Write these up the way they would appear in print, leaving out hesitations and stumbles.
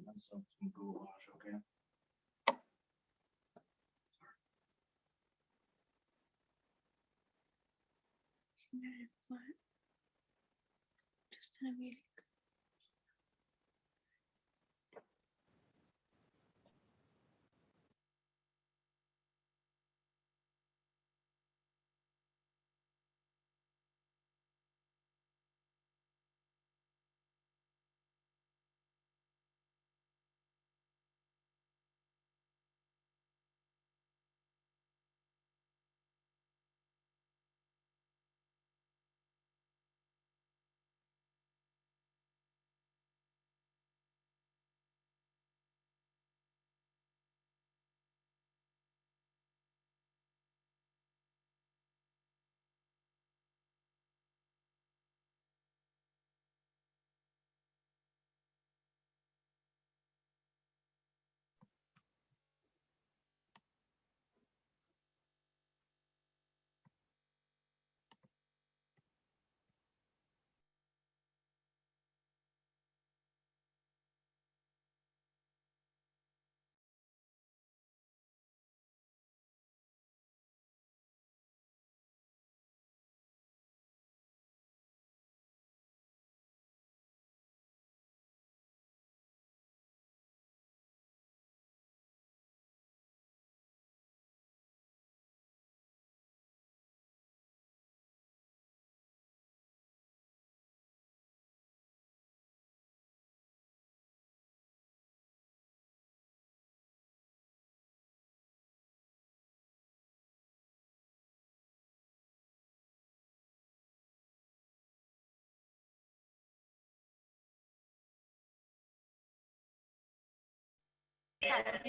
myself some goulash, okay? Just in a meeting. At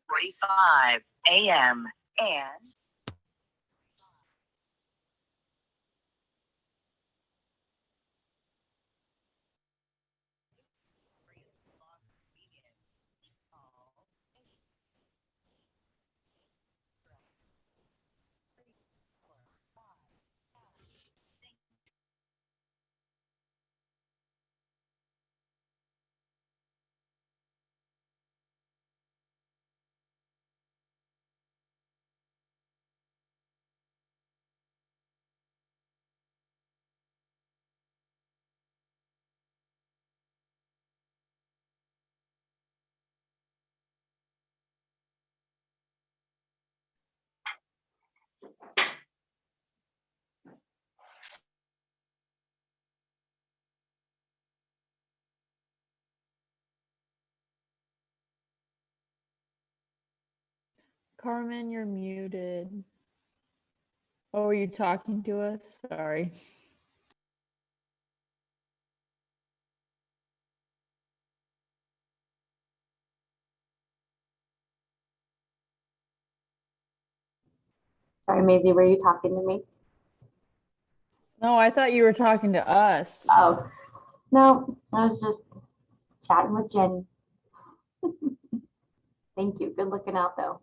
45 a.m. and Carmen, you're muted. Oh, are you talking to us? Sorry. Sorry, Maisie, were you talking to me? No, I thought you were talking to us. Oh, no, I was just chatting with Jenny. Thank you. Good looking out, though.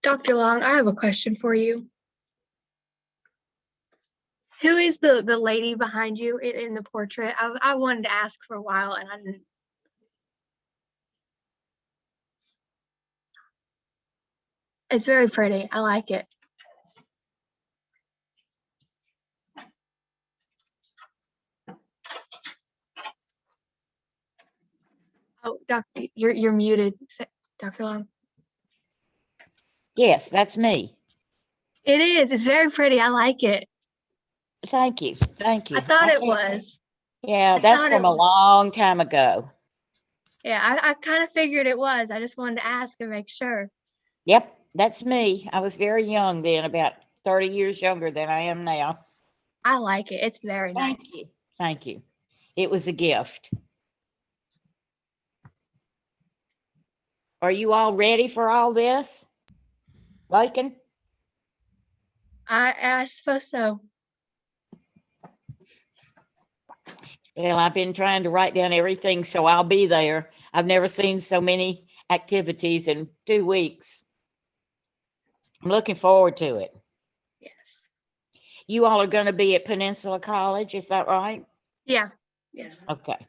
Dr. Long, I have a question for you. Who is the lady behind you in the portrait? I wanted to ask for a while and I didn't. It's very pretty. I like it. Oh, Doctor, you're muted, Dr. Long. Yes, that's me. It is. It's very pretty. I like it. Thank you. Thank you. I thought it can't- was. Yeah, I that's thought from it a was. long time ago. Yeah, I kind of figured it was. I just wanted to ask and make sure. Yep, that's me. I was very young then, about 30 years younger than I am now. I like it. It's very nice. Thank you. Thank you. It was a gift. Are you all ready for all this? Lakin? I suppose so. Well, I've been trying to write down everything, so I'll be there. I've never seen so many activities in 2 weeks. I'm looking forward to it. Yes. You all are going to be at Peninsula College, is that right? Yeah. Yes. Okay.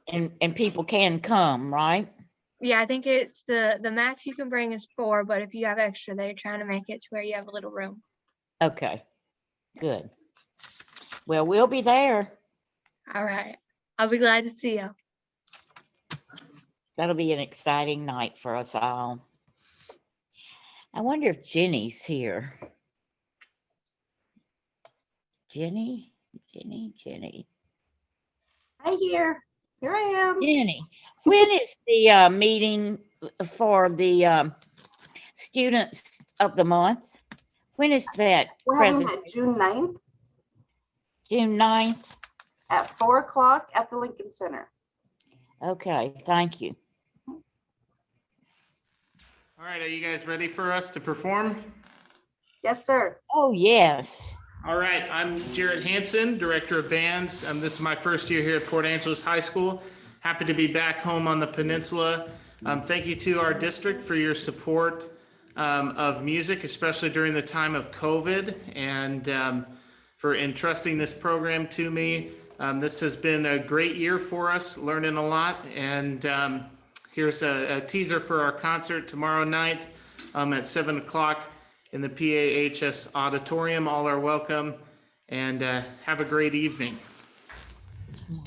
And people can come, right? Yeah, I think it's the max you can bring is 4, but if you have extra, they're trying to make it to where you have a little room. Okay, good. Well, we'll be there. All right. I'll be glad to see you. That'll be an exciting night for us all. I wonder if Jenny's here. Jenny. Hi here. Here I am. Jenny, when is the meeting for the students of the month? When is that We're having present? that June 9th June 9th? at 4 o'clock at the Lincoln Center. Okay, thank you. All right, are you guys ready for us to perform? Yes, sir. Oh, yes. All right, I'm Jarrett Hansen, Director of Bands. This is my first year here at Port Angeles High School. Happy to be back home on the peninsula. Thank you to our district for your support of music, especially during the time of COVID, and for entrusting this program to me. This has been a great year for us, learning a lot, and here's a teaser for our concert tomorrow night at 7 o'clock in the PAHS auditorium. All are welcome, and have a great evening. 1,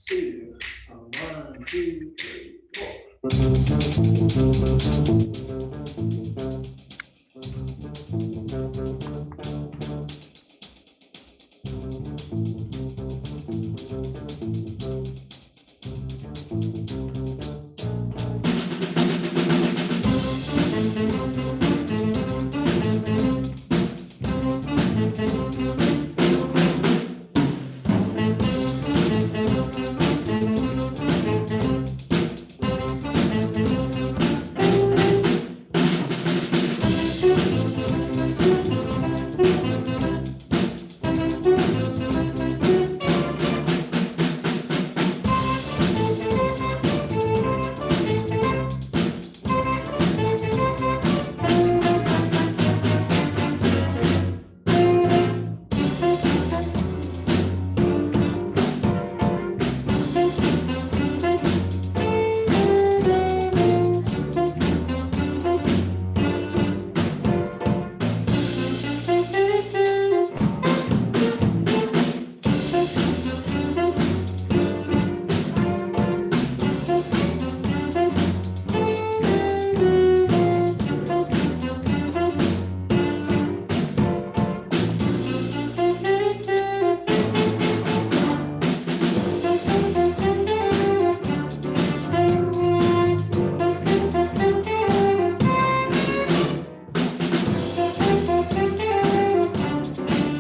2, 1, 2, 3, 4.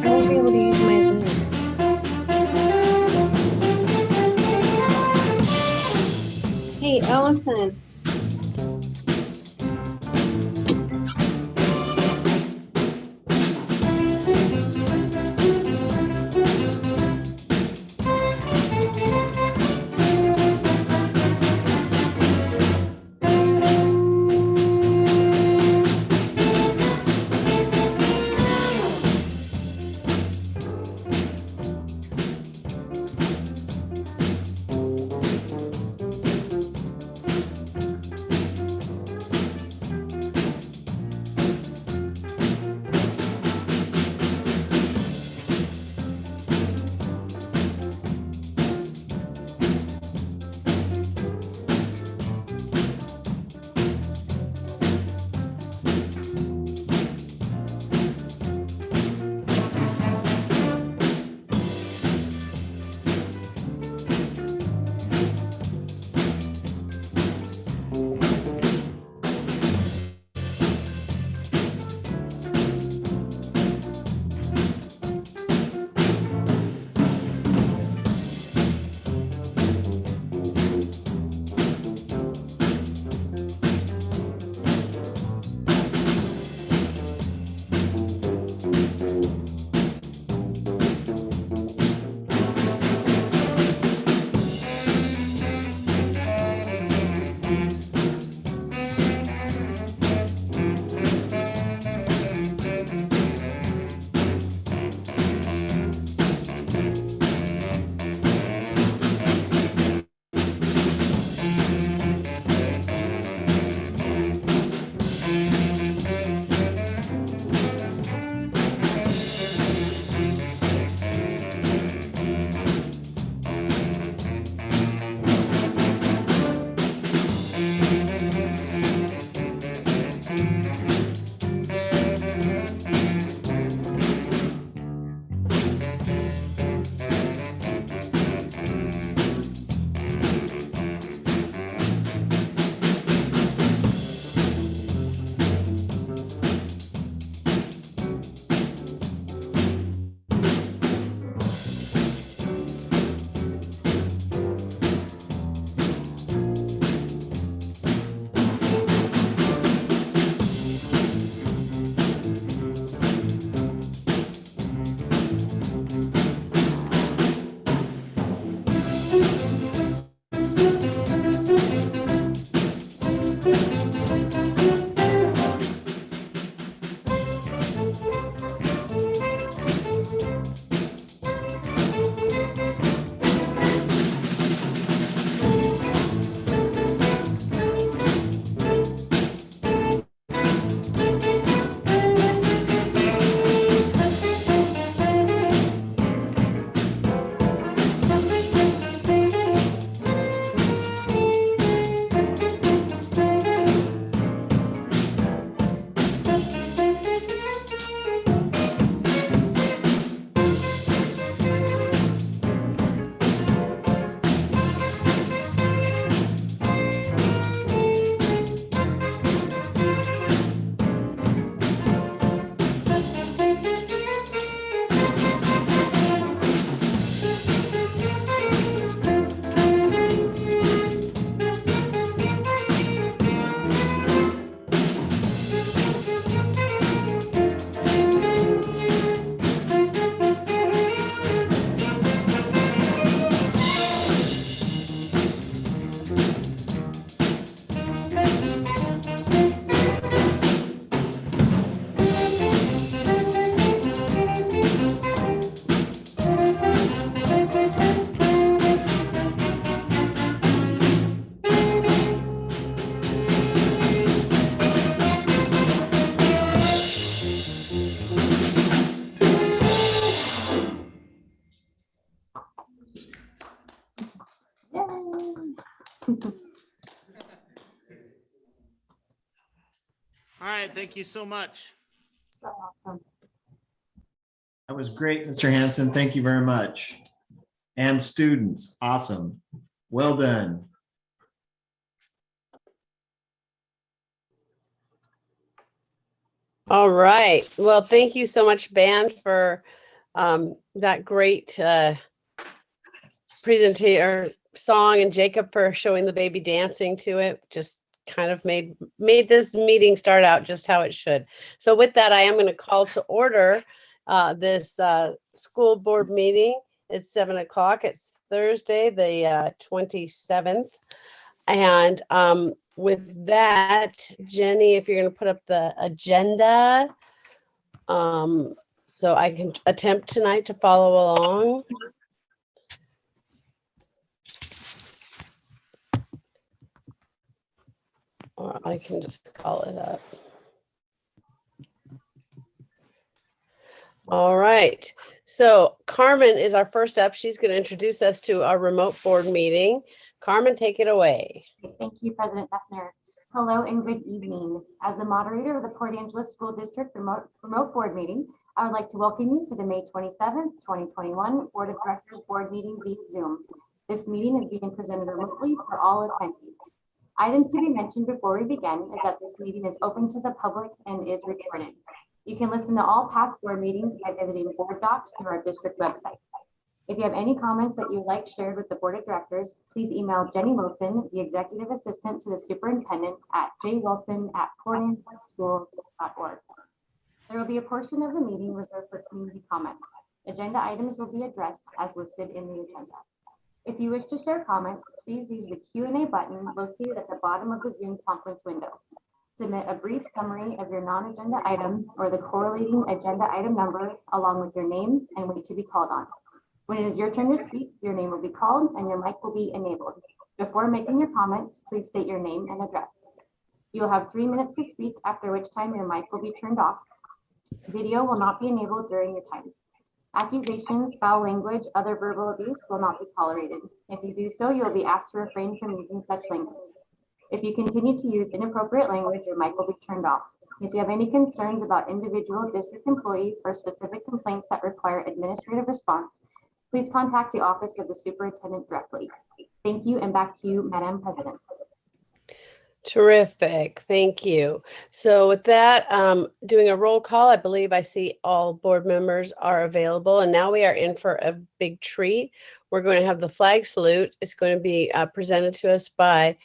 I won't be able to use my Zoom. Hey, Ellison. Thank you so much. Awesome. That was great, Mr. Hanson. Thank you very much. And students, awesome. Well done. All right. Well, thank you so much, band, for that great presentation or song, and Jacob for showing the baby dancing to it. Just kind of made this meeting start out just how it should. So with that, I am going to call to order this school board meeting. It's 7 o'clock. It's Thursday, the 27th. And with that, Jenny, if you're going to put up the agenda, so I can attempt tonight to follow along. Or I can just call it up. All right. So Carmen is our first up. She's going to introduce us to our remote board meeting. Carmen, take it away. Thank you, President Bethner. Hello and good evening. As the moderator of the Port Angeles School District remote board meeting, I would like to welcome you to the May 27th, 2021 Board of Directors board meeting via Zoom. This meeting is being presented remotely for all attendees. Items to be mentioned before we begin is that this meeting is open to the public and is recorded. You can listen to all past board meetings by visiting board docs through our district website. If you have any comments that you'd like shared with the board of directors, please email Jenny Wilson, the executive assistant to the superintendent, at jwilson@portangeles.org. There will be a portion of the meeting reserved for community comments. Agenda items will be addressed as listed in the agenda. If you wish to share comments, please use the Q&A button located at the bottom of the Zoom conference window. Submit a brief summary of your non-agenda item or the correlating agenda item number along with your name and wait to be called on. When it is your turn to speak, your name will be called and your mic will be enabled. Before making your comments, please state your name and address. You will have 3 minutes to speak, after which time your mic will be turned off. Video will not be enabled during your time. Accusations, foul language, other verbal abuse will not be tolerated. If you do so, you will be asked to refrain from using such language. If you continue to use inappropriate language, your mic will be turned off. If you have any concerns about individual district employees or specific complaints that require administrative response, please contact the office of the superintendent directly. Thank you, and back to you, Madam President. Terrific. Thank you. So with that, doing a roll call, I believe I see all board members are available. And now we are in for a big treat. We're going to have the flag salute. It's going to be presented to us by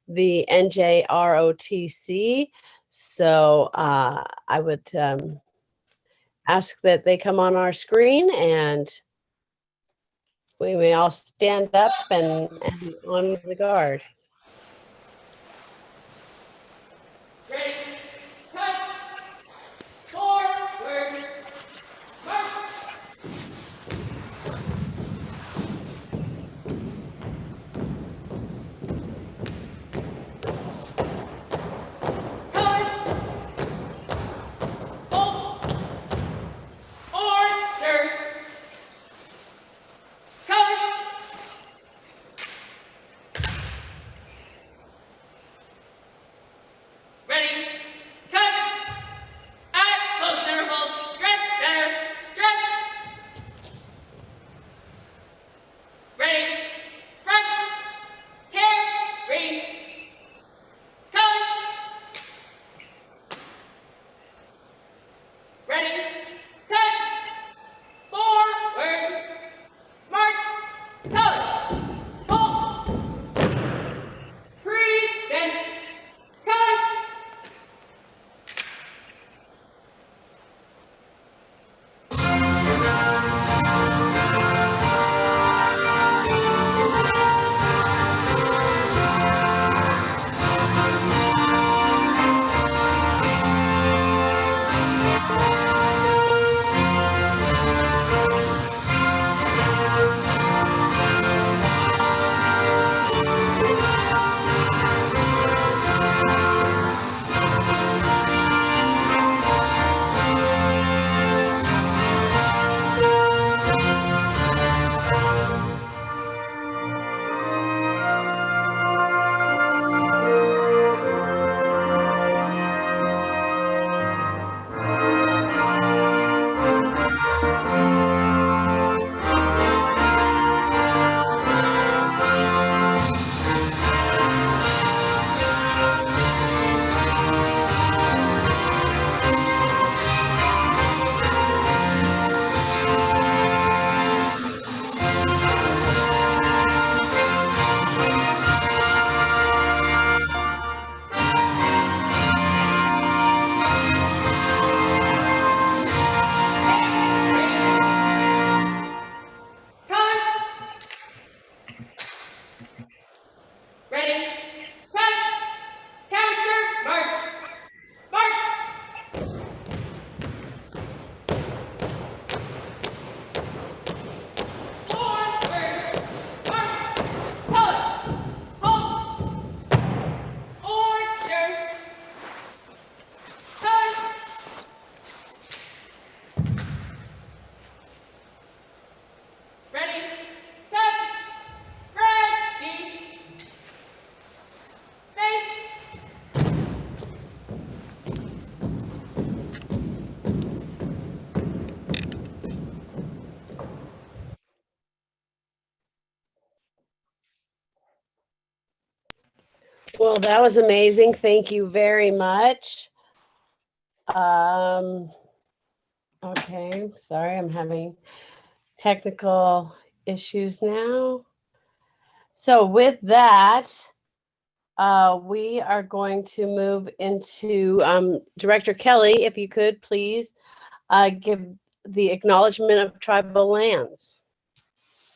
the NJROTC. So I would ask that they come on our screen and we may all stand up and honor the guard. Ready, cut, forward, march. Cut, hold, order, cut. Well, that was amazing. Thank you very much. Okay, sorry, I'm having technical issues now. So with that, we are going to move into Director Kelly, if you could please give the acknowledgement of tribal lands.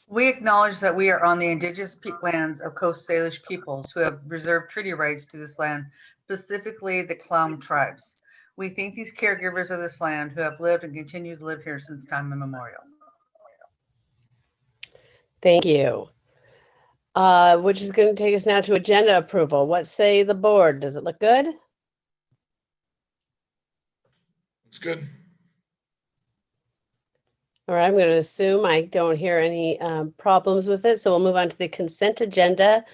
We acknowledge that we are on the indigenous lands of Coast Salish peoples who have reserved treaty rights to this land, specifically the Clown tribes. We thank these caregivers of this land who have lived and continue to live here since time immemorial. Thank you. Which is going to take us now to agenda approval. What say the board? Does it look good? Looks good. All right, I'm going to assume I don't hear any problems with it. So we'll move on to the consent agenda.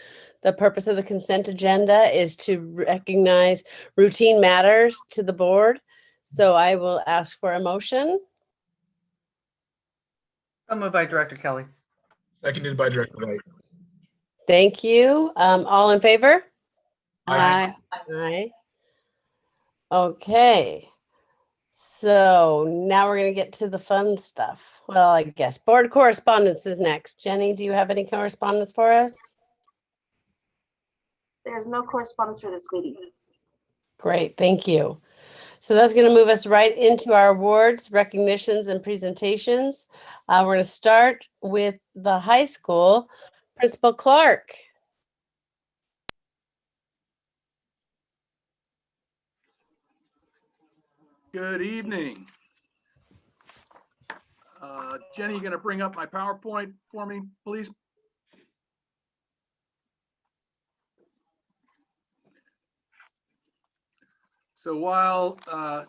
The purpose of the consent agenda is to recognize routine matters to the board. So I will ask for a motion. So moved by Director Kelly. Seconded by Director White. Thank you. All in favor? Aye. Aye. Okay. So now we're going to get to the fun stuff. Well, I guess board correspondence is next. Jenny, do you have any correspondence for us? There's no correspondence for this meeting. Great, thank you. So that's going to move us right into our awards, recognitions, and presentations. We're going to start with the high school. Principal Clark. Good evening. Jenny, you going to bring up my PowerPoint for me, please? So while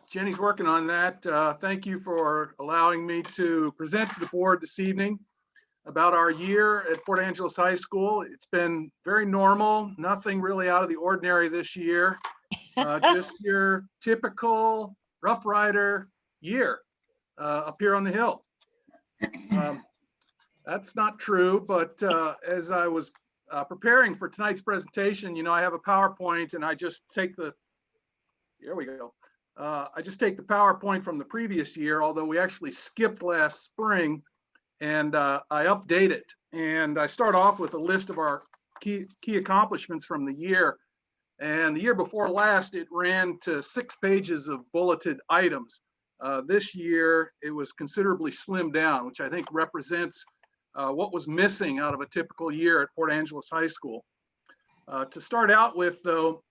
Jenny's working on that, thank you for allowing me to present to the board this evening about our year at Port Angeles High School. It's been very normal, nothing really out of the ordinary this year. Just your typical Rough Rider year up here on the hill. That's not true, but as I was preparing for tonight's presentation, you know, I have a PowerPoint and I just take the, here we go. I just take the PowerPoint from the previous year, although we actually skipped last spring, and I update it. And I start off with a list of our key accomplishments from the year. And the year before last, it ran to 6 pages of bulleted items. This year, it was considerably slimmed down, which I think represents what was missing out of a typical year at Port Angeles High School. To start out with, though,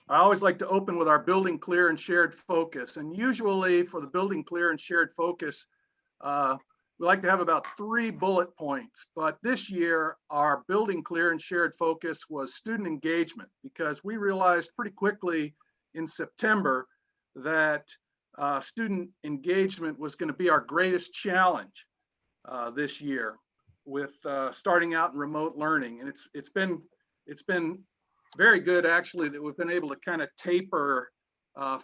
I always like to open with our building clear and shared focus. And usually for the building clear and shared focus, we like to have about 3 bullet points. But this year, our building clear and shared focus was student engagement, because we realized pretty quickly in September that student engagement was going to be our greatest challenge this year with starting out in remote learning. And it's been very good, actually, that we've been able to kind of taper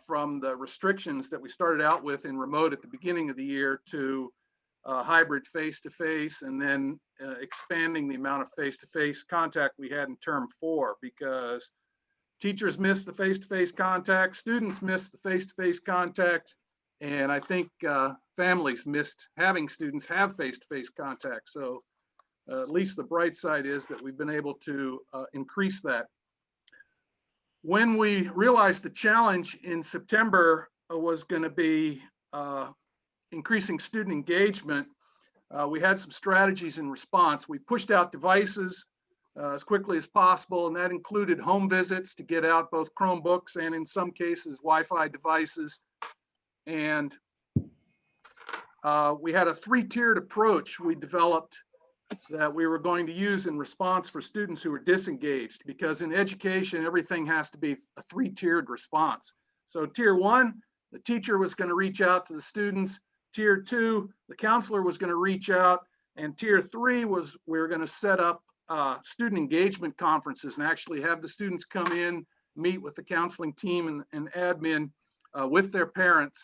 from the restrictions that we started out with in remote at the beginning of the year to hybrid face-to-face, and then expanding the amount of face-to-face contact we had in term 4, because teachers miss the face-to-face contact, students miss the face-to-face contact, and I think families missed having students have face-to-face contact. So at least the bright side is that we've been able to increase that. When we realized the challenge in September was going to be increasing student engagement, we had some strategies in response. We pushed out devices as quickly as possible, and that included home visits to get out both Chromebooks and in some cases Wi-Fi devices. And we had a 3-tiered approach we developed that we were going to use in response for students who were disengaged, because in education, everything has to be a 3-tiered response. So tier 1, the teacher was going to reach out to the students. Tier 2, the counselor was going to reach out. And tier 3 was we were going to set up student engagement conferences and actually have the students come in, meet with the counseling team and admin with their parents.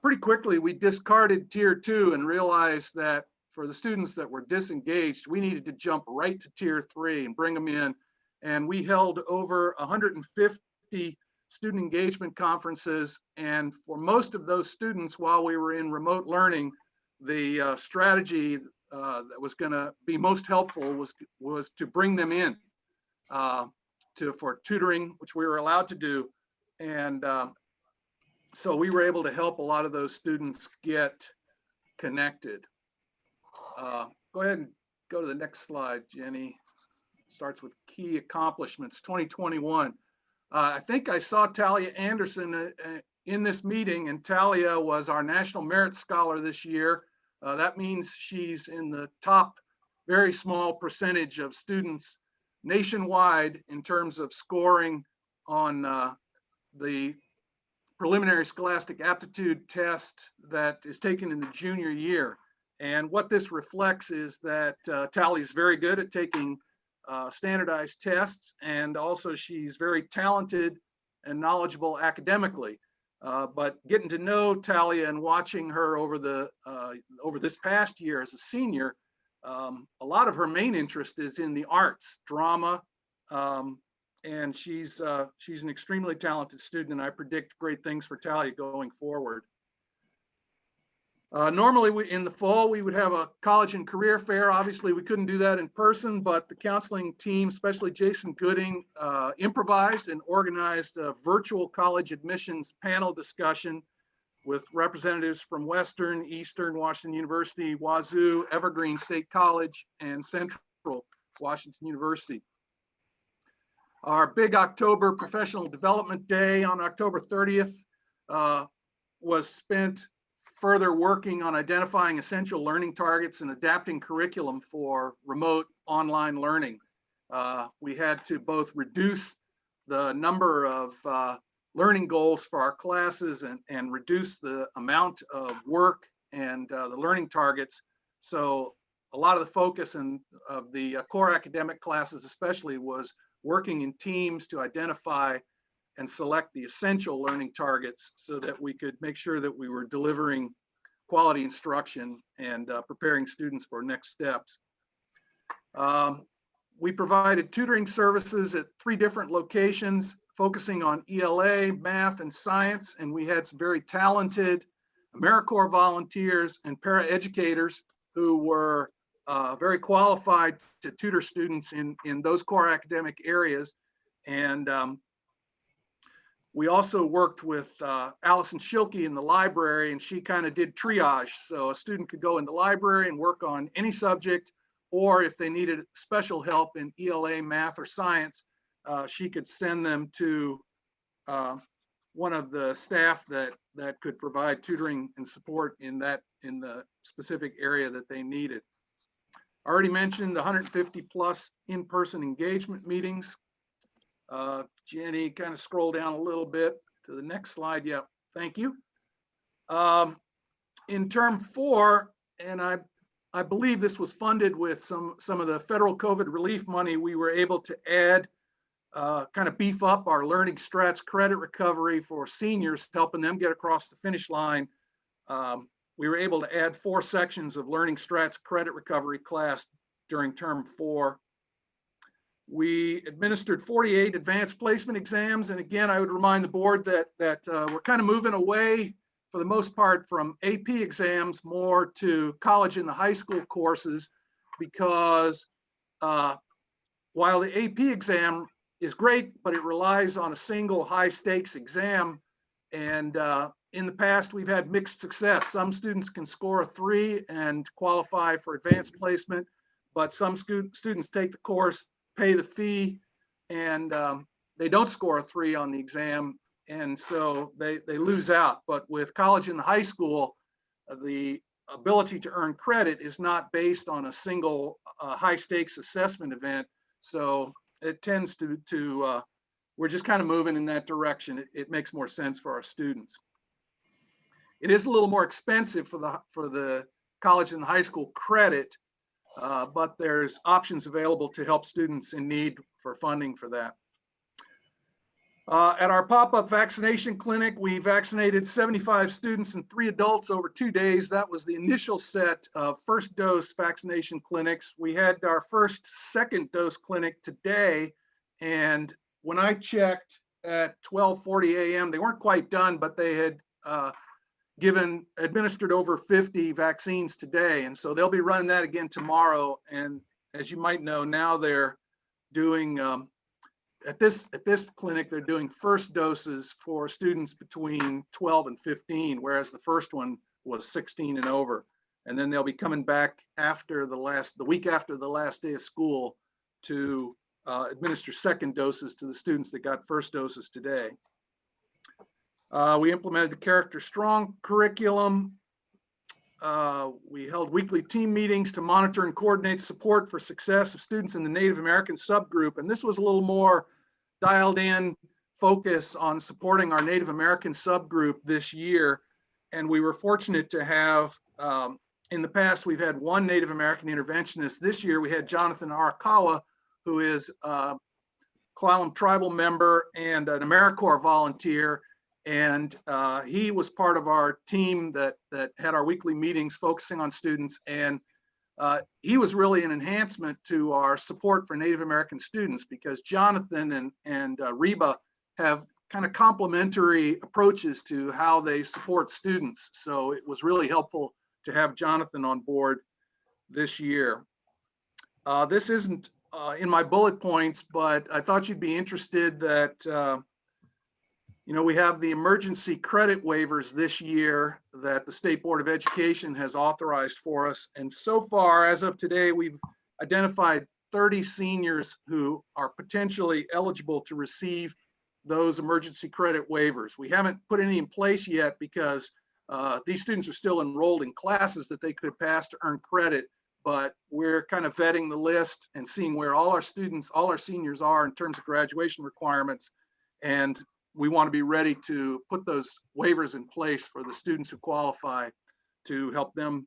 Pretty quickly, we discarded tier 2 and realized that for the students that were disengaged, we needed to jump right to tier 3 and bring them in and we held over 150 student engagement conferences. And for most of those students, while we were in remote learning, the strategy that was going to be most helpful was to bring them in for tutoring, which we were allowed to do. And so we were able to help a lot of those students get connected. Go ahead and go to the next slide, Jenny. Starts with key accomplishments 2021. I think I saw Talia Anderson in this meeting, and Talia was our National Merit Scholar this year. That means she's in the top very small percentage of students nationwide in terms of scoring on the preliminary scholastic aptitude test that is taken in the junior year. And what this reflects is that Talia is very good at taking standardized tests, and also she's very talented and knowledgeable academically. But getting to know Talia and watching her over this past year as a senior, a lot of her main interest is in the arts, drama, and she's an extremely talented student, and I predict great things for Talia going forward. Normally in the fall, we would have a college and career fair. Obviously, we couldn't do that in person, but the counseling team, especially Jason Gooding, improvised and organized a virtual college admissions panel discussion with representatives from Western, Eastern Washington University, Wazoo, Evergreen State College, and Central Washington University. Our big October Professional Development Day on October 30th was spent further working on identifying essential learning targets and adapting curriculum for remote online learning. We had to both reduce the number of learning goals for our classes and reduce the amount of work and the learning targets. So a lot of the focus of the core academic classes especially was working in teams to identify and select the essential learning targets so that we could make sure that we were delivering quality instruction and preparing students for next steps. We provided tutoring services at 3 different locations, focusing on ELA, math, and science, and we had some very talented AmeriCorps volunteers and paraeducators who were very qualified to tutor students in those core academic areas. And we also worked with Allison Schilke in the library, and she kind of did triage. So a student could go in the library and work on any subject, or if they needed special help in ELA, math, or science, she could send them to one of the staff that could provide tutoring and support in the specific area that they needed. I already mentioned the 150 plus in-person engagement meetings. Jenny, kind of scroll down a little bit to the next slide. Yeah, thank you. In term 4, and I believe this was funded with some of the federal COVID relief money, we were able to add, kind of beef up our Learning Strats credit recovery for seniors, helping them get across the finish line. We were able to add 4 sections of Learning Strats credit recovery class during term 4. We administered 48 advanced placement exams. And again, I would remind the board that we're kind of moving away for the most part from AP exams more to college and the high school courses, because while the AP exam is great, but it relies on a single high stakes exam. And in the past, we've had mixed success. Some students can score a 3 and qualify for advanced placement, but some students take the course, pay the fee, and they don't score a 3 on the exam, and so they lose out. But with college and the high school, the ability to earn credit is not based on a single high stakes assessment event. So it tends to we're just kind of moving in that direction. It makes more sense for our students. It is a little more expensive for the college and the high school credit, but there's options available to help students in need for funding for that. At our pop-up vaccination clinic, we vaccinated 75 students and 3 adults over 2 days. That was the initial set of first dose vaccination clinics. We had our first second dose clinic today, And when I checked at 12:40 a.m., they weren't quite done, but they had administered over 50 vaccines today. And so they'll be running that again tomorrow. And as you might know, now they're doing, at this clinic, they're doing first doses for students between 12 and 15, whereas the first one was 16 and over. And then they'll be coming back after the week after the last day of school to administer second doses to the students that got first doses today. We implemented the Character Strong curriculum. We held weekly team meetings to monitor and coordinate support for success of students in the Native American subgroup. And this was a little more dialed in focus on supporting our Native American subgroup this year. And we were fortunate to have, in the past, we've had one Native American interventionist. This year we had Jonathan Arakawa, who is a Klallam tribal member and an AmeriCorps volunteer. And he was part of our team that had our weekly meetings focusing on students. And he was really an enhancement to our support for Native American students, because Jonathan and Reba have kind of complementary approaches to how they support students. So it was really helpful to have Jonathan on board this year. This isn't in my bullet points, but I thought you'd be interested that we have the emergency credit waivers this year that the State Board of Education has authorized for us. And so far, as of today, we've identified 30 seniors who are potentially eligible to receive those emergency credit waivers. We haven't put any in place yet because these students are still enrolled in classes that they could pass to earn credit, but we're kind of vetting the list and seeing where all our students, all our seniors are in terms of graduation requirements. And we want to be ready to put those waivers in place for the students who qualify to help them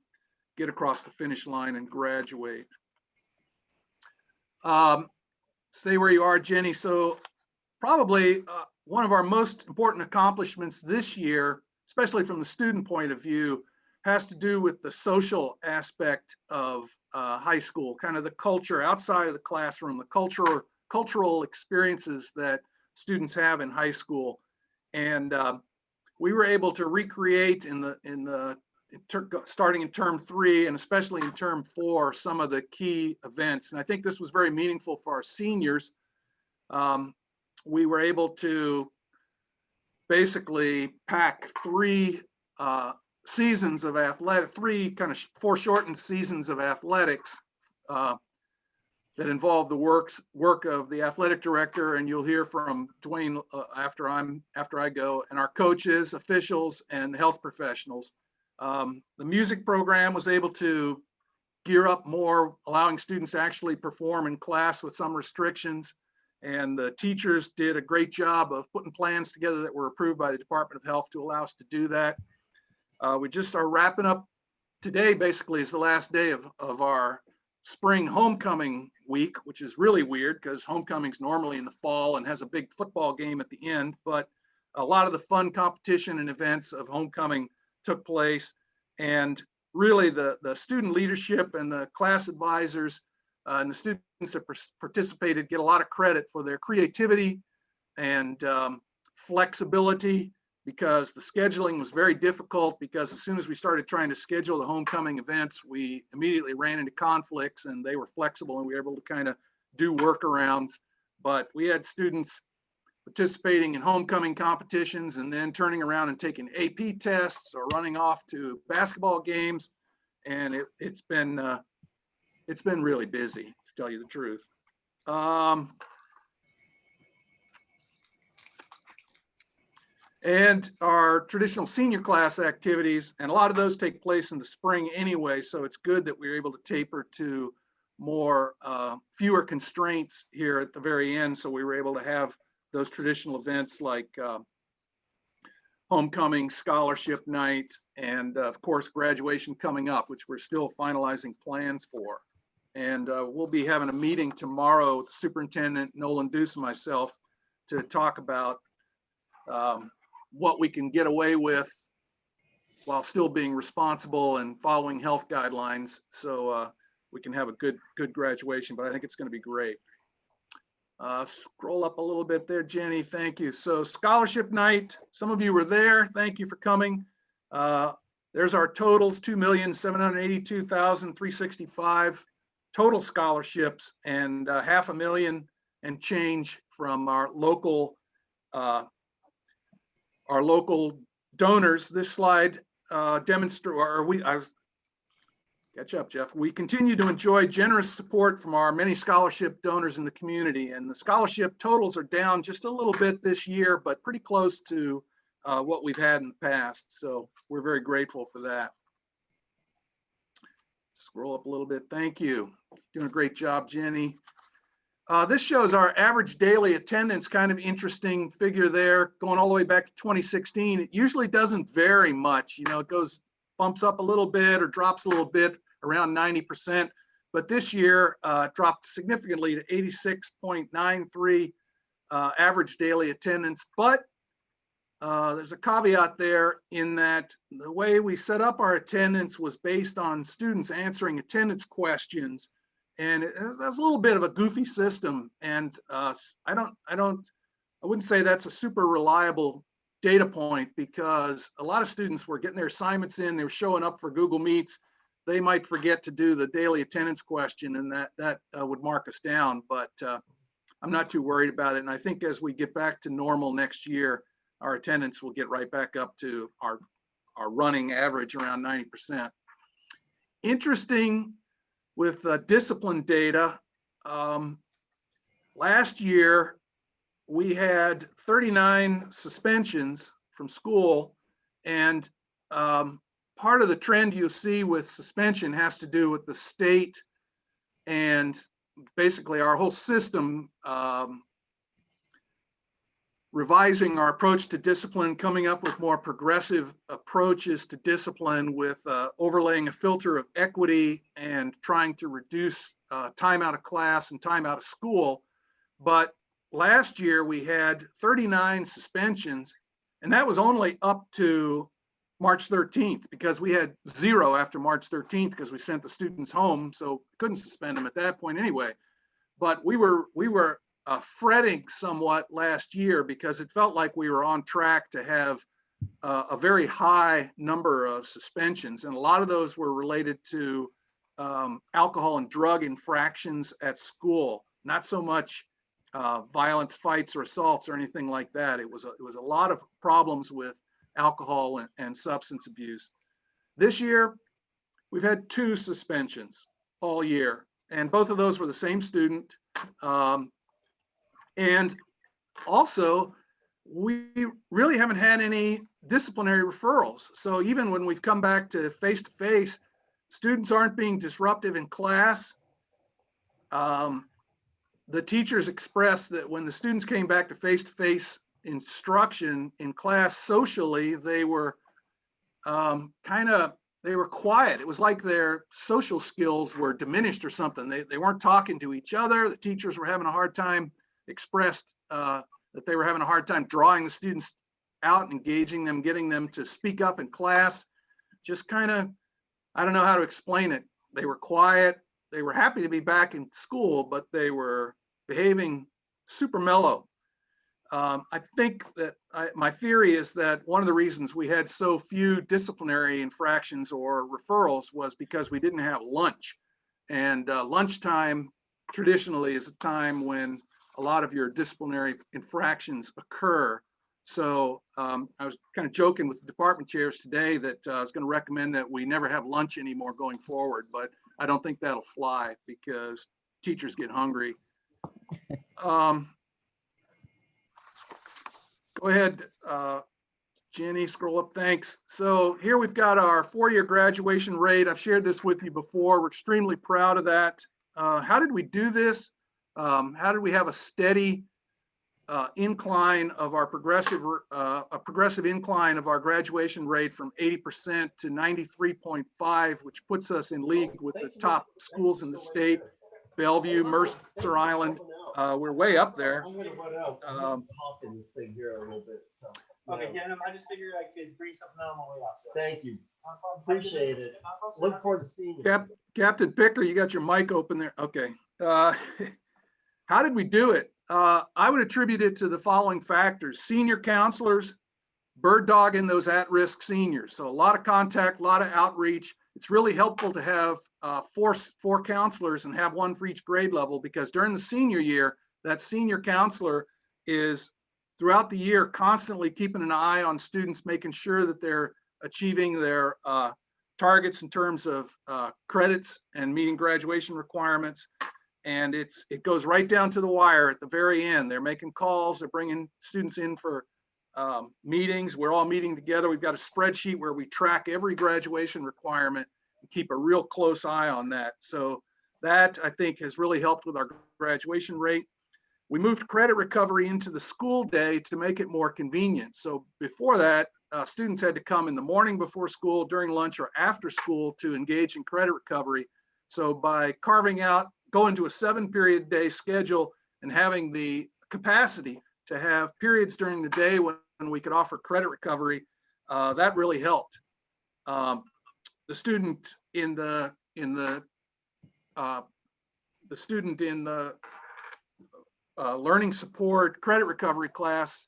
get across the finish line and graduate. Stay where you are, Jenny. So probably one of our most important accomplishments this year, especially from the student point of view, has to do with the social aspect of high school, kind of the culture outside of the classroom, the cultural experiences that students have in high school. And we were able to recreate starting in term 3 and especially in term 4, some of the key events. And I think this was very meaningful for our seniors. We were able to basically pack 3 seasons of athletics, 3 kind of foreshortened seasons of athletics that involve the work of the athletic director, and you'll hear from Dwayne after I go, and our coaches, officials, and health professionals. The music program was able to gear up more, allowing students to actually perform in class with some restrictions. And the teachers did a great job of putting plans together that were approved by the Department of Health to allow us to do that. We just are wrapping up. Today basically is the last day of our spring homecoming week, which is really weird because homecoming's normally in the fall and has a big football game at the end. But a lot of the fun competition and events of homecoming took place. And really the student leadership and the class advisors and the students that participated get a lot of credit for their creativity and flexibility, because the scheduling was very difficult, because as soon as we started trying to schedule the homecoming events, we immediately ran into conflicts, and they were flexible and we were able to kind of do workarounds. But we had students participating in homecoming competitions and then turning around and taking AP tests or running off to basketball games. And it's been really busy, to tell you the truth. And our traditional senior class activities, and a lot of those take place in the spring anyway, so it's good that we were able to taper to more fewer constraints here at the very end. So we were able to have those traditional events like homecoming, scholarship night, and of course graduation coming up, which we're still finalizing plans for. And we'll be having a meeting tomorrow with Superintendent Nolan Deuce and myself to talk about what we can get away with while still being responsible and following health guidelines, so we can have a good graduation. But I think it's going to be great. Scroll up a little bit there, Jenny. Thank you. So scholarship night, some of you were there. Thank you for coming. There's our totals, 2,782,365 total scholarships, and $500,000 and change from our local donors. This slide catch up, Jeff. We continue to enjoy generous support from our many scholarship donors in the community, and the scholarship totals are down just a little bit this year, but pretty close to what we've had in the past. So we're very grateful for that. Scroll up a little bit. Thank you. Doing a great job, Jenny. This shows our average daily attendance, kind of interesting figure there, going all the way back to 2016. It usually doesn't vary much. You know, it bumps up a little bit or drops a little bit, around 90%. But this year dropped significantly to 86.93 average daily attendance. But there's a caveat there in that the way we set up our attendance was based on students answering attendance questions. And that's a little bit of a goofy system. And I wouldn't say that's a super reliable data point, because a lot of students were getting their assignments in, they were showing up for Google Meets. They might forget to do the daily attendance question, and that would mark us down, but I'm not too worried about it. And I think as we get back to normal next year, our attendance will get right back up to our running average around 90%. Interesting with discipline data, last year we had 39 suspensions from school, and part of the trend you see with suspension has to do with the state and basically our whole system revising our approach to discipline, coming up with more progressive approaches to discipline with overlaying a filter of equity and trying to reduce time out of class and time out of school. But last year we had 39 suspensions, and that was only up to March 13th, because we had 0 after March 13th because we sent the students home, so couldn't suspend them at that point anyway. But we were fretting somewhat last year because it felt like we were on track to have a very high number of suspensions, and a lot of those were related to alcohol and drug infractions at school, not so much violence, fights, or assaults or anything like that. It was a lot of problems with alcohol and substance abuse. This year, we've had 2 suspensions all year, and both of those were the same student. And also, we really haven't had any disciplinary referrals. So even when we've come back to face-to-face, students aren't being disruptive in class. The teachers expressed that when the students came back to face-to-face instruction in class socially, they were they were quiet. It was like their social skills were diminished or something. They weren't talking to each other. The teachers were having a hard time, expressed that they were having a hard time drawing the students out and engaging them, getting them to speak up in class. Just kind of, I don't know how to explain it. They were quiet. They were happy to be back in school, but they were behaving super mellow. I think that my theory is that one of the reasons we had so few disciplinary infractions or referrals was because we didn't have lunch. And lunchtime traditionally is a time when a lot of your disciplinary infractions occur. So I was kind of joking with the department chairs today that I was going to recommend that we never have lunch anymore going forward, but I don't think that'll fly because teachers get hungry. Go ahead, Jenny, scroll up, thanks. So here we've got our 4-year graduation rate. I've shared this with you before. We're extremely proud of that. How did we do this? How did we have a steady incline of our progressive incline of our graduation rate from 80% to 93.5, which puts us in league with the top schools in the state, Bellevue, Mercer Island. We're way up there. I'm gonna run out. Hop in this thing here a little bit. So. Okay, yeah, I just figured I could bring something out on my way out. So. Thank you. Appreciate it. Look forward to seeing you. Captain Picker, you got your mic open there. Okay. How did we do it? I would attribute it to the following factors: senior counselors, bird dogging those at-risk seniors. So a lot of contact, a lot of outreach. It's really helpful to have four counselors and have one for each grade level, because during the senior year, that senior counselor is throughout the year constantly keeping an eye on students, making sure that they're achieving their targets in terms of credits and meeting graduation requirements. And it goes right down to the wire at the very end. They're making calls, they're bringing students in for meetings. We're all meeting together. We've got a spreadsheet where we track every graduation requirement and keep a real close eye on that. So that, I think, has really helped with our graduation rate. We moved credit recovery into the school day to make it more convenient. So before that, students had to come in the morning before school, during lunch, or after school to engage in credit recovery. So by carving out, going to a 7-period day schedule and having the capacity to have periods during the day when we could offer credit recovery, that really helped. The student in the learning support credit recovery class,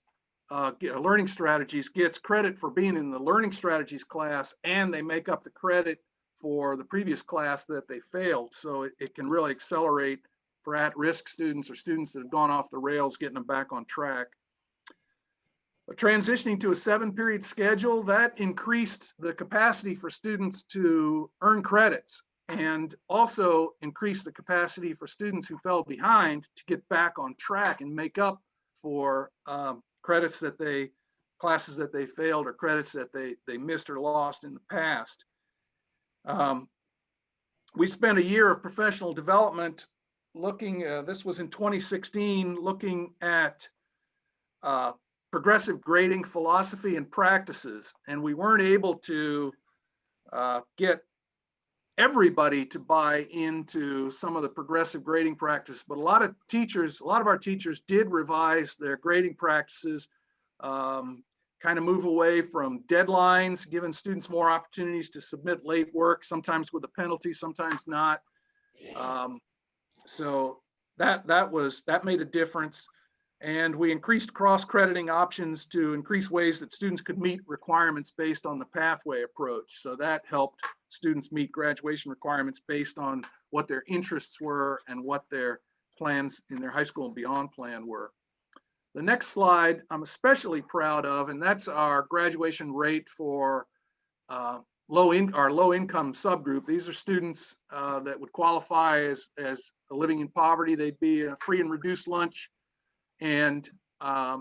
learning strategies, gets credit for being in the learning strategies class, and they make up the credit for the previous class that they failed. So it can really accelerate for at-risk students or students that have gone off the rails, getting them back on track. But transitioning to a 7-period schedule, that increased the capacity for students to earn credits, and also increased the capacity for students who fell behind to get back on track and make up for credits that classes that they failed, or credits that they missed or lost in the past. We spent a year of professional development looking, this was in 2016, looking at progressive grading philosophy and practices. And we weren't able to get everybody to buy into some of the progressive grading practice, but a lot of our teachers did revise their grading practices, kind of move away from deadlines, giving students more opportunities to submit late work, sometimes with a penalty, sometimes not. So that made a difference. And we increased cross-crediting options to increase ways that students could meet requirements based on the pathway approach. So that helped students meet graduation requirements based on what their interests were and what their plans in their high school and beyond plan were. The next slide I'm especially proud of, and that's our graduation rate for our low-income subgroup. These are students that would qualify as living in poverty. They'd be a free and reduced lunch. And I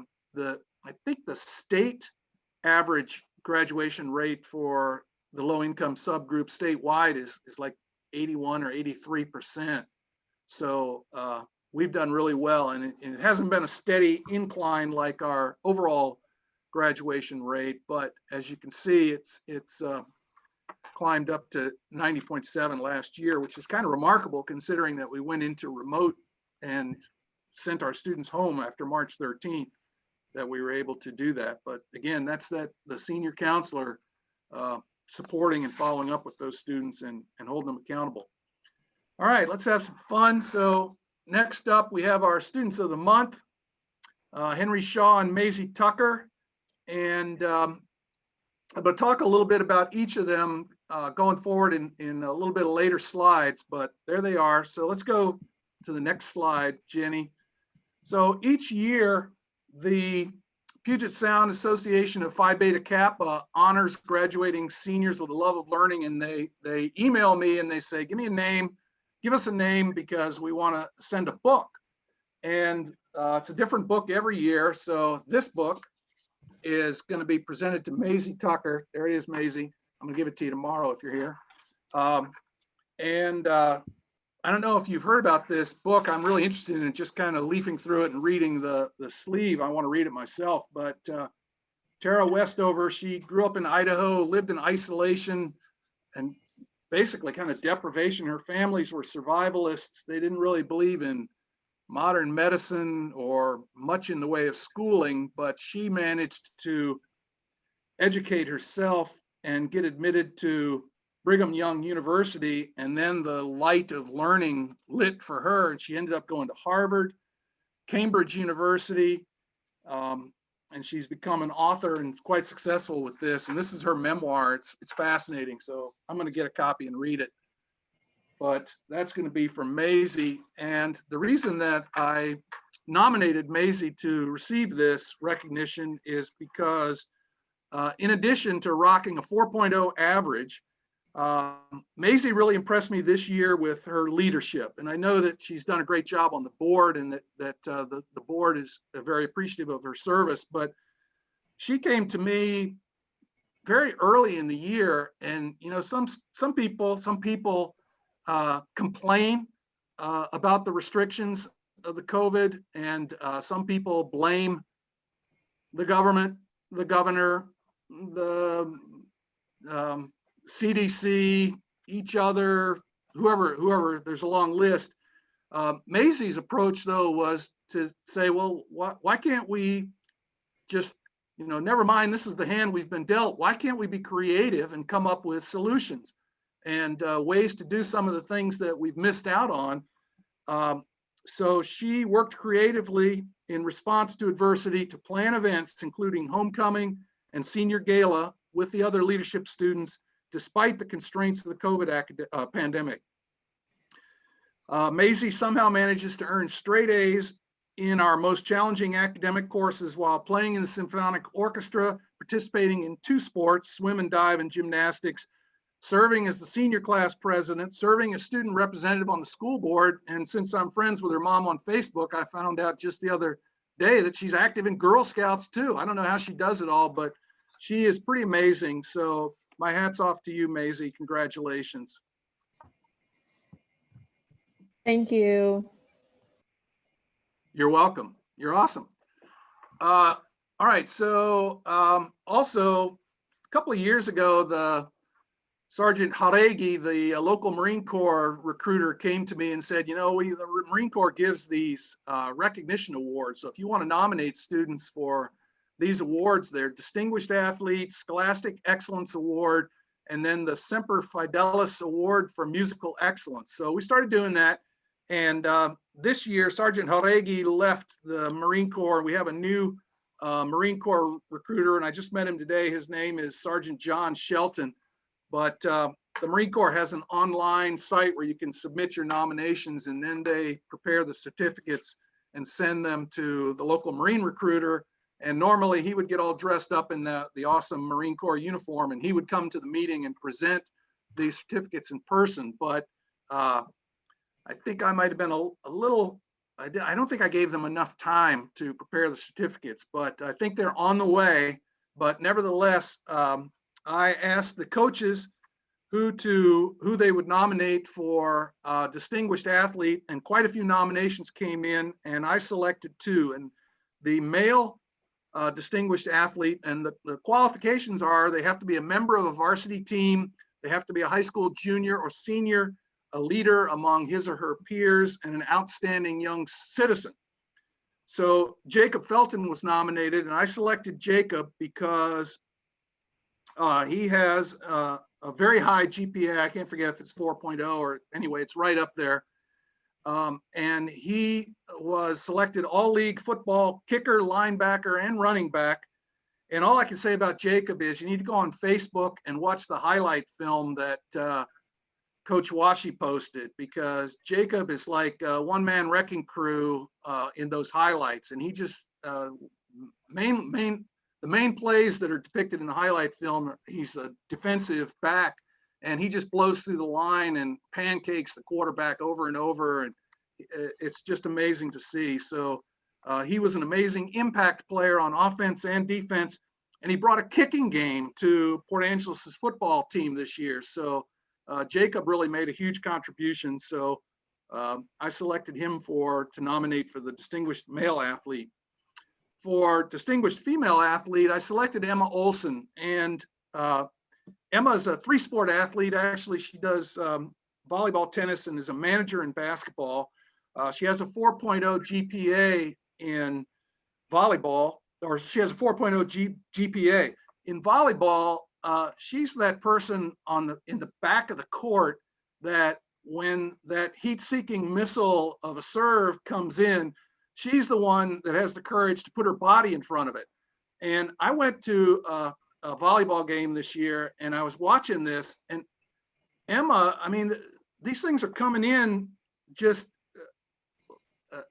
think the state average graduation rate for the low-income subgroup statewide is like 81 or 83%. So we've done really well, and it hasn't been a steady incline like our overall graduation rate, but as you can see, it's climbed up to 90.7 last year, which is kind of remarkable considering that we went into remote and sent our students home after March 13th, that we were able to do that. But again, that's the senior counselor supporting and following up with those students and holding them accountable. All right, let's have some fun. So next up, we have our students of the month, Henry Shaw and Maisie Tucker. And I'm going to talk a little bit about each of them going forward in a little bit of later slides, but there they are. So let's go to the next slide, Jenny. So each year, the Puget Sound Association of Phi Beta Kappa honors graduating seniors with a love of learning, and they email me and they say, give me a name, give us a name, because we want to send a book. And it's a different book every year. So this book is going to be presented to Maisie Tucker. There it is, Maisie. I'm going to give it to you tomorrow if you're here. I don't know if you've heard about this book. I'm really interested in it, just kind of leafing through it and reading the sleeve. I want to read it myself. But Tara Westover, she grew up in Idaho, lived in isolation and basically kind of deprivation. Her families were survivalists. They didn't really believe in modern medicine or much in the way of schooling, but she managed to educate herself and get admitted to Brigham Young University, and then the light of learning lit for her, and she ended up going to Harvard. Cambridge University. And she's become an author and quite successful with this. And this is her memoir. It's fascinating. So I'm going to get a copy and read it. But that's going to be from Maisie. And the reason that I nominated Maisie to receive this recognition is because in addition to rocking a 4.0 average, Maisie really impressed me this year with her leadership. And I know that she's done a great job on the board, and that the board is very appreciative of her service. But she came to me very early in the year, and some people complain about the restrictions of the COVID, and some people blame the government, the governor, the CDC, each other, whoever, there's a long list. Maisie's approach, though, was to say, well, why can't we just, never mind, this is the hand we've been dealt. Why can't we be creative and come up with solutions and ways to do some of the things that we've missed out on? So she worked creatively in response to adversity to plan events, including homecoming and senior gala with the other leadership students, despite the constraints of the COVID pandemic. Maisie somehow manages to earn straight A's in our most challenging academic courses while playing in the symphonic orchestra, participating in 2 sports, swim and dive and gymnastics, serving as the senior class president, serving as student representative on the school board. And since I'm friends with her mom on Facebook, I found out just the other day that she's active in Girl Scouts too. I don't know how she does it all, but she is pretty amazing. So my hat's off to you, Maisie. Congratulations. Thank you. You're welcome. You're awesome. All right. So also a couple of years ago, the Sergeant Haregi, the local Marine Corps recruiter, came to me and said, the Marine Corps gives these recognition awards. So if you want to nominate students for these awards, they're Distinguished Athlete, Scholastic Excellence Award, and then the Semper Fidelis Award for Musical Excellence. So we started doing that. And this year, Sergeant Haregi left the Marine Corps. We have a new Marine Corps recruiter, and I just met him today. His name is Sergeant John Shelton. But the Marine Corps has an online site where you can submit your nominations, and then they prepare the certificates and send them to the local Marine recruiter. And normally he would get all dressed up in the awesome Marine Corps uniform, and he would come to the meeting and present these certificates in person. But I think I might have been a little, I don't think I gave them enough time to prepare the certificates, but I think they're on the way. But nevertheless, I asked the coaches who they would nominate for Distinguished Athlete, and quite a few nominations came in, and I selected 2. And the male Distinguished Athlete, and the qualifications are they have to be a member of a varsity team, they have to be a high school junior or senior, a leader among his or her peers, and an outstanding young citizen. So Jacob Felton was nominated, and I selected Jacob because he has a very high GPA. I can't forget if it's 4.0 or anyway, it's right up there. And he was selected all-league football kicker, linebacker, and running back. And all I can say about Jacob is you need to go on Facebook and watch the highlight film that Coach Washi posted, because Jacob is like a one-man wrecking crew in those highlights. And he just, the main plays that are depicted in the highlight film, he's a defensive back, and he just blows through the line and pancakes the quarterback over and over. And it's just amazing to see. So he was an amazing impact player on offense and defense. And he brought a kicking game to Port Angeles' football team this year. So Jacob really made a huge contribution. So I selected him to nominate for the Distinguished Male Athlete. For Distinguished Female Athlete, I selected Emma Olson. And Emma's a 3-sport athlete. Actually, she does volleyball, tennis, and is a manager in basketball. She has a 4.0 GPA in volleyball, or she has a 4.0 GPA. In volleyball, she's that person in the back of the court that when that heat-seeking missile of a serve comes in, she's the one that has the courage to put her body in front of it. And I went to a volleyball game this year and I was watching this, and Emma, I mean, these things are coming in just,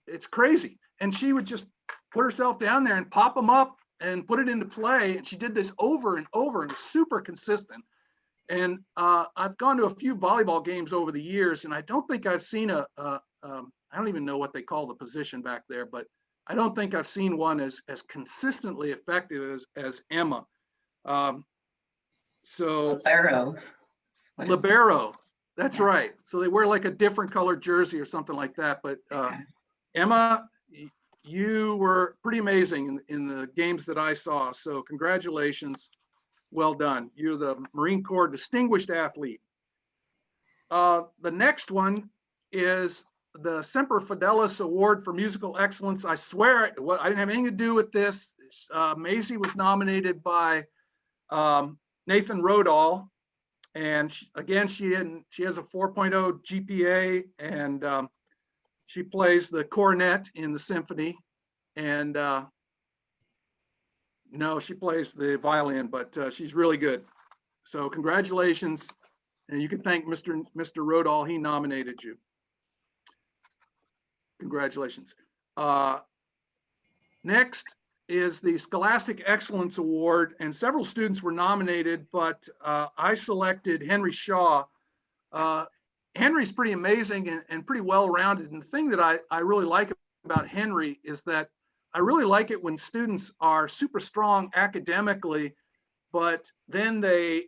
it's crazy. And she would just put herself down there and pop them up and put it into play. And she did this over and over and was super consistent. And I've gone to a few volleyball games over the years, and I don't think I've seen I don't even know what they call the position back there, but I don't think I've seen one as consistently effective as Emma. So libero, that's right. So they wear like a different colored jersey or something like that. But Emma, you were pretty amazing in the games that I saw. So congratulations. Well done. You're the Marine Corps Distinguished Athlete. The next one is the Semper Fidelis Award for Musical Excellence. I swear, I didn't have anything to do with this. Maisie was nominated by Nathan Rodall. And again, she has a 4.0 GPA, and she plays the cornet in the symphony. And no, she plays the violin, but she's really good. So congratulations. And you can thank Mr. Rodall, he nominated you. Congratulations. Next is the Scholastic Excellence Award, and several students were nominated, but I selected Henry Shaw. Henry's pretty amazing and pretty well-rounded. And the thing that I really like about Henry is that I really like it when students are super strong academically, but then they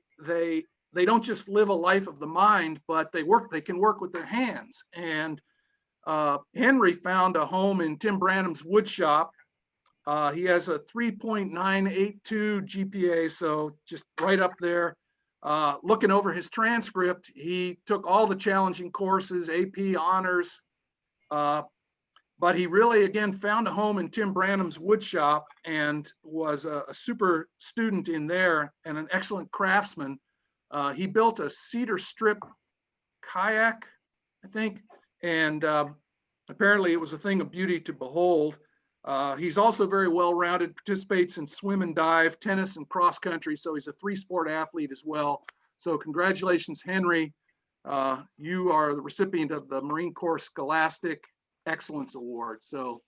don't just live a life of the mind, but they can work with their hands. And Henry found a home in Tim Branham's wood shop. He has a 3.982 GPA, so just right up there. Looking over his transcript, he took all the challenging courses, AP honors, but he really, again, found a home in Tim Branham's wood shop and was a super student in there and an excellent craftsman. He built a cedar strip kayak, I think, and apparently it was a thing of beauty to behold. He's also very well-rounded, participates in swim and dive, tennis and cross country, so he's a 3-sport athlete as well. So congratulations, Henry. You are the recipient of the Marine Corps Scholastic Excellence Award. So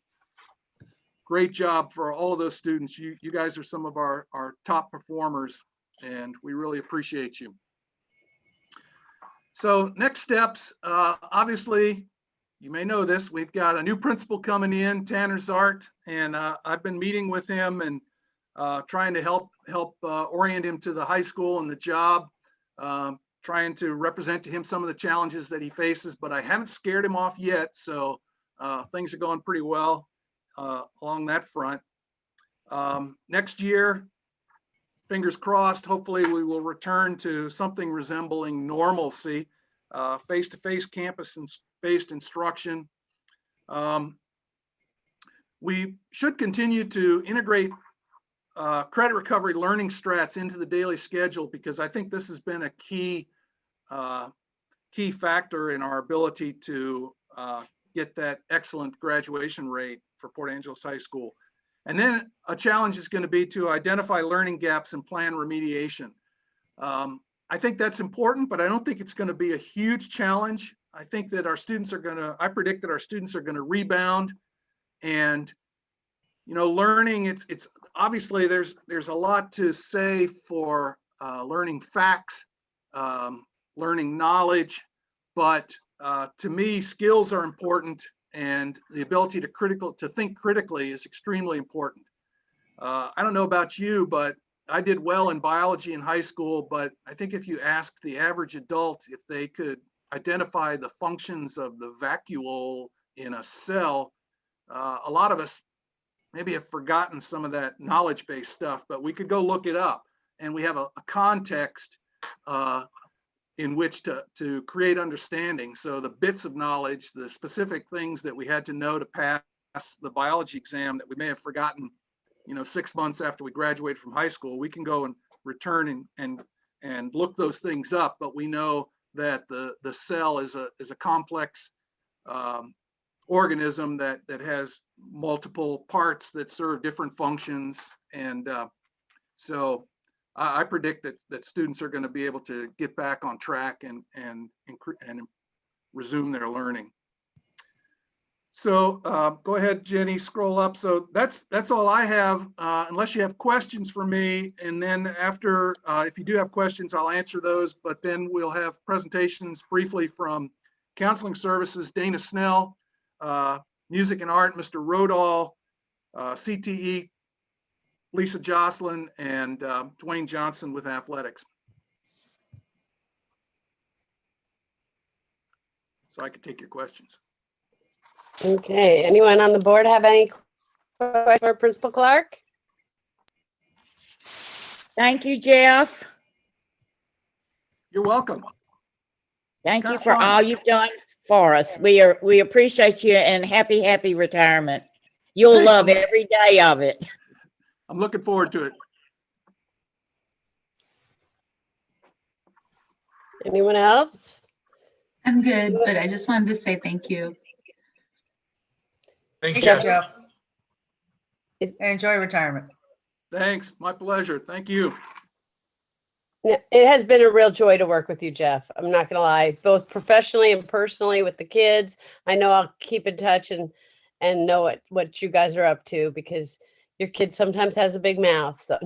great job for all of those students. You guys are some of our top performers, and we really appreciate you. So next steps, obviously, you may know this, we've got a new principal coming in, Tanner Zart, and I've been meeting with him and trying to help orient him to the high school and the job, trying to represent to him some of the challenges that he faces, but I haven't scared him off yet, so things are going pretty well along that front. Next year, fingers crossed, hopefully we will return to something resembling normalcy, face-to-face campus-based instruction. We should continue to integrate credit recovery learning strats into the daily schedule, because I think this has been a key factor in our ability to get that excellent graduation rate for Port Angeles High School. And then a challenge is going to be to identify learning gaps and plan remediation. I think that's important, but I don't think it's going to be a huge challenge. I think that our students I predict that our students are going to rebound. And, you know, learning, it's obviously there's a lot to say for learning facts, learning knowledge, but to me, skills are important, and the ability to think critically is extremely important. I don't know about you, but I did well in biology in high school, but I think if you ask the average adult if they could identify the functions of the vacuole in a cell, a lot of us maybe have forgotten some of that knowledge-based stuff, but we could go look it up, and we have a context in which to create understanding. So the bits of knowledge, the specific things that we had to know to pass the biology exam that we may have forgotten, you know, 6 months after we graduated from high school, we can go and return and look those things up. But we know that the cell is a complex organism that has multiple parts that serve different functions. And so I predict that students are going to be able to get back on track and resume their learning. So go ahead, Jenny, scroll up. So that's all I have, unless you have questions for me. And then after, if you do have questions, I'll answer those. But then we'll have presentations briefly from Counseling Services, Dana Snell, Music and Art, Mr. Rodall, CTE, Lisa Jocelyn, and Dwayne Johnson with Athletics. So I could take your questions. Okay, anyone on the board have any questions for Principal Clark? Thank you, Jeff. You're welcome. Thank Kinda you for fun. all you've done for us. We appreciate you, and happy retirement. You'll Thanks. love every day of it. I'm looking forward to it. Anyone else? I'm good, but I just wanted to say thank you. Thanks, Thank you, Jeff. Jeff. And enjoy retirement. Thanks. My pleasure. Thank you. It has been a real joy to work with you, Jeff. I'm not gonna lie, both professionally and personally with the kids. I know I'll keep in touch and know what you guys are up to, because your kid sometimes has a big mouth. So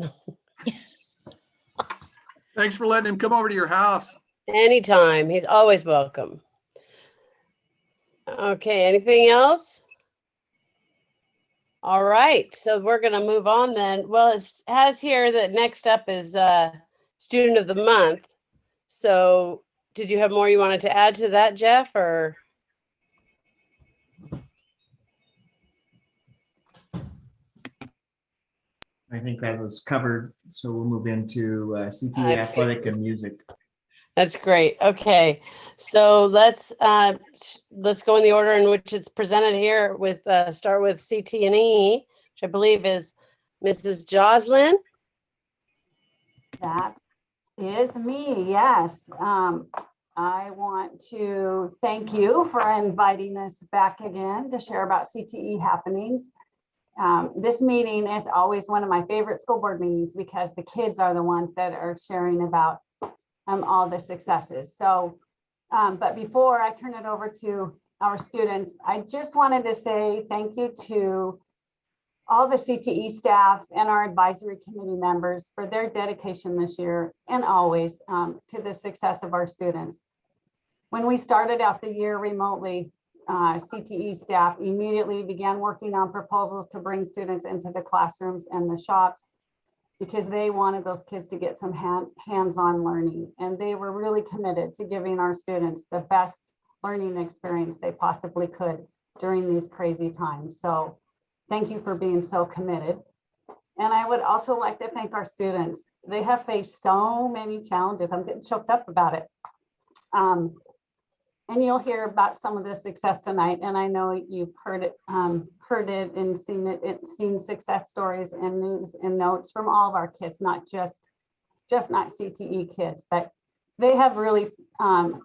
Thanks for letting him come over to your house. anytime, he's always welcome. Okay, anything else? All right, so we're gonna move on then. Well, it has here that next up is Student of the Month. So did you have more you wanted to add to that, Jeff, or? I think that was covered. So we'll move into CTE athletic and music. That's great. Okay, so let's go in the order in which it's presented here. With start with CT&E, which I believe is Mrs. Joslyn. That is me, yes. I want to thank you for inviting us back again to share about CTE happenings. This meeting is always one of my favorite school board meetings because the kids are the ones that are sharing about all the successes. So, but before I turn it over to our students, I just wanted to say thank you to all the CTE staff and our advisory committee members for their dedication this year and always to the success of our students. When we started out the year remotely, CTE staff immediately began working on proposals to bring students into the classrooms and the shops because they wanted those kids to get some hands-on learning. And they were really committed to giving our students the best learning experience they possibly could during these crazy times. So thank you for being so committed. And I would also like to thank our students. They have faced so many challenges. I'm getting choked up about it. And you'll hear about some of the success tonight. And I know you've heard it and seen success stories and news and notes from all of our kids, not just not CTE kids, but they have really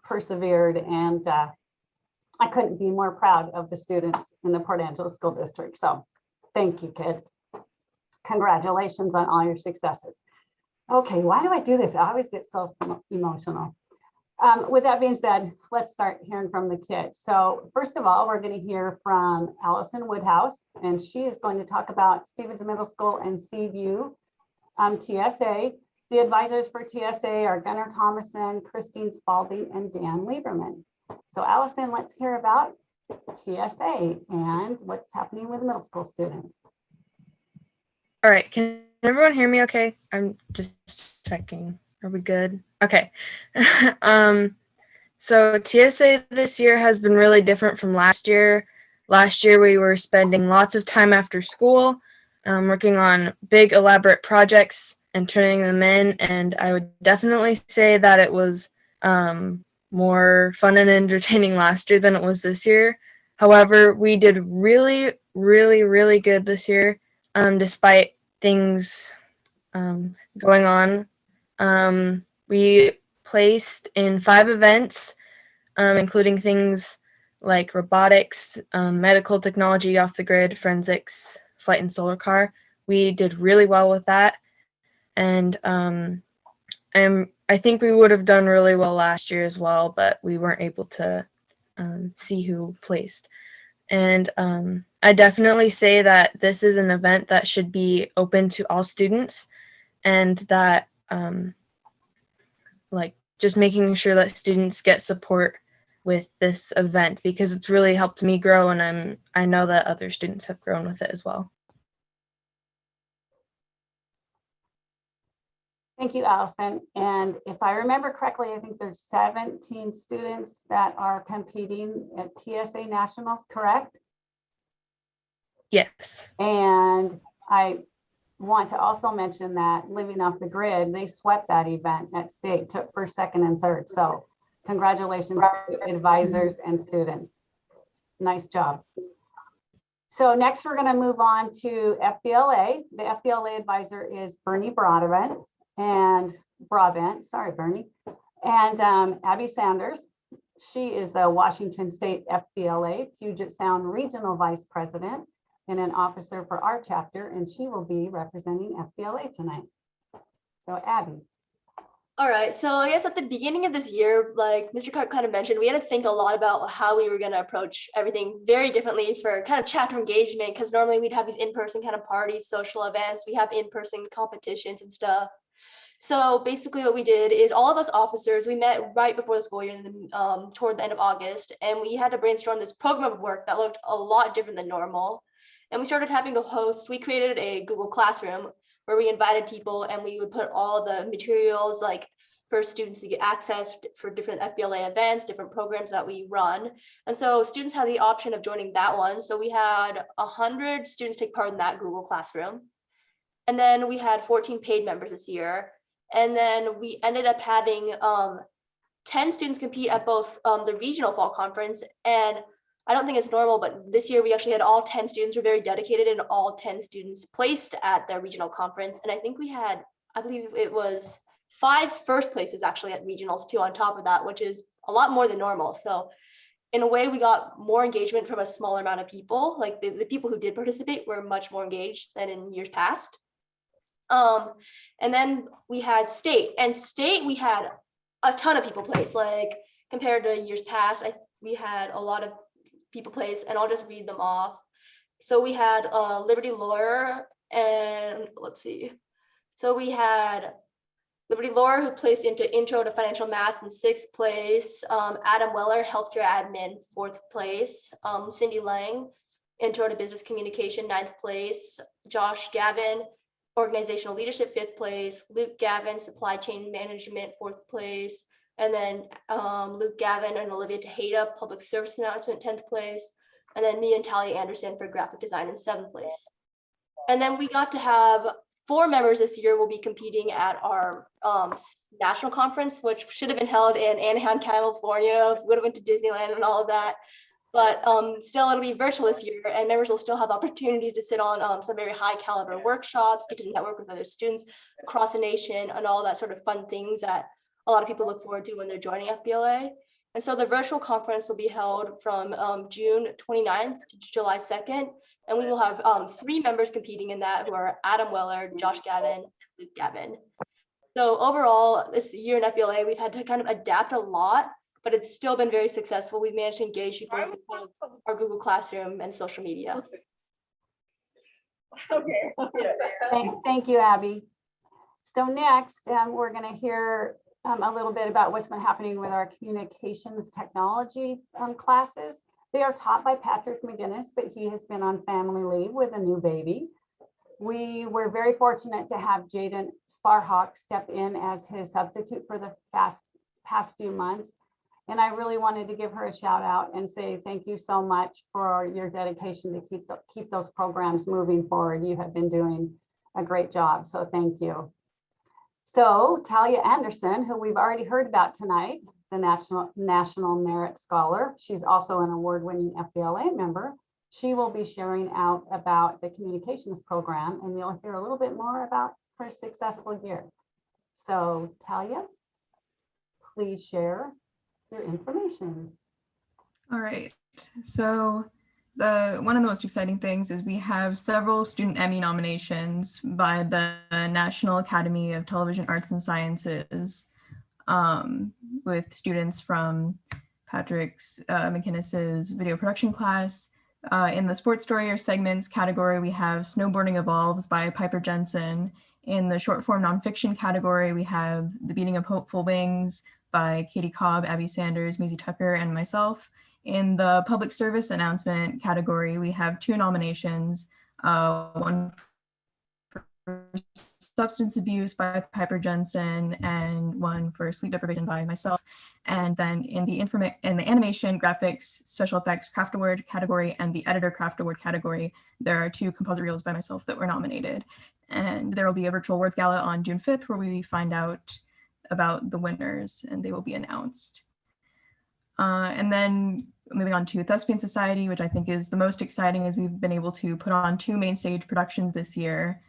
persevered. And I couldn't be more proud of the students in the Port Angeles School District. So thank you, kids. Congratulations on all your successes. Okay, why do I do this? I always get so emotional. With that being said, let's start hearing from the kids. So first of all, we're going to hear from Allison Woodhouse, and she is going to talk about Stevens Middle School and Seaview TSA. The advisors for TSA are Gunnar Thomason, Christine Spalding, and Dan Lieberman. So Allison, let's hear about TSA and what's happening with middle school students. All right, can everyone hear me okay? I'm just checking. Are we good? Okay. So TSA this year has been really different from last year. Last year we were spending lots of time after school working on big elaborate projects and turning them in, and I would definitely say that it was more fun and entertaining last year than it was this year. However, we did really good this year despite things going on. We placed in 5 events, including things like robotics, medical technology, off the grid, forensics, flight and solar car. We did really well with that. And I think we would have done really well last year as well, but we weren't able to see who placed. And I definitely say that this is an event that should be open to all students, and that like just making sure that students get support with this event, because it's really helped me grow, and I know that other students have grown with it as well. Thank you, Allison. And if I remember correctly, I think there's 17 students that are competing at TSA Nationals, correct? Yes. And I want to also mention that Living Off the Grid, they swept that event at state, took first, second, and third. So congratulations to advisors and students. Nice job. So next we're going to move on to FBLA. The FBLA advisor is Bernie Broadbent and sorry, Bernie, and Abby Sanders. She is the Washington State FBLA Puget Sound Regional Vice President and an officer for our chapter, and she will be representing FBLA tonight. So Abby. All right, so I guess at the beginning of this year, like Mr. Clark kind of mentioned, we had to think a lot about how we were going to approach everything very differently for kind of chapter engagement, because normally we'd have these in-person kind of parties, social events, we have in-person competitions and stuff. So basically what we did is all of us officers, we met right before the school year toward the end of August, and we had to brainstorm this program of work that looked a lot different than normal. And we started having to host, we created a Google Classroom where we invited people and we would put all the materials like for students to get access for different FBLA events, different programs that we run. And so students had the option of joining that one. So we had 100 students take part in that Google Classroom. And then we had 14 paid members this year. And then we ended up having 10 students compete at both the regional fall conference. And I don't think it's normal, but this year we actually had all 10 students were very dedicated, and all 10 students placed at the regional conference. And I think we had, I believe it was 5 first places actually at regionals too on top of that, which is a lot more than normal. So in a way, we got more engagement from a smaller amount of people. Like the people who did participate were much more engaged than in years past. And then we had state, and state we had a ton of people place, like compared to years past. We had a lot of people place, and I'll just read them off. So we had Liberty Lawyer, and let's see. So we had Liberty Lawyer, who placed into Intro to Financial Math in 6th place. Adam Weller, Healthcare Admin, 4th place. Cindy Lang, Intro to Business Communication, 9th place. Josh Gavin, Organizational Leadership, 5th place. Luke Gavin, Supply Chain Management, 4th place. And then Luke Gavin and Olivia Tejeda, Public Service Announcement, 10th place. And then me and Talia Anderson for Graphic Design in 7th place. And then we got to have 4 members this year will be competing at our national conference, which should have been held in Anaheim, California. We would have went to Disneyland and all of that. But still, it'll be virtual this year, and members will still have opportunity to sit on some very high caliber workshops, get to network with other students across the nation, and all that sort of fun things that a lot of people look forward to when they're joining FBLA. And so the virtual conference will be held from June 29th to July 2nd. And we will have 3 members competing in that, who are Adam Weller, Josh Gavin, and Luke Gavin. So overall, this year in FBLA, we've had to kind of adapt a lot, but it's still been very successful. We've managed to engage people through our Google Classroom and social media. Okay. Thank you, Abby. So next, we're going to hear a little bit about what's been happening with our communications technology classes. They are taught by Patrick McGinnis, but he has been on family leave with a new baby. We were very fortunate to have Jaden Sparhawk step in as his substitute for the past few months. And I really wanted to give her a shout out and say thank you so much for your dedication to keep those programs moving forward. You have been doing a great job, so thank you. So Talia Anderson, who we've already heard about tonight, the National Merit Scholar. She's also an award-winning FBLA member. She will be sharing out about the communications program, and you'll hear a little bit more about her successful year. So Talia, please share your information. All right. So one of the most exciting things is we have several student Emmy nominations by the National Academy of Television Arts and Sciences, with students from Patrick's McInnes's video production class. In the sports story or segments category, we have Snowboarding Evolves by Piper Jensen. In the short form nonfiction category, we have The Beating of Hopeful Wings by Katie Cobb, Abby Sanders, Maisie Tucker, and myself. In the public service announcement category, we have 2 nominations, one for substance abuse by Piper Jensen and one for sleep deprivation by myself. And then in the animation, graphics, special effects craft award category and the editor craft award category, there are 2 composite reels by myself that were nominated. And there will be a virtual awards gala on June 5th where we find out about the winners and they will be announced. And then moving on to Thespian Society, which I think is the most exciting, is we've been able to put on 2 main stage productions this year,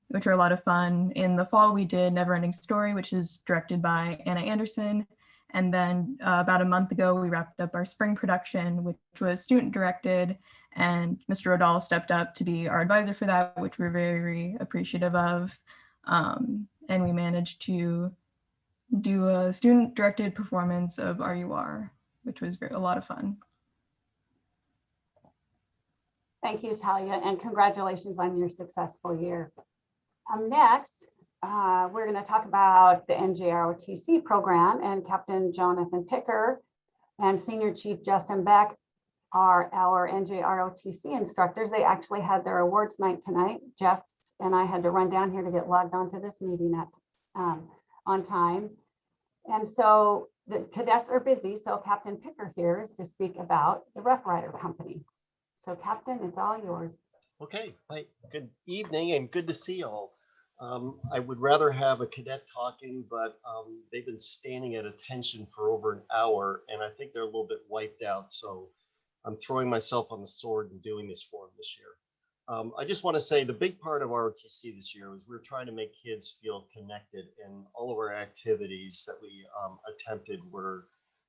which are a lot of fun. In the fall, we did Neverending Story, which is directed by Anna Anderson. And then about a month ago, we wrapped up our spring production, which was student directed. And Mr. Rodal stepped up to be our advisor for that, which we're very appreciative of. And we managed to do a student directed performance of RUR, which was a lot of fun. Thank you, Talia, and congratulations on your successful year. Next, we're going to talk about the NJROTC program, and Captain Jonathan Picker and Senior Chief Justin Beck are our NJROTC instructors. They actually had their awards night tonight. Jeff and I had to run down here to get logged onto this meeting on time. And so the cadets are busy, so Captain Picker here is to speak about the Rough Rider Company. So Captain, it's all yours. Okay, hi, good evening and good to see you all. I would rather have a cadet talking, but they've been standing at attention for over an hour and I think they're a little bit wiped out. So I'm throwing myself on the sword and doing this for them this year. I just want to say the big part of ROTC this year was we're trying to make kids feel connected, and all of our activities that we attempted were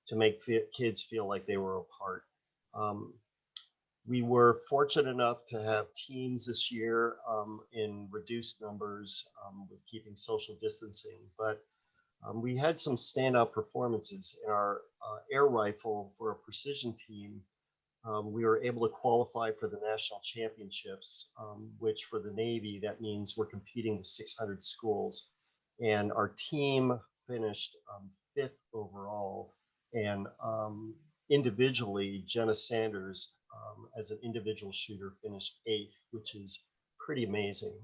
to make kids feel like they were a part. We were fortunate enough to have teams this year in reduced numbers with keeping social distancing, but we had some standout performances in our air rifle for a precision team. We were able to qualify for the national championships, which for the Navy, that means we're competing with 600 schools. And our team finished 5th overall. And individually, Jenna Sanders, as an individual shooter, finished 8th, which is pretty amazing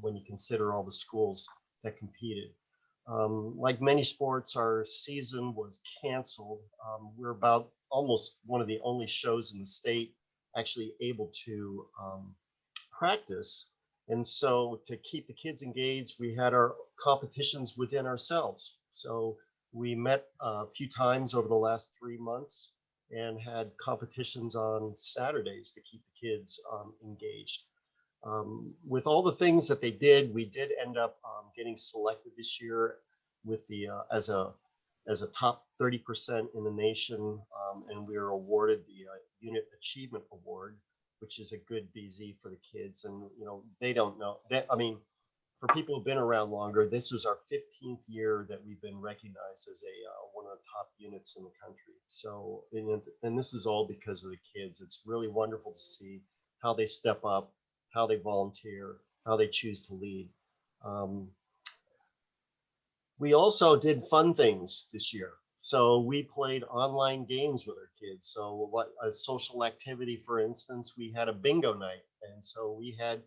when you consider all the schools that competed. Like many sports, our season was canceled. We're about almost one of the only shows in the state actually able to practice. And so to keep the kids engaged, we had our competitions within ourselves. So we met a few times over the last 3 months and had competitions on Saturdays to keep the kids engaged. With all the things that they did, we did end up getting selected this year with the as a top 30% in the nation, and we were awarded the Unit Achievement Award, which is a good BZ for the kids. And you know, they don't know that. I mean, for people who've been around longer, this is our 15th year that we've been recognized as a one of the top units in the country. So, and this is all because of the kids. It's really wonderful to see how they step up, how they volunteer, how they choose to lead. We also did fun things this year. So we played online games with our kids. So what a social activity, for instance, we had a bingo night. And so we had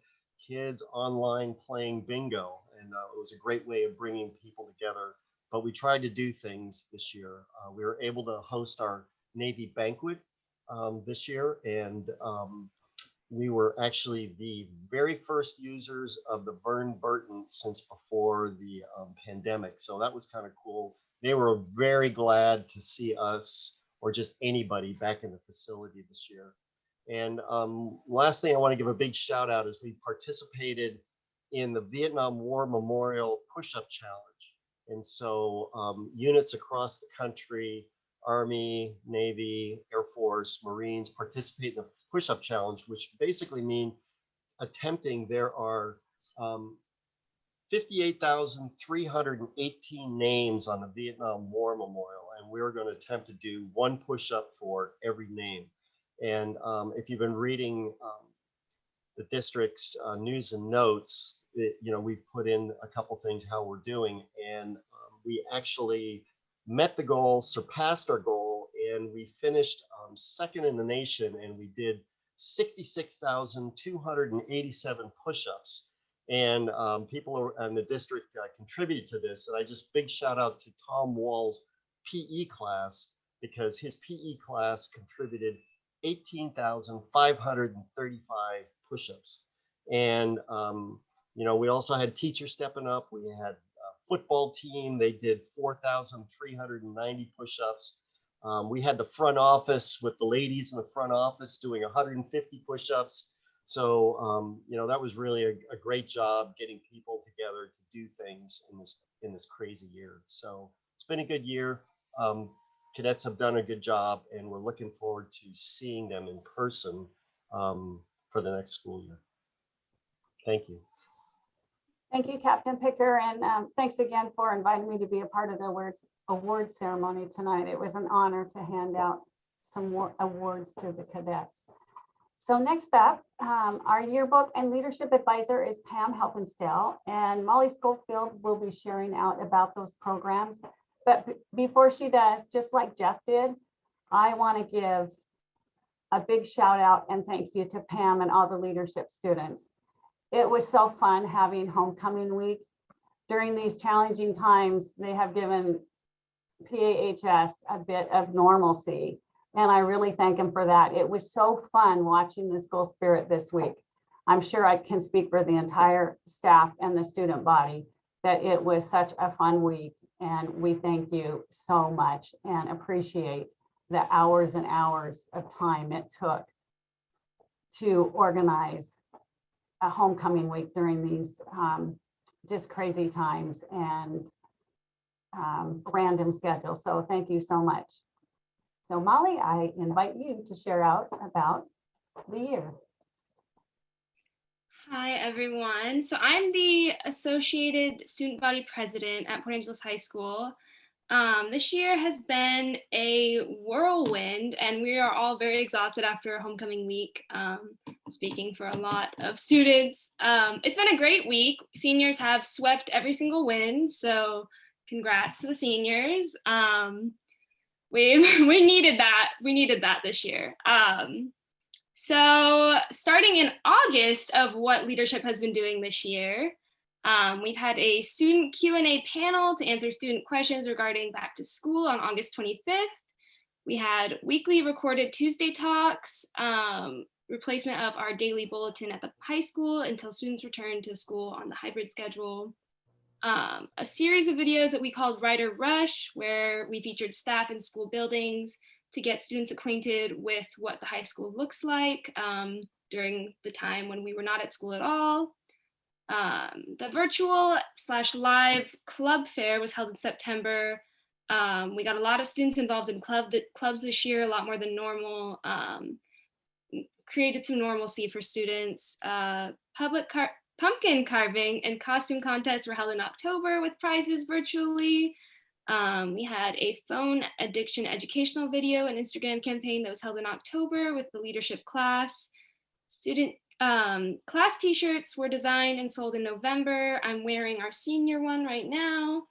kids online playing bingo. And it was a great way of bringing people together. But we tried to do things this year. We were able to host our Navy banquet this year. And we were actually the very first users of the Vern Burton since before the pandemic. So that was kind of cool. They were very glad to see us or just anybody back in the facility this year. And last thing I want to give a big shout out is we participated in the Vietnam War Memorial Push-Up Challenge. And so units across the country Army, Navy, Air Force, Marines participate in the push-up challenge, which basically mean attempting. There are 58,318 names on the Vietnam War Memorial, and we're going to attempt to do one push-up for every name. And if you've been reading the district's news and notes, we've put in a couple things how we're doing, and we actually met the goal, surpassed our goal, and we finished second in the nation, and we did 66,287 push-ups. And people in the district contributed to this. And I just big shout out to Tom Wall's PE class, because his PE class contributed 18,535 push-ups. And, we also had teachers stepping up. We had a football team. They did 4,390 push-ups. We had the front office with the ladies in the front office doing 150 push-ups. So, that was really a great job getting people together to do things in this crazy year. So it's been a good year. Cadets have done a good job, and we're looking forward to seeing them in person for the next school year. Thank you. Thank you, Captain Picker, and thanks again for inviting me to be a part of the award ceremony tonight. It was an honor to hand out some more awards to the cadets. So next up, our yearbook and leadership advisor is Pam Helpenstell, and Molly Schofield will be sharing out about those programs. But before she does, just like Jeff did, I want to give a big shout out and thank you to Pam and all the leadership students. It was so fun having homecoming week. During these challenging times, they have given PAHS a bit of normalcy. And I really thank them for that. It was so fun watching the school spirit this week. I'm sure I can speak for the entire staff and the student body that it was such a fun week. And we thank you so much and appreciate the hours and hours of time it took to organize a homecoming week during these just crazy times and random schedules. So thank you so much. So Molly, I invite you to share out about the year. Hi, everyone. So I'm the Associated Student Body President at Port Angeles High School. This year has been a whirlwind, and we are all very exhausted after homecoming week, speaking for a lot of students. It's been a great week. Seniors have swept every single win, so congrats to the seniors. We needed that. We needed that this year. So starting in August of what leadership has been doing this year, we've had a student Q&A panel to answer student questions regarding back to school on August 25th. We had weekly recorded Tuesday talks, replacement of our daily bulletin at the high school until students return to school on the hybrid schedule. A series of videos that we called Writer Rush, where we featured staff in school buildings to get students acquainted with what the high school looks like during the time when we were not at school at all. The virtual/live club fair was held in September. We got a lot of students involved in clubs this year, a lot more than normal. Created some normalcy for students. Pumpkin carving and costume contests were held in October with prizes virtually. We had a phone addiction educational video and Instagram campaign that was held in October with the leadership class. Student class t-shirts were designed and sold in November. I'm wearing our senior one right now.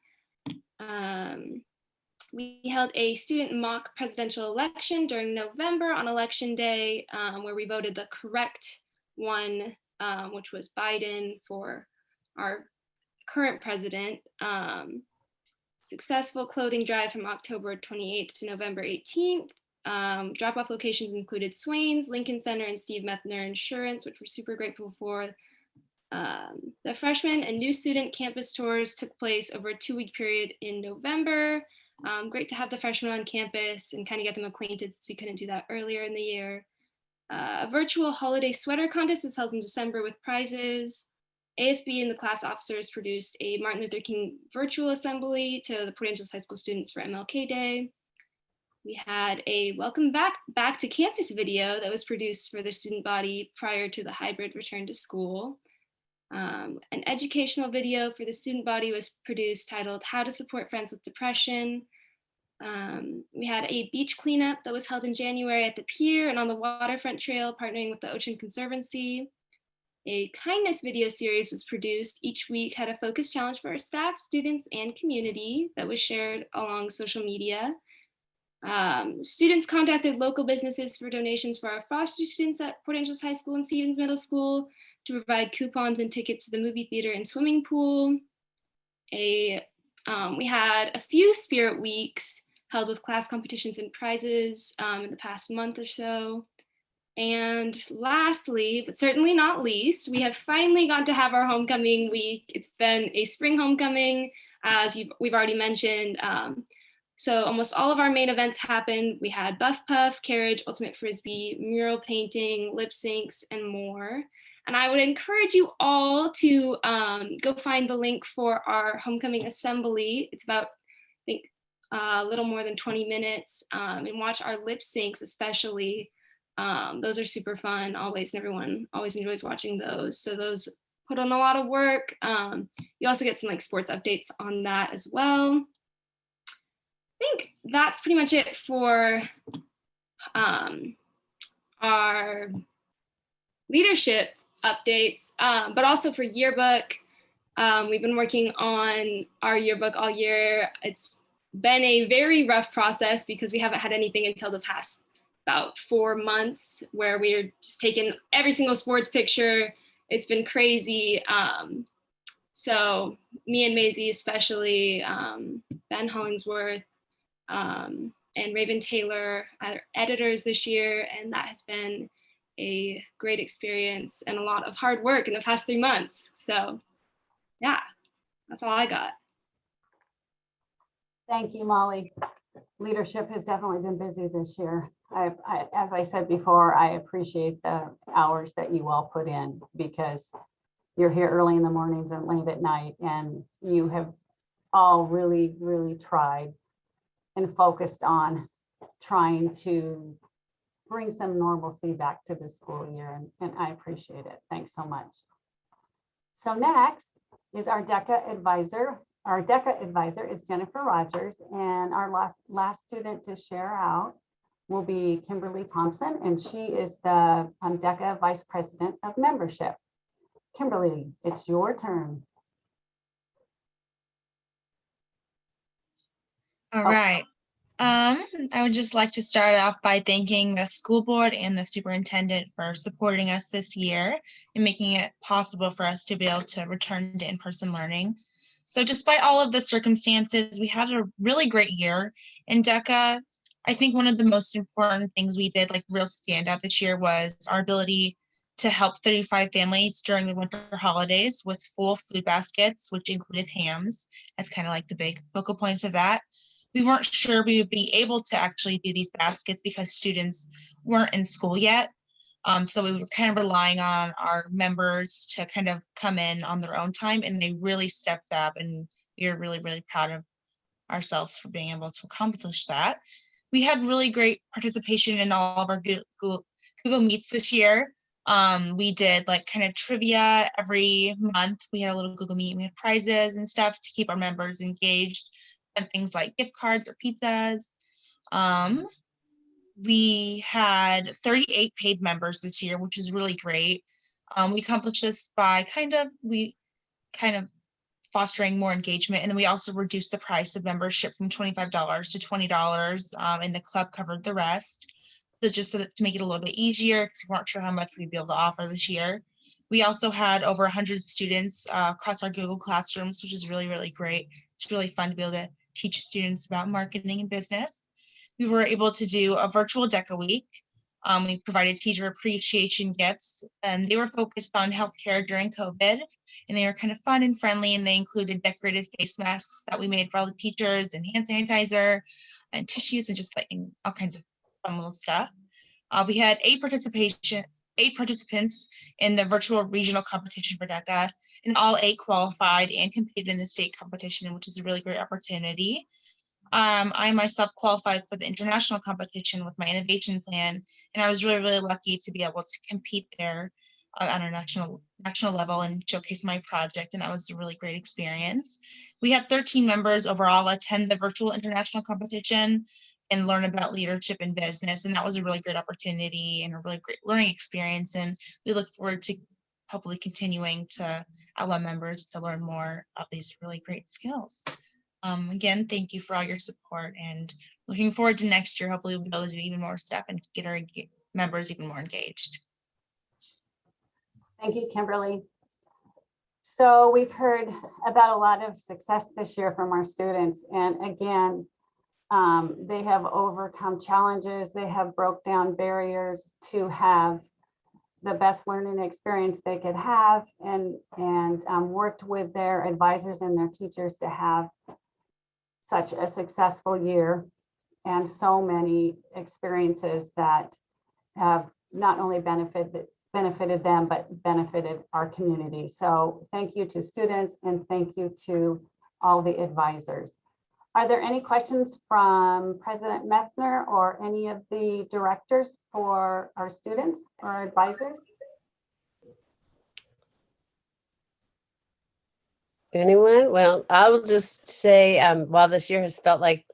We held a student mock presidential election during November on election day, where we voted the correct one, which was Biden for our current president. Successful clothing drive from October 28th to November 18th. Drop-off locations included Swains, Lincoln Center, and Steve Methner Insurance, which we're super grateful for. The freshman and new student campus tours took place over a 2-week period in November. Great to have the freshmen on campus and kind of get them acquainted since we couldn't do that earlier in the year. A virtual holiday sweater contest was held in December with prizes. ASB and the class officers produced a Martin Luther King virtual assembly to the Port Angeles High School students for MLK Day. We had a welcome back to campus video that was produced for the student body prior to the hybrid return to school. An educational video for the student body was produced titled How to Support Friends with Depression. We had a beach cleanup that was held in January at the pier and on the waterfront trail, partnering with the Ocean Conservancy. A kindness video series was produced. Each week had a focus challenge for our staff, students, and community that was shared along social media. Students contacted local businesses for donations for our foster students at Port Angeles High School and Stevens Middle School to provide coupons and tickets to the movie theater and swimming pool. We had a few spirit weeks held with class competitions and prizes in the past month or so. And lastly, but certainly not least, we have finally got to have our homecoming week. It's been a spring homecoming, as we've already mentioned. So almost all of our main events happened. We had Buff Puff, Carriage, Ultimate Frisbee, mural painting, lip syncs, and more. And I would encourage you all to go find the link for our homecoming assembly. It's about, I think, a little more than 20 minutes, and watch our lip syncs especially. Those are super fun always, and everyone always enjoys watching those. So those put on a lot of work. You also get some like sports updates on that as well. I think that's pretty much it for our leadership updates, but also for yearbook. We've been working on our yearbook all year. It's been a very rough process because we haven't had anything until the past about 4 months where we're just taking every single sports picture. It's been crazy. So me and Maisie especially, Ben Hollingsworth, and Raven Taylor are editors this year, and that has been a great experience and a lot of hard work in the past 3 months. So yeah, that's all I got. Thank you, Molly. Leadership has definitely been busy this year. As I said before, I appreciate the hours that you all put in because you're here early in the mornings and late at night, and you have all really, really tried and focused on trying to bring some normalcy back to the school year, and I appreciate it. Thanks so much. So next is our DECA advisor. Our DECA advisor is Jennifer Rogers, and our last student to share out will be Kimberly Thompson, and she is the DECA Vice President of Membership. Kimberly, it's your turn. All right. I would just like to start off by thanking the school board and the superintendent for supporting us this year and making it possible for us to be able to return to in-person learning. So despite all of the circumstances, we had a really great year in DECA. I think one of the most important things we did, like real standout this year, was our ability to help 35 families during the winter holidays with full food baskets, which included hams as kind of like the big focal points of that. We weren't sure we would be able to actually do these baskets because students weren't in school yet. So we were kind of relying on our members to kind of come in on their own time, and they really stepped up, and we are really, really proud of ourselves for being able to accomplish that. We had really great participation in all of our Google Meets this year. We did like kind of trivia every month. We had a little Google Meet. We had prizes and stuff to keep our members engaged, and things like gift cards or pizzas. We had 38 paid members this year, which is really great. We accomplished this by kind of fostering more engagement. And then we also reduced the price of membership from $25 to $20, and the club covered the rest. So just so that to make it a little bit easier, because we weren't sure how much we'd be able to offer this year. We also had over 100 students across our Google Classrooms, which is really, really great. It's really fun to be able to teach students about marketing and business. We were able to do a virtual DECA week. We provided teacher appreciation gifts, and they were focused on healthcare during COVID, and they were kind of fun and friendly, and they included decorated face masks that we made for all the teachers, and hand sanitizer and tissues, and just like all kinds of fun little stuff. We had 8 participants in the virtual regional competition for DECA, and all 8 qualified and competed in the state competition, which is a really great opportunity. I myself qualified for the international competition with my innovation plan, and I was really, really lucky to be able to compete there on a national level and showcase my project, and that was a really great experience. We had 13 members overall attend the virtual international competition and learn about leadership in business, and that was a really great opportunity and a really great learning experience, and we look forward to hopefully continuing to allow members to learn more of these really great skills. Again, thank you for all your support, and looking forward to next year. Hopefully we'll be able to do even more stuff and get our members even more engaged. Thank you, Kimberly. So we've heard about a lot of success this year from our students. And again, they have overcome challenges. They have broke down barriers to have the best learning experience they could have, and worked with their advisors and their teachers to have such a successful year and so many experiences that have not only benefited them, but benefited our community. So thank you to students and thank you to all the advisors. Are there any questions from President Methner or any of the directors for our students or advisors? Anyone? Well, I will just say, while this year has felt like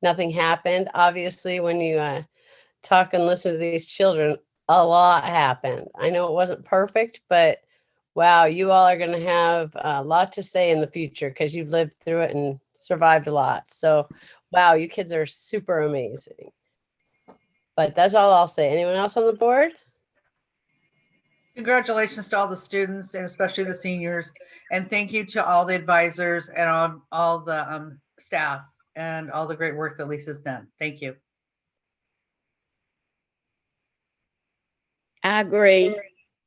nothing happened, obviously when you talk and listen to these children, a lot happened. I know it wasn't perfect, but wow, you all are going to have a lot to say in the future because you've lived through it and survived a lot. So wow, you kids are super amazing. But that's all I'll say. Anyone else on the board? Congratulations to all the students and especially the seniors. And thank you to all the advisors and all the staff and all the great work that Lisa's done. Thank you. I agree.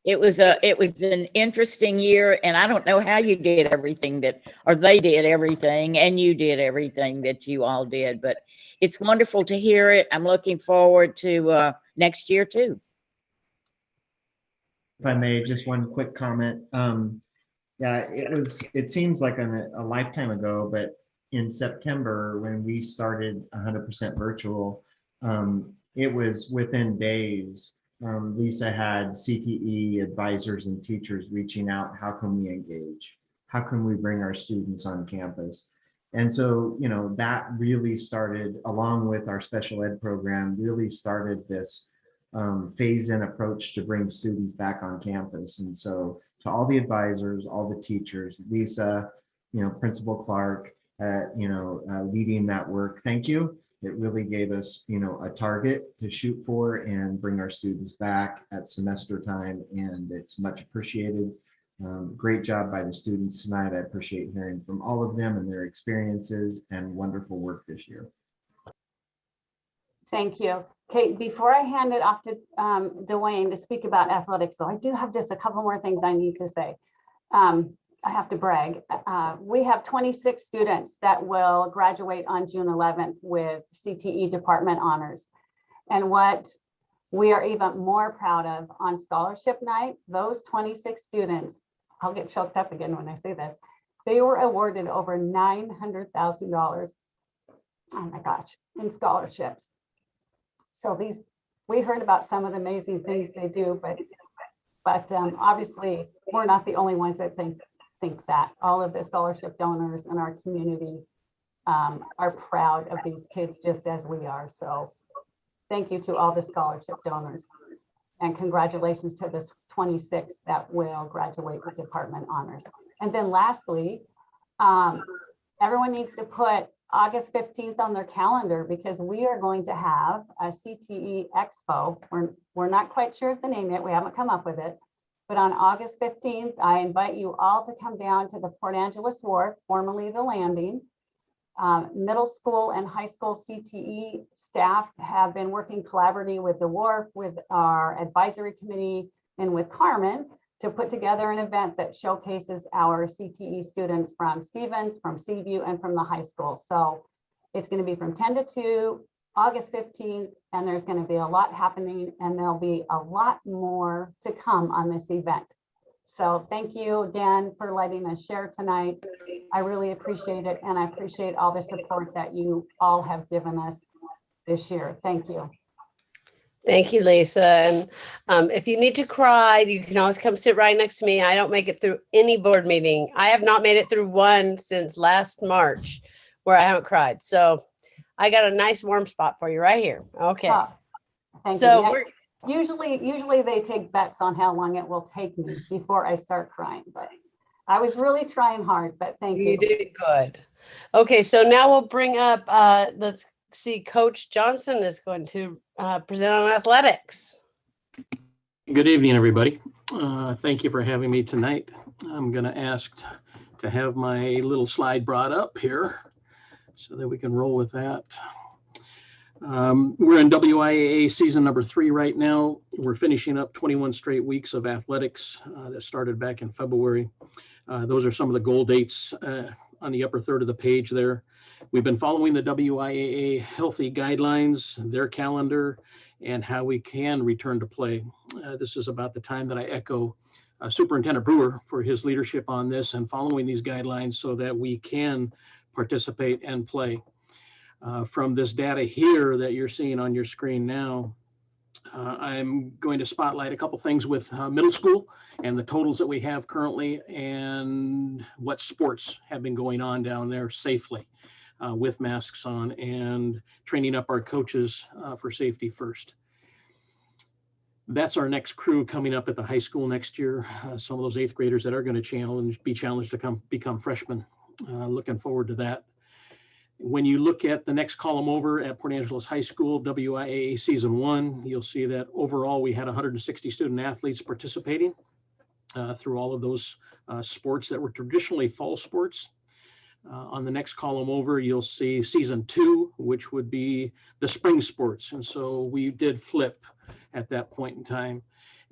It was an interesting year, and I don't know how you did everything they did everything, and you did everything that you all did, but it's wonderful to hear it. I'm looking forward to next year too. If I may, just one quick comment. Yeah, it seems like a lifetime ago, but in September when we started 100% virtual, it was within days. Lisa had CTE advisors and teachers reaching out. How can we engage? How can we bring our students on campus? And so, that really started, along with our special ed program, really started this phase-in approach to bring students back on campus. And so to all the advisors, all the teachers, Lisa, Principal Clark, leading that work, thank you. It really gave us, a target to shoot for and bring our students back at semester time, and it's much appreciated. Great job by the students tonight. I appreciate hearing from all of them and their experiences and wonderful work this year. Thank you. Okay, before I hand it off to Dwayne to speak about athletics, so I do have just a couple more things I need to say. I have to brag. We have 26 students that will graduate on June 11th with CTE department honors. And what we are even more proud of on scholarship night, those 26 students, I'll get choked up again when I say this, they were awarded over $900,000, oh my gosh, in scholarships. So we heard about some of the amazing things they do, but obviously we're not the only ones that think that. All of the scholarship donors in our community are proud of these kids just as we are. So thank you to all the scholarship donors, and congratulations to the 26 that will graduate with department honors. And then lastly, everyone needs to put August 15th on their calendar because we are going to have a CTE Expo. We're not quite sure of the name yet. We haven't come up with it. But on August 15th, I invite you all to come down to the Port Angeles Wharf, formerly the Landing. Middle school and high school CTE staff have been working collaboratively with the Wharf, with our advisory committee, and with Carmen to put together an event that showcases our CTE students from Stevens, from Seaview, and from the high school. So it's going to be from 10 to 2, August 15th, and there's going to be a lot happening, and there'll be a lot more to come on this event. So thank you again for letting us share tonight. I really appreciate it, and I appreciate all the support that you all have given us this year. Thank you. Thank you, Lisa. And if you need to cry, you can always come sit right next to me. I don't make it through any board meeting. I have not made it through one since last March where I haven't cried. So I got a nice warm spot for you right here. Okay. Thank So you. we're Usually they take bets on how long it will take me before I start crying, but I was really trying hard, but thank you. You did good. Okay, so now we'll bring up, let's see, Coach Johnson is going to present on athletics. Good evening, everybody. Thank you for having me tonight. I'm going to ask to have my little slide brought up here so that we can roll with that. We're in WIAA season number 3 right now. We're finishing up 21 straight weeks of athletics that started back in February. Those are some of the goal dates on the upper third of the page there. We've been following the WIAA healthy guidelines, their calendar, and how we can return to play. This is about the time that I echo Superintendent Brewer for his leadership on this and following these guidelines so that we can participate and play. From this data here that you're seeing on your screen now, I'm going to spotlight a couple things with middle school and the totals that we have currently and what sports have been going on down there safely with masks on and training up our coaches for safety first. That's our next crew coming up at the high school next year. Some of those 8th graders that are going to be challenged to become freshmen. Looking forward to that. When you look at the next column over at Port Angeles High School, WIAA Season 1, you'll see that overall we had 160 student athletes participating through all of those sports that were traditionally fall sports. On the next column over, you'll see Season 2, which would be the spring sports. And so we did flip at that point in time.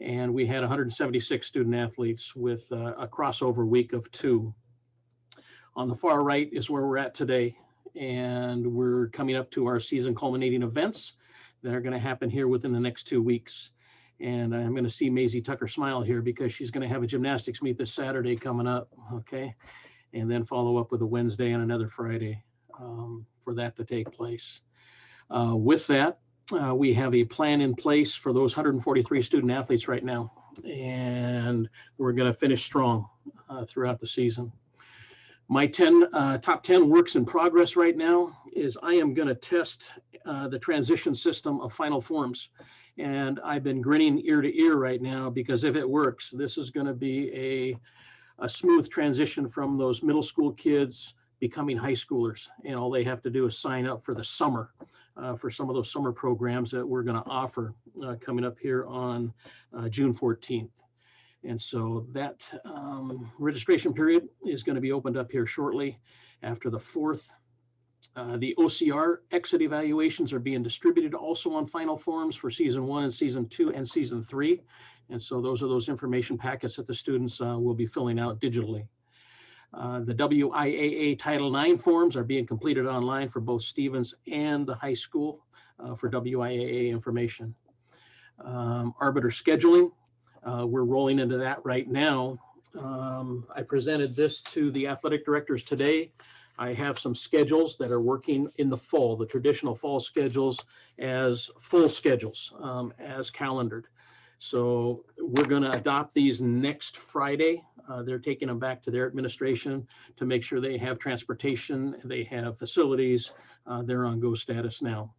And we had 176 student athletes with a crossover week of 2. On the far right is where we're at today. And we're coming up to our season culminating events that are going to happen here within the next 2 weeks. And I'm going to see Maisie Tucker smile here because she's going to have a gymnastics meet this Saturday coming up. Okay. And then follow up with a Wednesday and another Friday for that to take place. With that, we have a plan in place for those 143 student athletes right now. And we're going to finish strong throughout the season. My top 10 works in progress right now is I am going to test the transition system of Final Forms. And I've been grinning ear to ear right now because if it works, this is going to be a smooth transition from those middle school kids becoming high schoolers. And all they have to do is sign up for the summer, for some of those summer programs that we're going to offer coming up here on June 14th. And so that registration period is going to be opened up here shortly after the 4th. The OCR exit evaluations are being distributed also on Final Forms for Season 1 and Season 2 and Season 3. And so those are those information packets that the students will be filling out digitally. The WIAA Title IX forms are being completed online for both Stevens and the high school for WIAA information. Arbiter scheduling. We're rolling into that right now. I presented this to the athletic directors today. I have some schedules that are working in the fall, the traditional fall schedules as full schedules, as calendared. So we're going to adopt these next Friday. They're taking them back to their administration to make sure they have transportation, they have facilities, they're on go status now.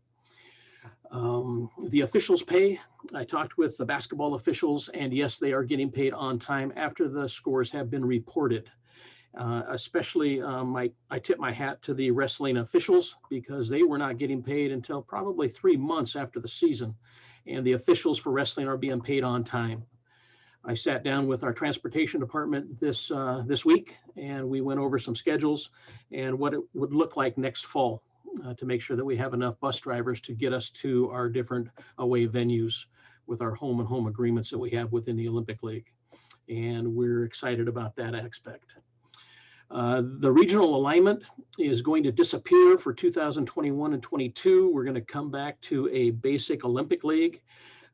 The officials pay, I talked with the basketball officials and yes, they are getting paid on time after the scores have been reported. Especially I tip my hat to the wrestling officials because they were not getting paid until probably 3 months after the season. And the officials for wrestling are being paid on time. I sat down with our transportation department this week and we went over some schedules and what it would look like next fall. To make sure that we have enough bus drivers to get us to our different away venues with our home and home agreements that we have within the Olympic League. And we're excited about that aspect. The regional alignment is going to disappear for 2021 and 22. We're going to come back to a basic Olympic League.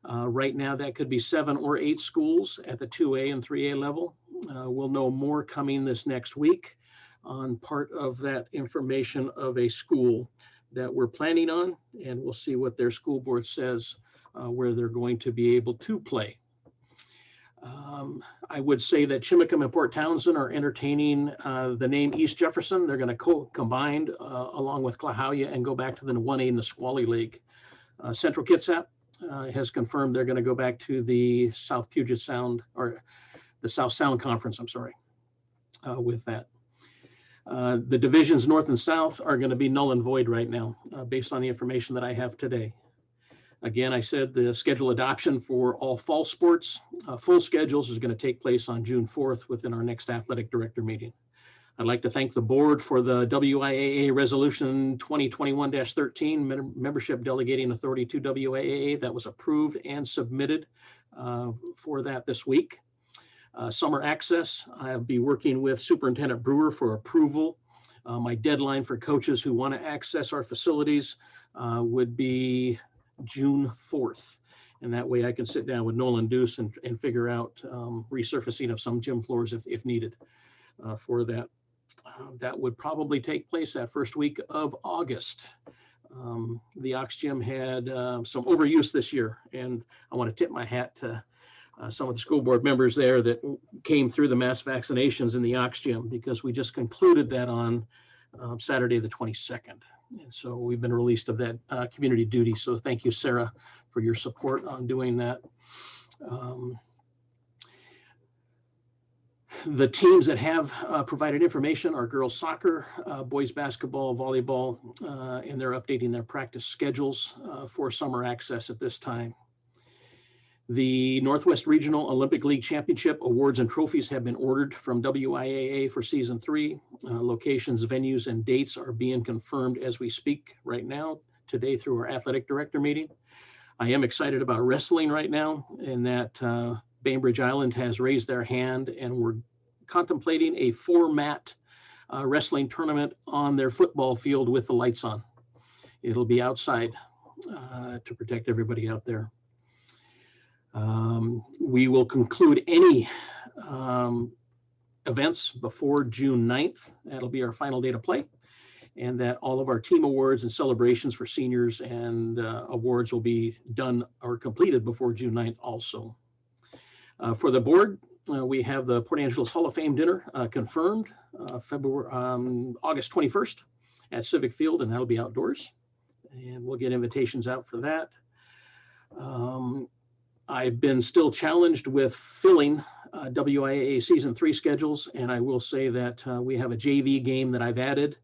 Right now, that could be 7 or 8 schools at the 2A and 3A level. We'll know more coming this next week on part of that information of a school that we're planning on, and we'll see what their school board says where they're going to be able to play. I would say that Chimicum and Port Townsend are entertaining the name East Jefferson. They're going to combine along with Clahowya and go back to the 1A Nisqually League. Central Kitsap has confirmed they're going to go back to the South Puget Sound, or the South Sound Conference, I'm sorry, with that. The divisions north and south are going to be null and void right now, based on the information that I have today. Again, I said the schedule adoption for all fall sports, full schedules is going to take place on June 4th within our next athletic director meeting. I'd like to thank the board for the WIAA Resolution 2021-13 membership delegating authority to WIAA that was approved and submitted for that this week. Summer access, I'll be working with Superintendent Brewer for approval. My deadline for coaches who want to access our facilities would be June 4th. And that way I can sit down with Nolan Deuce and figure out resurfacing of some gym floors if needed for that. That would probably take place that first week of August. The Ox Gym had some overuse this year, and I want to tip my hat to some of the school board members there that came through the mass vaccinations in the Ox Gym, because we just concluded that on Saturday the 22nd. And so we've been released of that community duty. So thank you, Sarah, for your support on doing that. The teams that have provided information are girls soccer, boys basketball, volleyball, and they're updating their practice schedules for summer access at this time. The Northwest Regional Olympic League Championship awards and trophies have been ordered from WIAA for season 3. Locations, venues, and dates are being confirmed as we speak right now, today through our athletic director meeting. I am excited about wrestling right now, in that Bainbridge Island has raised their hand, and we're contemplating a 4-mat wrestling tournament on their football field with the lights on. It'll be outside to protect everybody out there. We will conclude any events before June 9th. That'll be our final day to play. And that all of our team awards and celebrations for seniors and awards will be done or completed before June 9th also. For the board, we have the Port Angeles Hall of Fame dinner confirmed August 21st at Civic Field, and that'll be outdoors. And we'll get invitations out for that. I've been still challenged with filling WIAA season 3 schedules, and I will say that we have a JV game that I've added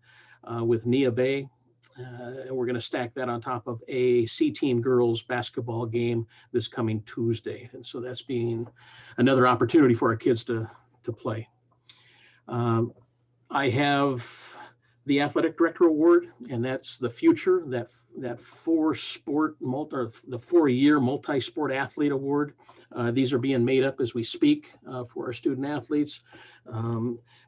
with Nia Bay. And we're going to stack that on top of a C-team girls basketball game this coming Tuesday. And so that's being another opportunity for our kids to play. I have the athletic director award, and that's the future, that 4-year multi-sport athlete award. These are being made up as we speak for our student athletes.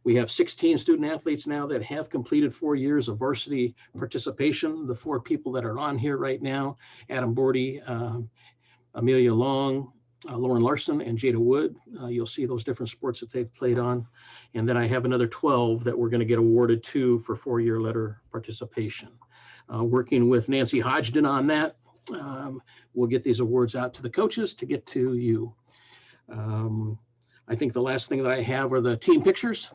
We have 16 student athletes now that have completed 4 years of varsity participation. The 4 people that are on here right now: Adam Bordy, Amelia Long, Lauren Larson, and Jada Wood. You'll see those different sports that they've played on. And then I have another 12 that we're going to get awarded to for 4-year letter participation. Working with Nancy Hodgden on that. We'll get these awards out to the coaches to get to you. I think the last thing that I have are the team pictures.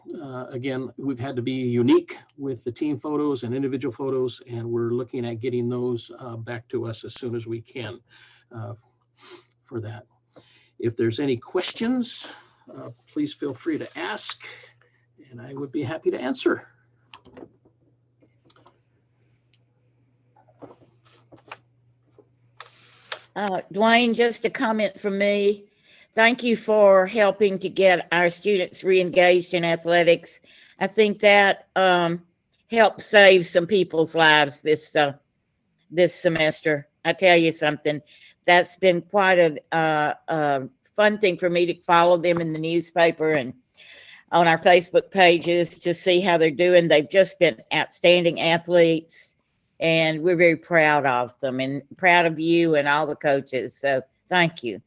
Again, we've had to be unique with the team photos and individual photos, and we're looking at getting those back to us as soon as we can for that. If there's any questions, please feel free to ask, and I would be happy to answer. Dwayne, just a comment from me. Thank you for helping to get our students re-engaged in athletics. I think that helped save some people's lives this semester. I tell you something, that's been quite a fun thing for me to follow them in the newspaper and on our Facebook pages to see how they're doing. They've just been outstanding athletes, and we're very proud of them and proud of you and all the coaches. So Thank you.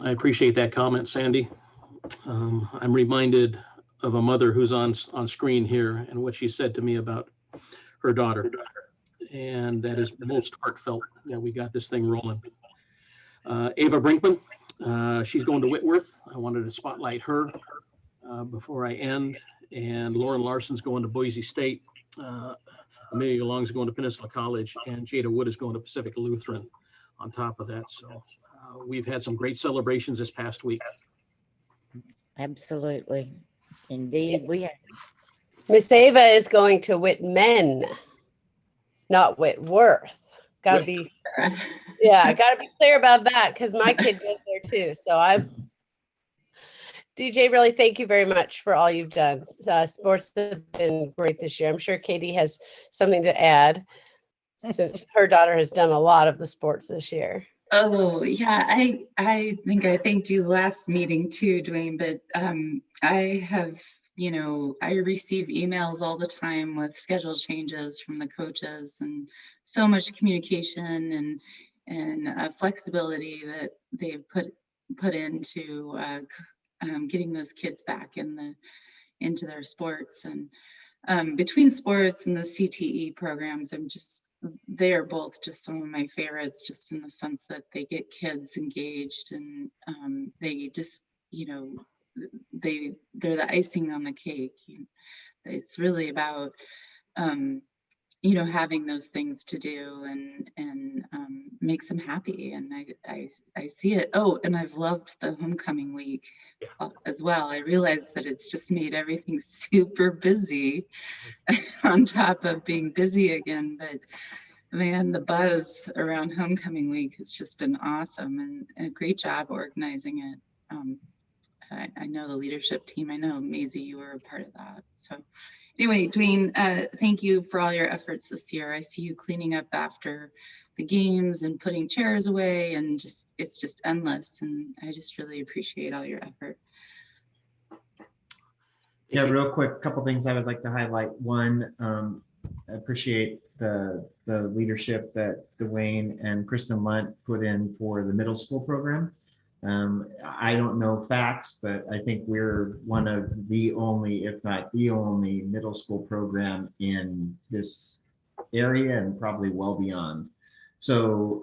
I appreciate that comment, Sandy. I'm reminded of a mother who's on screen here and what she said to me about her daughter. And that is most heartfelt that we got this thing rolling. Ava Brinkman, she's going to Whitworth. I wanted to spotlight her before I end. And Lauren Larson's going to Boise State. Amelia Long's going to Peninsula College, and Jada Wood is going to Pacific Lutheran on top of that. So we've had some great celebrations this past week. Absolutely. Indeed, we have. Miss Ava is going to Whitman, not Whitworth. Gotta be, yeah, gotta be clear about that because my kid goes there too. So DJ, really thank you very much for all you've done. Sports have been great this year. I'm sure Katie has something to add since her daughter has done a lot of the sports this year. Oh, yeah, I think I thanked you last meeting too, Dwayne, but I have, I receive emails all the time with schedule changes from the coaches and so much communication and flexibility that they've put into getting those kids back into their sports. And between sports and the CTE programs, they are both just some of my favorites, just in the sense that they get kids engaged and they just, they're the icing on the cake. It's really about, having those things to do and makes them happy. And I see it. Oh, and I've loved the homecoming week as well. I realized that it's just made everything super busy on top of being busy again. But man, the buzz around homecoming week has just been awesome, and a great job organizing it. I know the leadership team. I know, Maisie, you were a part of that. So anyway, Dwayne, thank you for all your efforts this year. I see you cleaning up after the games and putting chairs away, and it's just endless. And I just really appreciate all your effort. Yeah, real quick, couple things I would like to highlight. One, I appreciate the leadership that Dwayne and Kristen Lunt put in for the middle school program. I don't know facts, but I think we're one of the only, if not the only, middle school program in this area and probably well beyond. So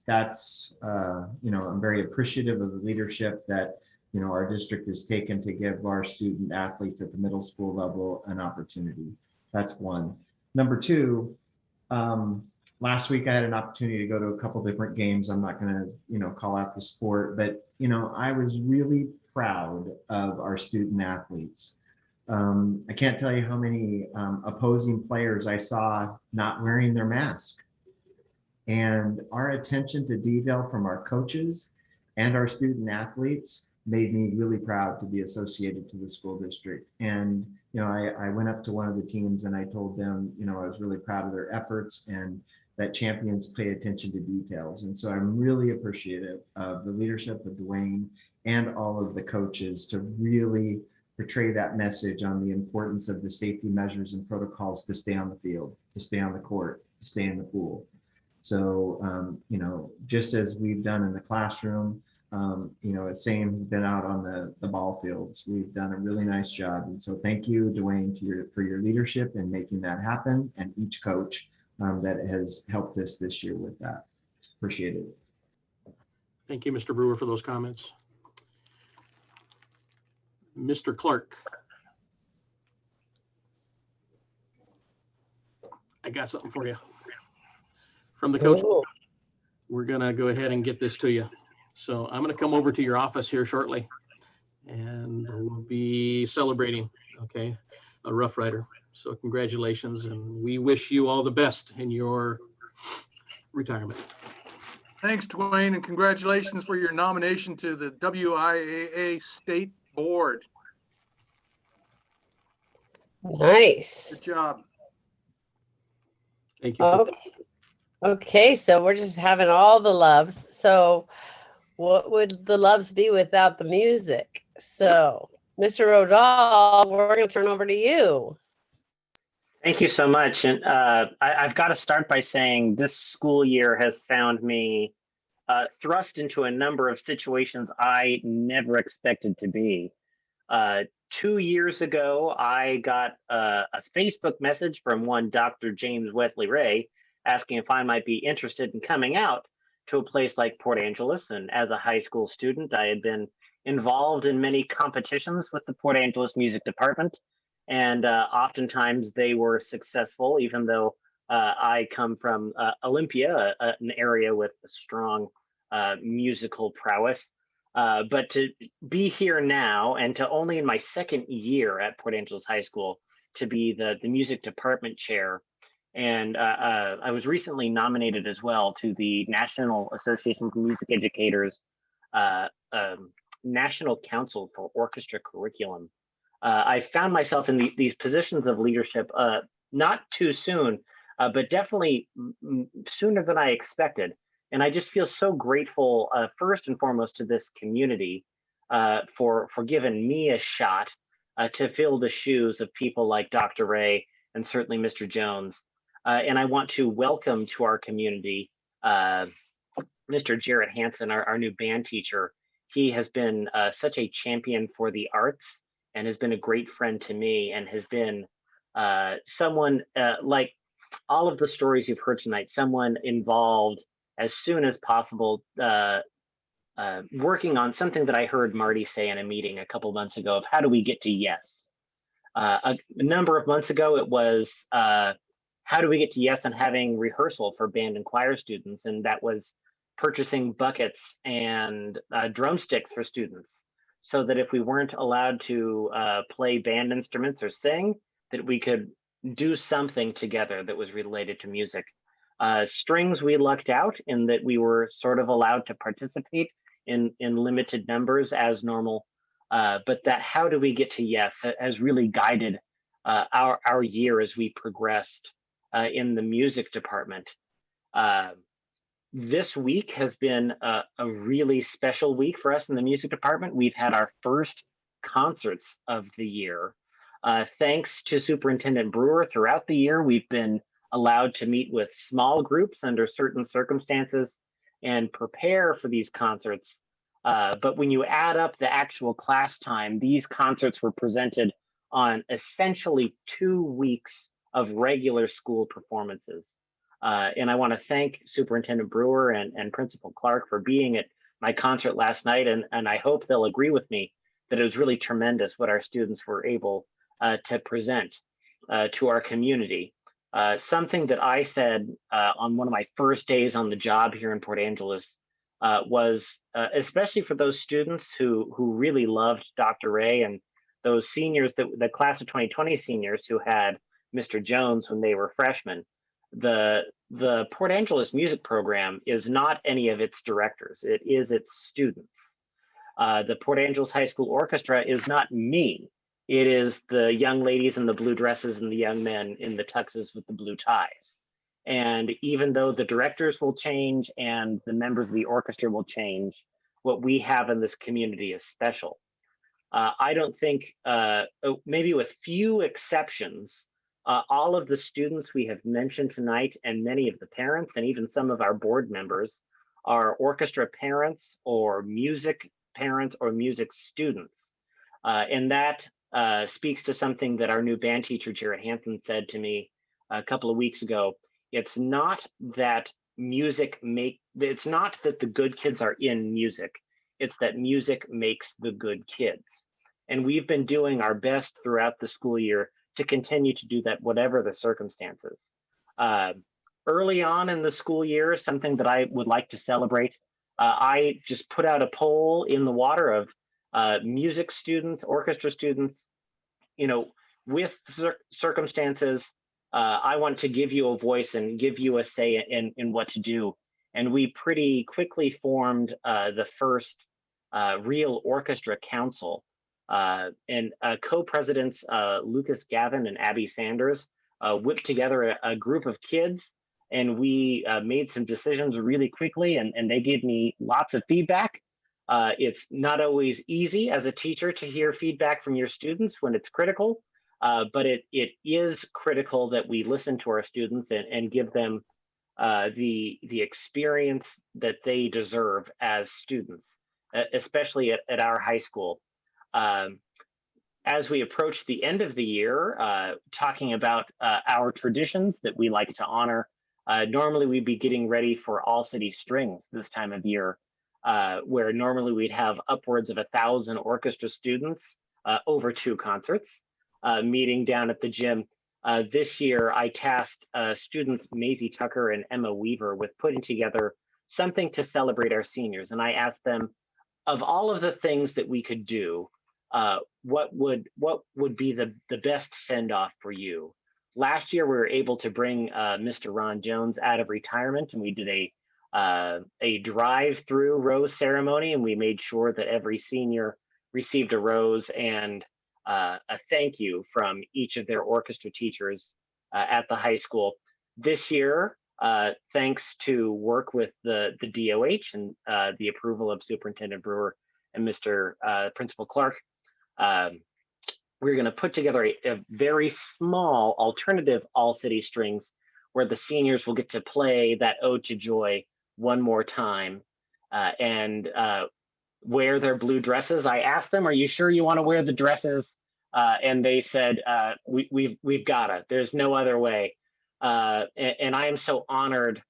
that's, I'm very appreciative of the leadership that, our district has taken to give our student athletes at the middle school level an opportunity. That's one. Number two, last week I had an opportunity to go to a couple different games. I'm not going to, call out the sport, but, I was really proud of our student athletes. I can't tell you how many opposing players I saw not wearing their mask. And our attention to detail from our coaches and our student athletes made me really proud to be associated to the school district. And, I went up to one of the teams and I told them, I was really proud of their efforts and that champions pay attention to details. And so I'm really appreciative of the leadership of Dwayne and all of the coaches to really portray that message on the importance of the safety measures and protocols to stay on the field, to stay on the court, to stay in the pool. So, just as we've done in the classroom, same has been out on the ball fields. We've done a really nice job. And so thank you, Dwayne, for your leadership in making that happen, and each coach that has helped us this year with that. Appreciate it. Thank you, Mr. Brewer, for those comments. Mr. Clark. I got something for you from the coach. Oh. We're going to go ahead and get this to you. So I'm going to come over to your office here shortly, and we'll be celebrating, okay, a Rough Rider. So congratulations, and we wish you all the best in your retirement. Thanks, Dwayne, and congratulations for your nomination to the WIAA State Board. Nice. Good job. Thank you. Okay, so we're just having all the loves. So what would the loves be without the music? So, Mr. Rodal, we're going to turn over to you. Thank you so much. And I've got to start by saying this school year has found me thrust into a number of situations I never expected to be. 2 years ago, I got a Facebook message from one Dr. James Wesley Ray asking if I might be interested in coming out to a place like Port Angeles. And as a high school student, I had been involved in many competitions with the Port Angeles Music Department. And oftentimes they were successful, even though I come from Olympia, an area with a strong musical prowess. But to be here now and to only in my second year at Port Angeles High School to be the music department chair. And I was recently nominated as well to the National Association of Music Educators uh, National Council for Orchestra Curriculum. I found myself in these positions of leadership not too soon, but definitely sooner than I expected. And I just feel so grateful, first and foremost, to this community for giving me a shot to fill the shoes of people like Dr. Ray and certainly Mr. Jones. And I want to welcome to our community Mr. Jarrett Hansen, our new band teacher. He has been such a champion for the arts and has been a great friend to me and has been someone like all of the stories you've heard tonight, someone involved as soon as possible, working on something that I heard Marty say in a meeting a couple months ago of how do we get to yes. A number of months ago, it was how do we get to yes and having rehearsal for band and choir students, and that was purchasing buckets and drumsticks for students, so that if we weren't allowed to play band instruments or sing, that we could do something together that was related to music. Strings we lucked out in that we were sort of allowed to participate in limited numbers as normal. But that how do we get to yes has really guided our year as we progressed in the music department. This week has been a really special week for us in the music department. We've had our first concerts of the year. Thanks to Superintendent Brewer, throughout the year, we've been allowed to meet with small groups under certain circumstances and prepare for these concerts. But when you add up the actual class time, these concerts were presented on essentially 2 weeks of regular school performances. And I want to thank Superintendent Brewer and Principal Clark for being at my concert last night. And I hope they'll agree with me that it was really tremendous what our students were able to present to our community. Something that I said on one of my first days on the job here in Port Angeles was especially for those students who really loved Dr. Ray and those seniors, the class of 2020 seniors who had Mr. Jones when they were freshmen. The Port Angeles music program is not any of its directors, it is its students. The Port Angeles High School Orchestra is not me. It is the young ladies in the blue dresses and the young men in the tuxes with the blue ties. And even though the directors will change and the members of the orchestra will change, what we have in this community is special. I don't think, maybe with few exceptions, all of the students we have mentioned tonight and many of the parents and even some of our board members are orchestra parents or music students. And that speaks to something that our new band teacher, Jarrett Hansen, said to me a couple of weeks ago. It's not that it's not that the good kids are in music. It's that music makes the good kids. And we've been doing our best throughout the school year to continue to do that, whatever the circumstances. Early on in the school year, something that I would like to celebrate, I just put out a poll in the water of music students, orchestra students, with circumstances, I want to give you a voice and give you a say in what to do. And we pretty quickly formed the first real orchestra council. And co-presidents Lucas Gavin and Abby Sanders whipped together a group of kids, and we made some decisions really quickly, and they gave me lots of feedback. It's not always easy as a teacher to hear feedback from your students when it's critical, but it is critical that we listen to our students and give them the experience that they deserve as students, especially at our high school. As we approach the end of the year, talking about our traditions that we like to honor, normally we'd be getting ready for All City Strings this time of year, where normally we'd have upwards of 1,000 orchestra students over 2 concerts meeting down at the gym. This year, I tasked students Maisie Tucker and Emma Weaver with putting together something to celebrate our seniors. And I asked them, of all of the things that we could do, what would be the best send off for you? Last year, we were able to bring Mr. Ron Jones out of retirement, and we did a drive-through rose ceremony, and we made sure that every senior received a rose and a thank you from each of their orchestra teachers at the high school. This year, thanks to work with the DOH and the approval of Superintendent Brewer and Mr. Principal Clark, we're going to put together a very small alternative All City Strings where the seniors will get to play that Ode to Joy one more time and wear their blue dresses. I asked them, are you sure you want to wear the dresses? And they said, we've got it. There's no other way. And I am so honored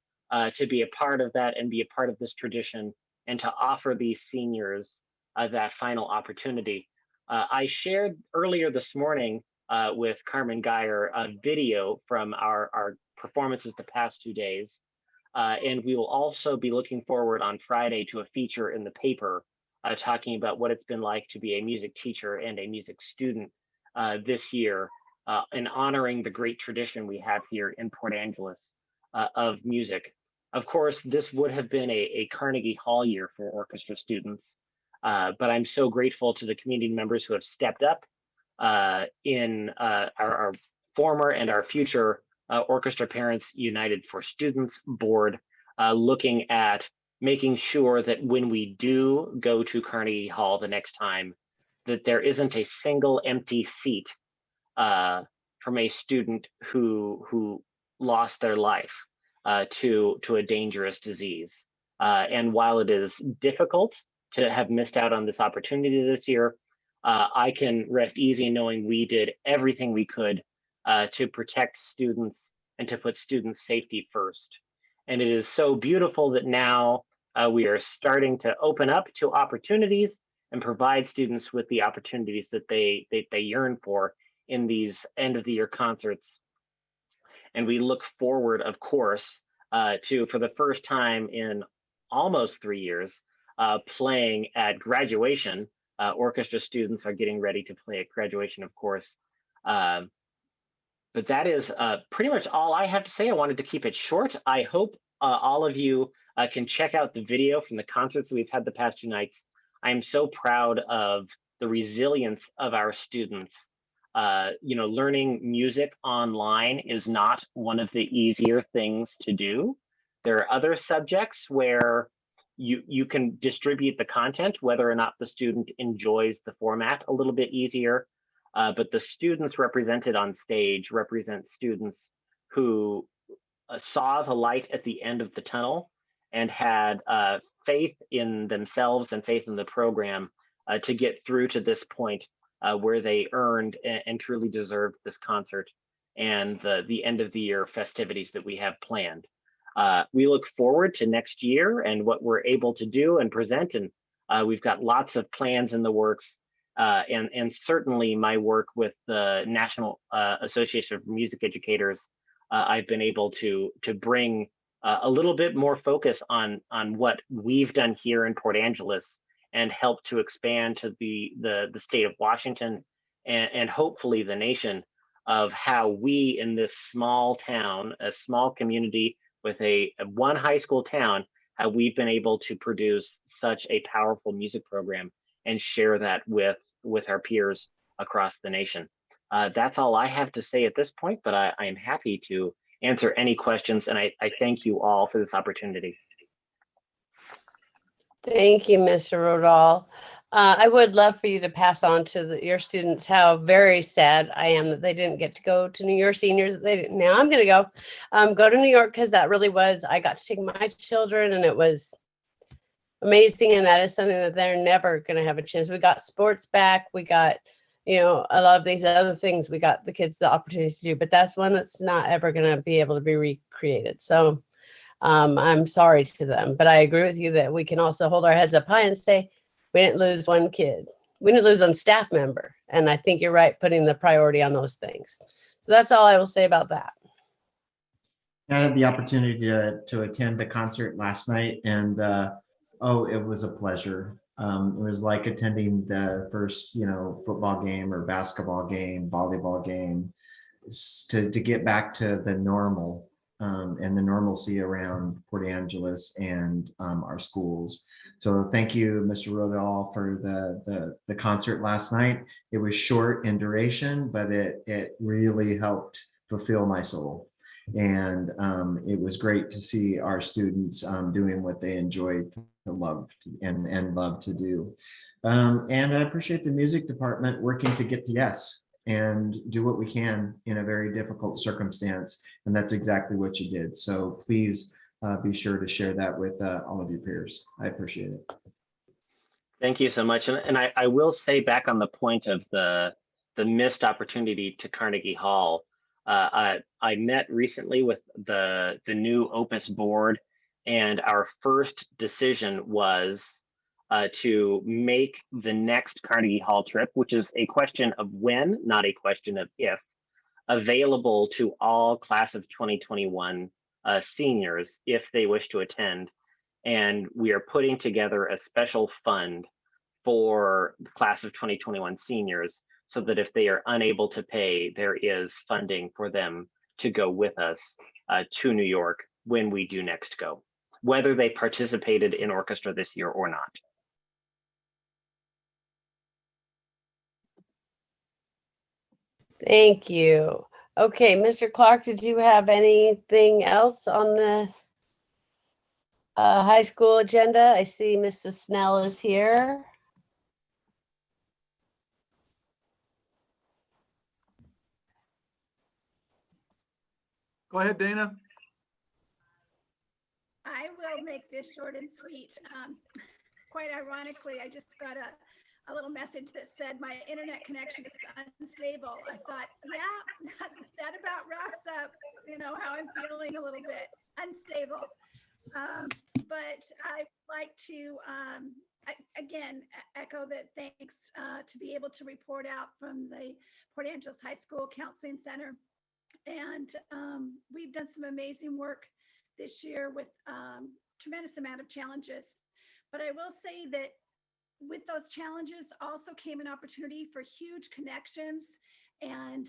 to be a part of that and be a part of this tradition and to offer these seniors that final opportunity. I shared earlier this morning with Carmen Geyer a video from our performances the past 2 days. And we will also be looking forward on Friday to a feature in the paper talking about what it's been like to be a music teacher and a music student this year and honoring the great tradition we have here in Port Angeles of music. Of course, this would have been a Carnegie Hall year for orchestra students, but I'm so grateful to the community members who have stepped up in our former and our future Orchestra Parents United for Students board, looking at making sure that when we do go to Carnegie Hall the next time, that there isn't a single empty seat from a student who lost their life to a dangerous disease. And while it is difficult to have missed out on this opportunity this year, I can rest easy knowing we did everything we could to protect students and to put student safety first. And it is so beautiful that now we are starting to open up to opportunities and provide students with the opportunities that they yearn for in these end of the year concerts. And we look forward, of course, to, for the first time in almost 3 years, playing at graduation. Orchestra students are getting ready to play at graduation, of course. But that is pretty much all I have to say. I wanted to keep it short. I hope all of you can check out the video from the concerts we've had the past 2 nights. I'm so proud of the resilience of our students. Learning music online is not one of the easier things to do. There are other subjects where you can distribute the content, whether or not the student enjoys the format a little bit easier. But the students represented on stage represent students who saw the light at the end of the tunnel and had faith in themselves and faith in the program to get through to this point where they earned and truly deserved this concert and the end of the year festivities that we have planned. We look forward to next year and what we're able to do and present, and we've got lots of plans in the works. And certainly my work with the National Association of Music Educators, I've been able to bring a little bit more focus on what we've done here in Port Angeles and help to expand to the state of Washington and hopefully the nation of how we in this small town, a small community with a one high school town, how we've been able to produce such a powerful music program and share that with our peers across the nation. That's all I have to say at this point, but I am happy to answer any questions, and I thank you all for this opportunity. Thank you, Mr. Rodal. I would love for you to pass on to your students how very sad I am that they didn't get to go to New York. Seniors, that they didn't. Now I'm going to go to New York, because that really was, I got to take my children and it was amazing. And that is something that they're never going to have a chance. We got sports back. We got, a lot of these other things we got the kids the opportunities to do, but that's one that's not ever going to be able to be recreated. So I'm sorry to them, but I agree with you that we can also hold our heads up high and say, we didn't lose one kid. We didn't lose one staff member. And I think you're right, putting the priority on those things. So that's all I will say about that. I had the opportunity to attend the concert last night, and it was a pleasure. It was like attending the first, football game or basketball game, volleyball game, to get back to the normal and the normalcy around Port Angeles and our schools. So thank you, Mr. Rodall, for the concert last night. It was short in duration, but it really helped fulfill my soul. And it was great to see our students doing what they enjoyed to love and love to do. And I appreciate the music department working to get to yes and do what we can in a very difficult circumstance. And that's exactly what you did. So please be sure to share that with all of your peers. I appreciate it. Thank you so much. And I will say, back on the point of the missed opportunity to Carnegie Hall, I met recently with the new Opus board, and our first decision was to make the next Carnegie Hall trip, which is a question of when, not a question of if, available to all class of 2021 seniors if they wish to attend. And we are putting together a special fund for the class of 2021 seniors, so that if they are unable to pay, there is funding for them to go with us to New York when we do next go, whether they participated in orchestra this year or not. Thank you. Okay, Mr. Clark, did you have anything else on the high school agenda? I see Mrs. Snell is here. Go ahead, Dana. I will make this short and sweet. Quite ironically, I just got a little message that said my internet connection is unstable. I thought, yeah, that about wraps up, how I'm feeling, a little bit unstable. But I'd like to, again, echo that thanks to be able to report out from the Port Angeles High School Counseling Center. And we've done some amazing work this year with tremendous amount of challenges. But I will say that with those challenges also came an opportunity for huge connections. And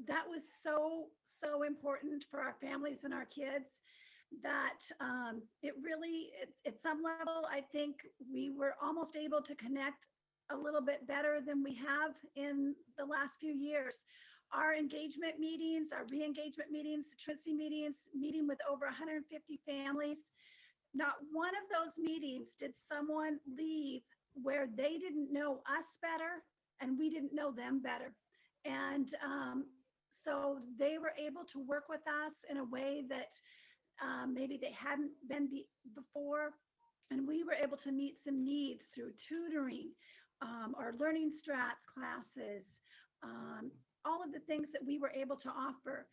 that was so important for our families and our kids, that it really, at some level, I think we were almost able to connect a little bit better than we have in the last few years. Our engagement meetings, our re-engagement meetings, truancy meetings, meeting with over 150 families. Not one of those meetings did someone leave where they didn't know us better and we didn't know them better. And so they were able to work with us in a way that maybe they hadn't been before. And we were able to meet some needs through tutoring, our learning strats classes, all of the things that we were able to offer,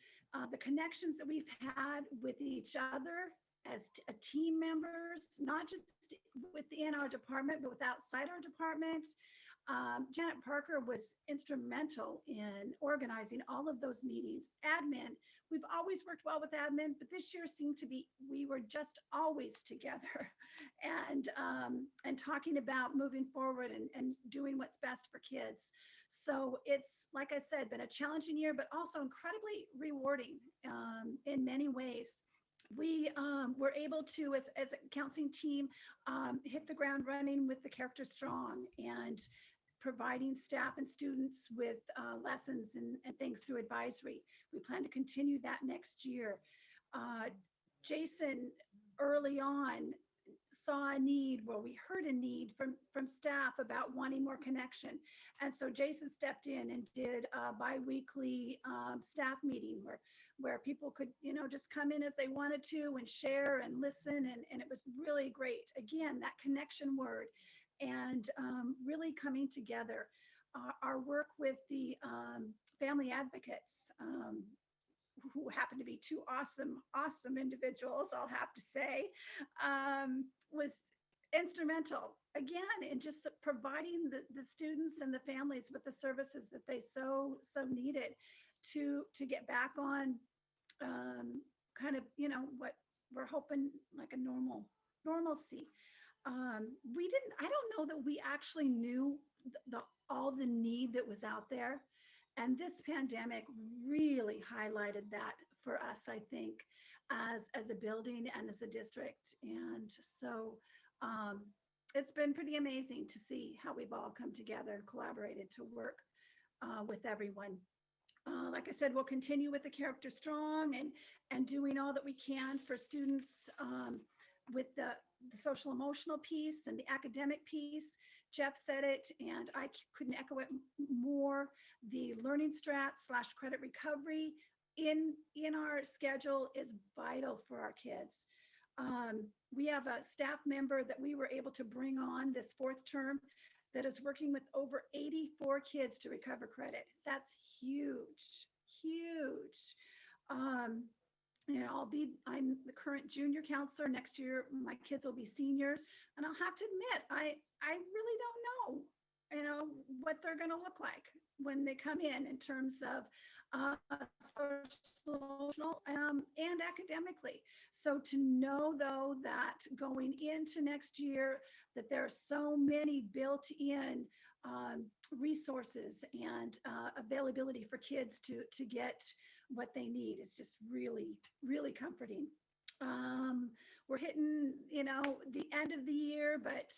the connections that we've had with each other as team members, not just within our department, but with outside our department. Janet Parker was instrumental in organizing all of those meetings. Admin, we've always worked well with admin, but this year seemed to be, we were just always together and talking about moving forward and doing what's best for kids. So it's, like I said, been a challenging year, but also incredibly rewarding in many ways. We were able to, as a counseling team, hit the ground running with the Character Strong and providing staff and students with lessons and things through advisory. We plan to continue that next year. Jason, early on, saw a need, well, we heard a need from staff about wanting more connection. And so Jason stepped in and did a bi-weekly staff meeting where people could, just come in as they wanted to and share and listen. And it was really great. Again, that connection word and really coming together. Our work with the family advocates, who happen to be two awesome individuals, I'll have to say, was instrumental again in just providing the students and the families with the services that they so needed to get back on kind of what we're hoping like a normalcy. I don't know that we actually knew all the need that was out there. And this pandemic really highlighted that for us, I think, as a building and as a district. And so it's been pretty amazing to see how we've all come together, collaborated to work with everyone. Like I said, we'll continue with the Character Strong and doing all that we can for students with the social emotional piece and the academic piece. Jeff said it, and I couldn't echo it more. The learning strat / credit recovery in our schedule is vital for our kids. We have a staff member that we were able to bring on this 4th term that is working with over 84 kids to recover credit. That's huge. I'm the current junior counselor. Next year, my kids will be seniors. And I'll have to admit, I really don't know, what they're going to look like when they come in terms of social, emotional, and academically. So to know, though, that going into next year, that there are so many built-in resources and availability for kids to get what they need is just really, really comforting. We're hitting, the end of the year, but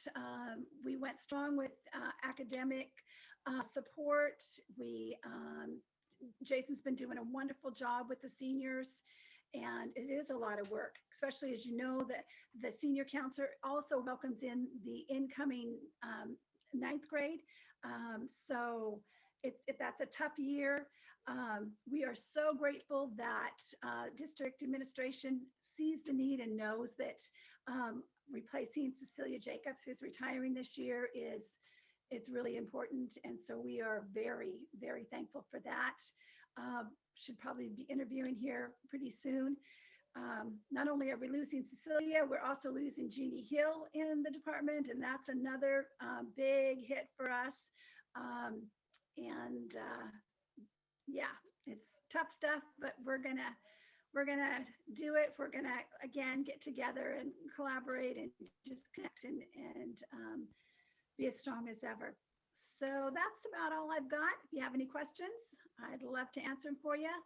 we went strong with academic support. Jason's been doing a wonderful job with the seniors, and it is a lot of work, especially as you know that the senior counselor also welcomes in the incoming 9th grade. So that's a tough year. We are so grateful that district administration sees the need and knows that replacing Cecilia Jacobs, who's retiring this year, is really important. And so we are very, very thankful for that. Should probably be interviewing here pretty soon. Not only are we losing Cecilia, we're also losing Jeannie Hill in the department, and that's another big hit for us. Yeah, it's tough stuff, but we're gonna do it. We're gonna again get together and collaborate and just connect and be as strong as ever. So that's about all I've got. If you have any questions, I'd love to answer them for you.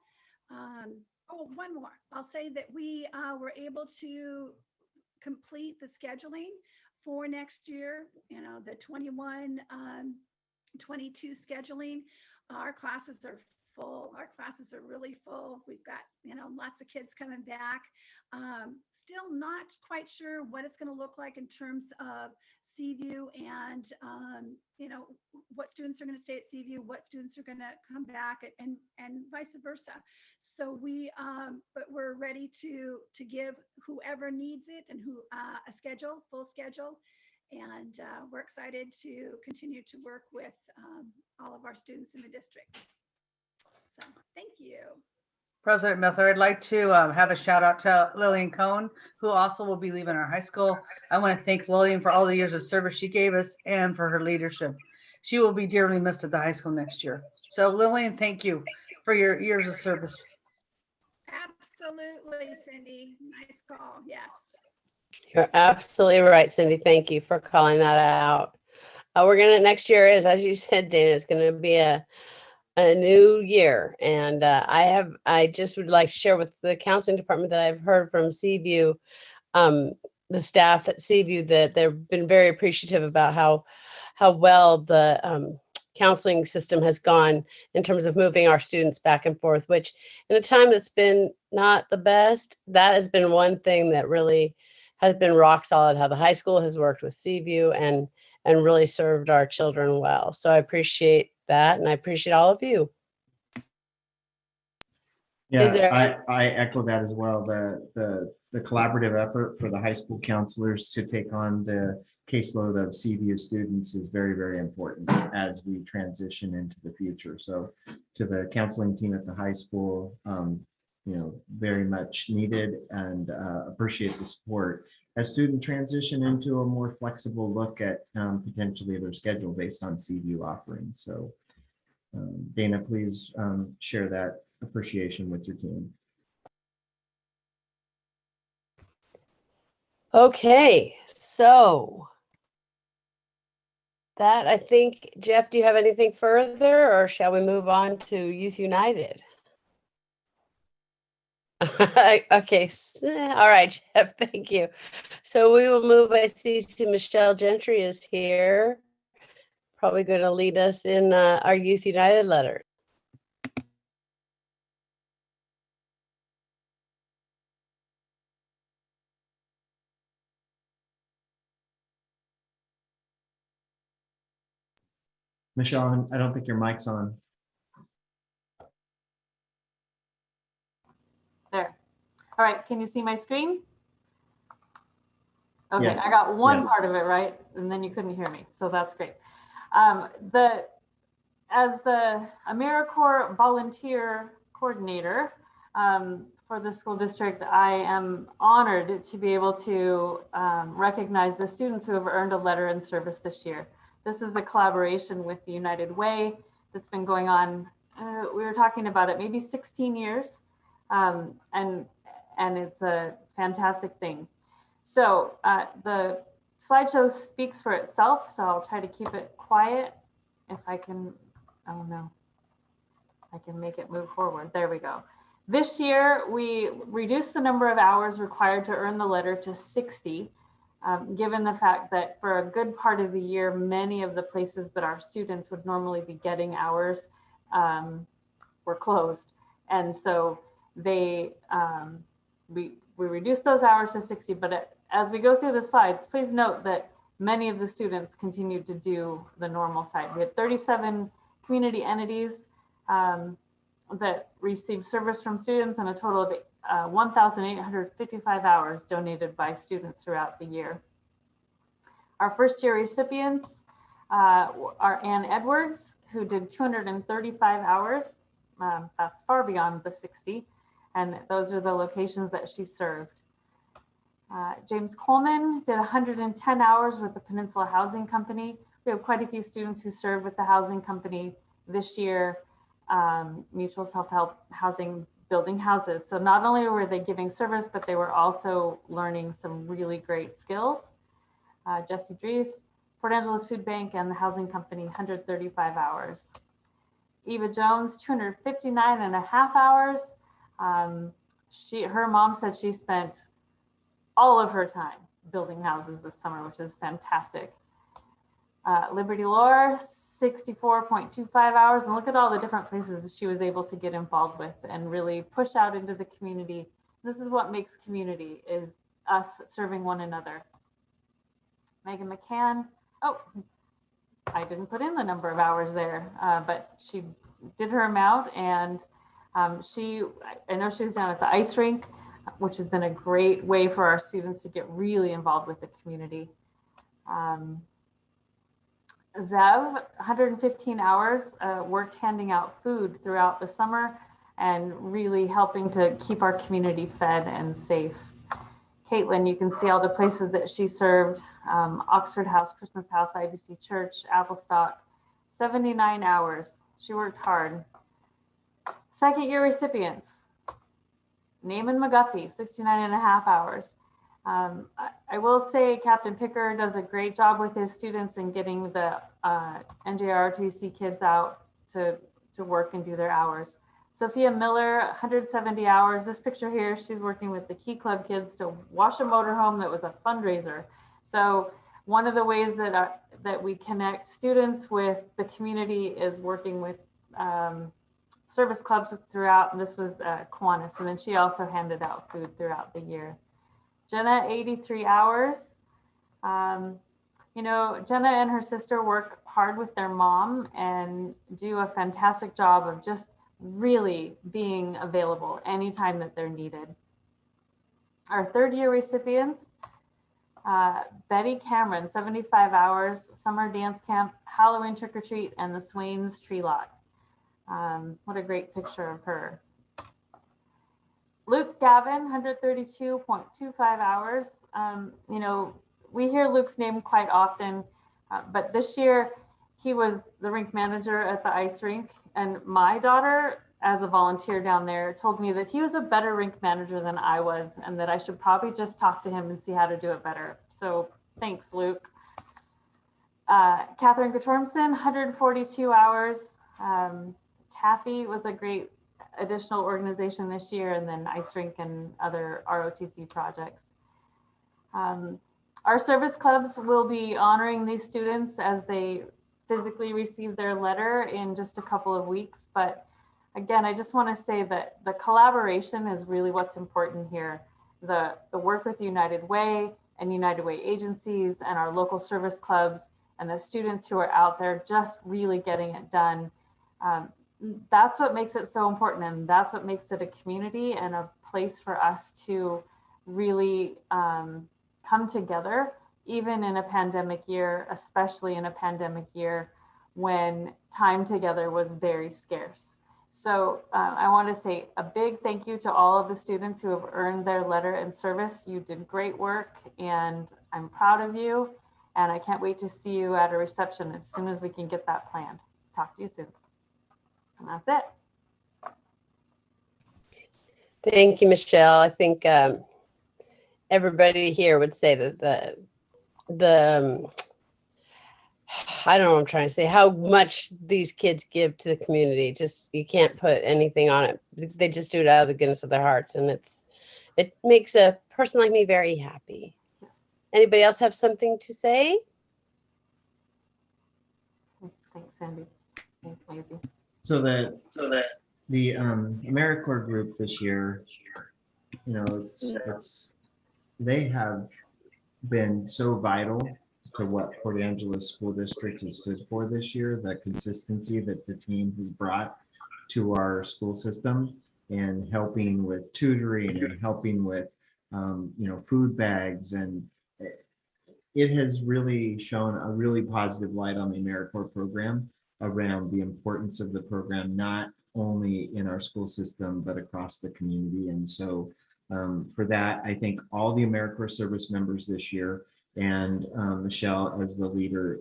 Oh, one more. I'll say that we were able to complete the scheduling for next year, the 21-22 scheduling. Our classes are full. Our classes are really full. We've got, lots of kids coming back. Still not quite sure what it's going to look like in terms of Seaview and, what students are going to stay at Seaview, what students are going to come back and vice versa. So but we're ready to give whoever needs it and who a schedule, full schedule. And we're excited to continue to work with all of our students in the district. So thank you. President Miller, I'd like to have a shout out to Lillian Cohn, who also will be leaving our high school. I want to thank Lillian for all the years of service she gave us and for her leadership. She will be dearly missed at the high school next year. So Lillian, thank you for your years of service. Absolutely, Cindy. Nice call. Yes. You're absolutely right, Cindy. Thank you for calling that out. Next year is, as you said, Dana, it's going to be a new year. And I just would like to share with the counseling department that I've heard from Seaview, the staff at Seaview, that they've been very appreciative about how well the counseling system has gone in terms of moving our students back and forth, which in a time that's been not the best, that has been one thing that really has been rock solid, how the high school has worked with Seaview and really served our children well. So I appreciate that, and I appreciate all of you. Yeah, I echo that as well. The collaborative effort for the high school counselors to take on the caseload of Seaview students is very, very important as we transition into the future. So to the counseling team at the high school, very much needed, and appreciate the support as students transition into a more flexible look at potentially their schedule based on Seaview offerings. So Dana, please share that appreciation with your team. Okay, so that, I think, Jeff, do you have anything further, or shall we move on to Youth United? Okay, all right, Jeff, thank you. So we will move, I see Michelle Gentry is here, probably going to lead us in our Youth United letter. Michelle, I don't think your mic's on. There. All right, can you see my screen? Okay, Yes. I got one Yes. part of it right, and then you couldn't hear me, so that's great. As the AmeriCorps volunteer coordinator for the school district, I am honored to be able to recognize the students who have earned a letter in service this year. This is a collaboration with the United Way that's been going on. We were talking about it maybe 16 years, and it's a fantastic thing. So the slideshow speaks for itself, so I'll try to keep it quiet if I can. Oh no, I can make it move forward. There we go. This year, we reduced the number of hours required to earn the letter to 60, given the fact that for a good part of the year, many of the places that our students would normally be getting hours were closed. And so we reduced those hours to 60, but as we go through the slides, please note that many of the students continued to do the normal side. We had 37 community entities that received service from students, and a total of 1,855 hours donated by students throughout the year. Our first year recipients are Ann Edwards, who did 235 hours. That's far beyond the 60, and those are the locations that she served. James Coleman did 110 hours with the Peninsula Housing Company. We have quite a few students who served with the housing company this year, Mutual Self-Help Housing, building houses. So not only were they giving service, but they were also learning some really great skills. Jesse Dries, Port Angeles Food Bank and the Housing Company, 135 hours. Eva Jones, 259 and a half hours. Her mom said she spent all of her time building houses this summer, which is fantastic. Liberty Lore, 64.25 hours. And look at all the different places she was able to get involved with and really push out into the community. This is what makes community, is us serving one another. Megan McCann, oh, I didn't put in the number of hours there, but she did her amount, and I know she was down at the ice rink, which has been a great way for our students to get really involved with the community. Zev, 115 hours, worked handing out food throughout the summer and really helping to keep our community fed and safe. Caitlin, you can see all the places that she served, Oxford House, Christmas House, IBC Church, Applestock, 79 hours. She worked hard. Second year recipients, Naaman McGuffey, 69 and a half hours. I will say Captain Picker does a great job with his students in getting the NJROTC kids out to work and do their hours. Sophia Miller, 170 hours. This picture here, she's working with the Key Club kids to wash a motorhome that was a fundraiser. So one of the ways that we connect students with the community is working with service clubs throughout. And this was Kiwanis, and then she also handed out food throughout the year. Jenna, 83 hours. You know, Jenna and her sister work hard with their mom and do a fantastic job of just really being available anytime that they're needed. Our third year recipients, Betty Cameron, 75 hours, summer dance camp, Halloween trick or treat, and the Swains tree lot. What a great picture of her. Luke Gavin, 132.25 hours. You know, we hear Luke's name quite often, but this year he was the rink manager at the ice rink. And my daughter, as a volunteer down there, told me that he was a better rink manager than I was, and that I should probably just talk to him and see how to do it better. So thanks, Luke. Catherine Guttormson, 142 hours. Taffy was a great additional organization this year, and then ice rink and other ROTC projects. Our service clubs will be honoring these students as they physically receive their letter in just a couple of weeks. But again, I just want to say that the collaboration is really what's important here. The work with United Way and United Way agencies and our local service clubs and the students who are out there just really getting it done. That's what makes it so important, and that's what makes it a community and a place for us to really come together, even in a pandemic year, especially in a pandemic year when time together was very scarce. So I want to say a big thank you to all of the students who have earned their letter and service. You did great work, and I'm proud of you, and I can't wait to see you at a reception as soon as we can get that planned. Talk to you soon. And that's it. Thank you, Michelle. I think everybody here would say that I don't know what I'm trying to say, how much these kids give to the community. Just, you can't put anything on it. They just do it out of the goodness of their hearts. And it makes a person like me very happy. Anybody else have something to say? Thanks, Sandy. Thanks, Maisie. So the AmeriCorps group this year, you know, they have been so vital to what Port Angeles School District has stood for this year, the consistency that the team has brought to our school system, and helping with tutoring and helping with you know, food bags, and it has really shown a really positive light on the AmeriCorps program around the importance of the program, not only in our school system, but across the community. And so for that, I thank all the AmeriCorps service members this year, and Michelle as the leader.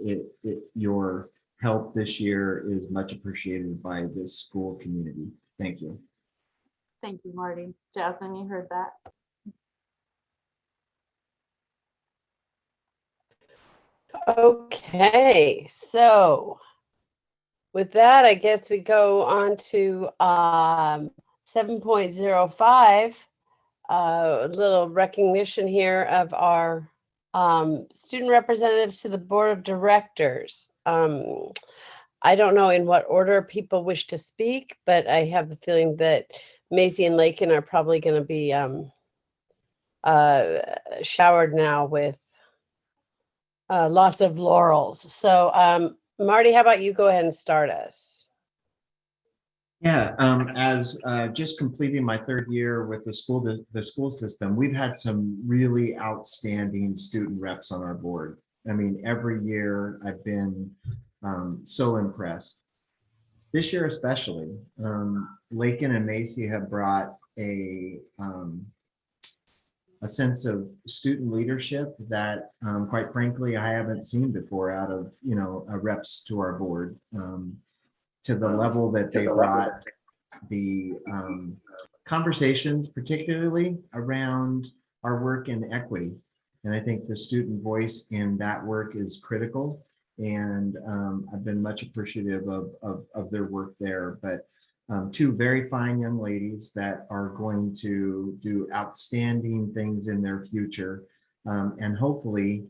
Your help this year is much appreciated by this school community. Thank you. Thank you, Marty. Jasmine, you heard that. Okay, so with that, I guess we go on to 7.05, a little recognition here of our student representatives to the board of directors. I don't know in what order people wish to speak, but I have the feeling that Maisie and Lakin are probably going to be showered now with lots of laurels. So Marty, how about you go ahead and start us? Yeah, as just completing my third year with the school system, we've had some really outstanding student reps on our board. I mean, every year I've been so impressed. This year especially, Lakin and Macy have brought a sense of student leadership that, quite frankly, I haven't seen before out of, you know, reps to our board. To the level that they brought the conversations, particularly around our work in equity. And I think the student voice in that work is critical. And I've been much appreciative of their work there. But two very fine young ladies that are going to do outstanding things in their future. And hopefully,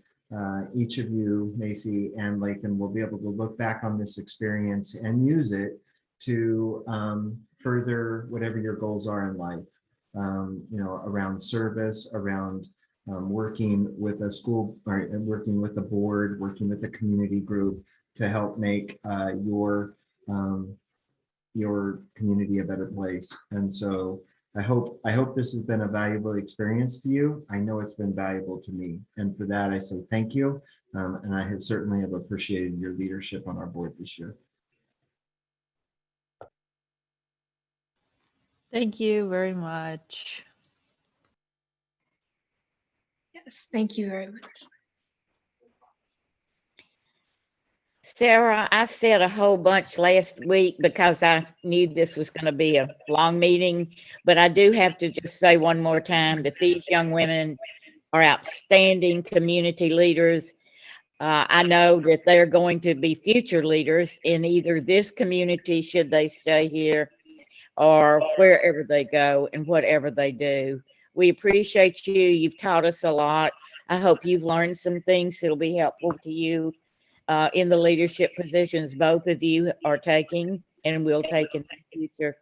each of you, Macy and Lakin, will be able to look back on this experience and use it to further whatever your goals are in life, you know, around service, around working with a school, or working with the board, working with the community group to help make your community a better place. And so I hope this has been a valuable experience to you. I know it's been valuable to me. And for that, I say thank you. And I have certainly have appreciated your leadership on our board this year. Thank you very much. Yes, thank you very much. Sarah, I said a whole bunch last week because I knew this was going to be a long meeting, but I do have to just say one more time that these young women are outstanding community leaders. I know that they're going to be future leaders in either this community, should they stay here, or wherever they go and whatever they do. We appreciate you. You've taught us a lot. I hope you've learned some things that'll be helpful to you in the leadership positions both of you are taking and will take in the future.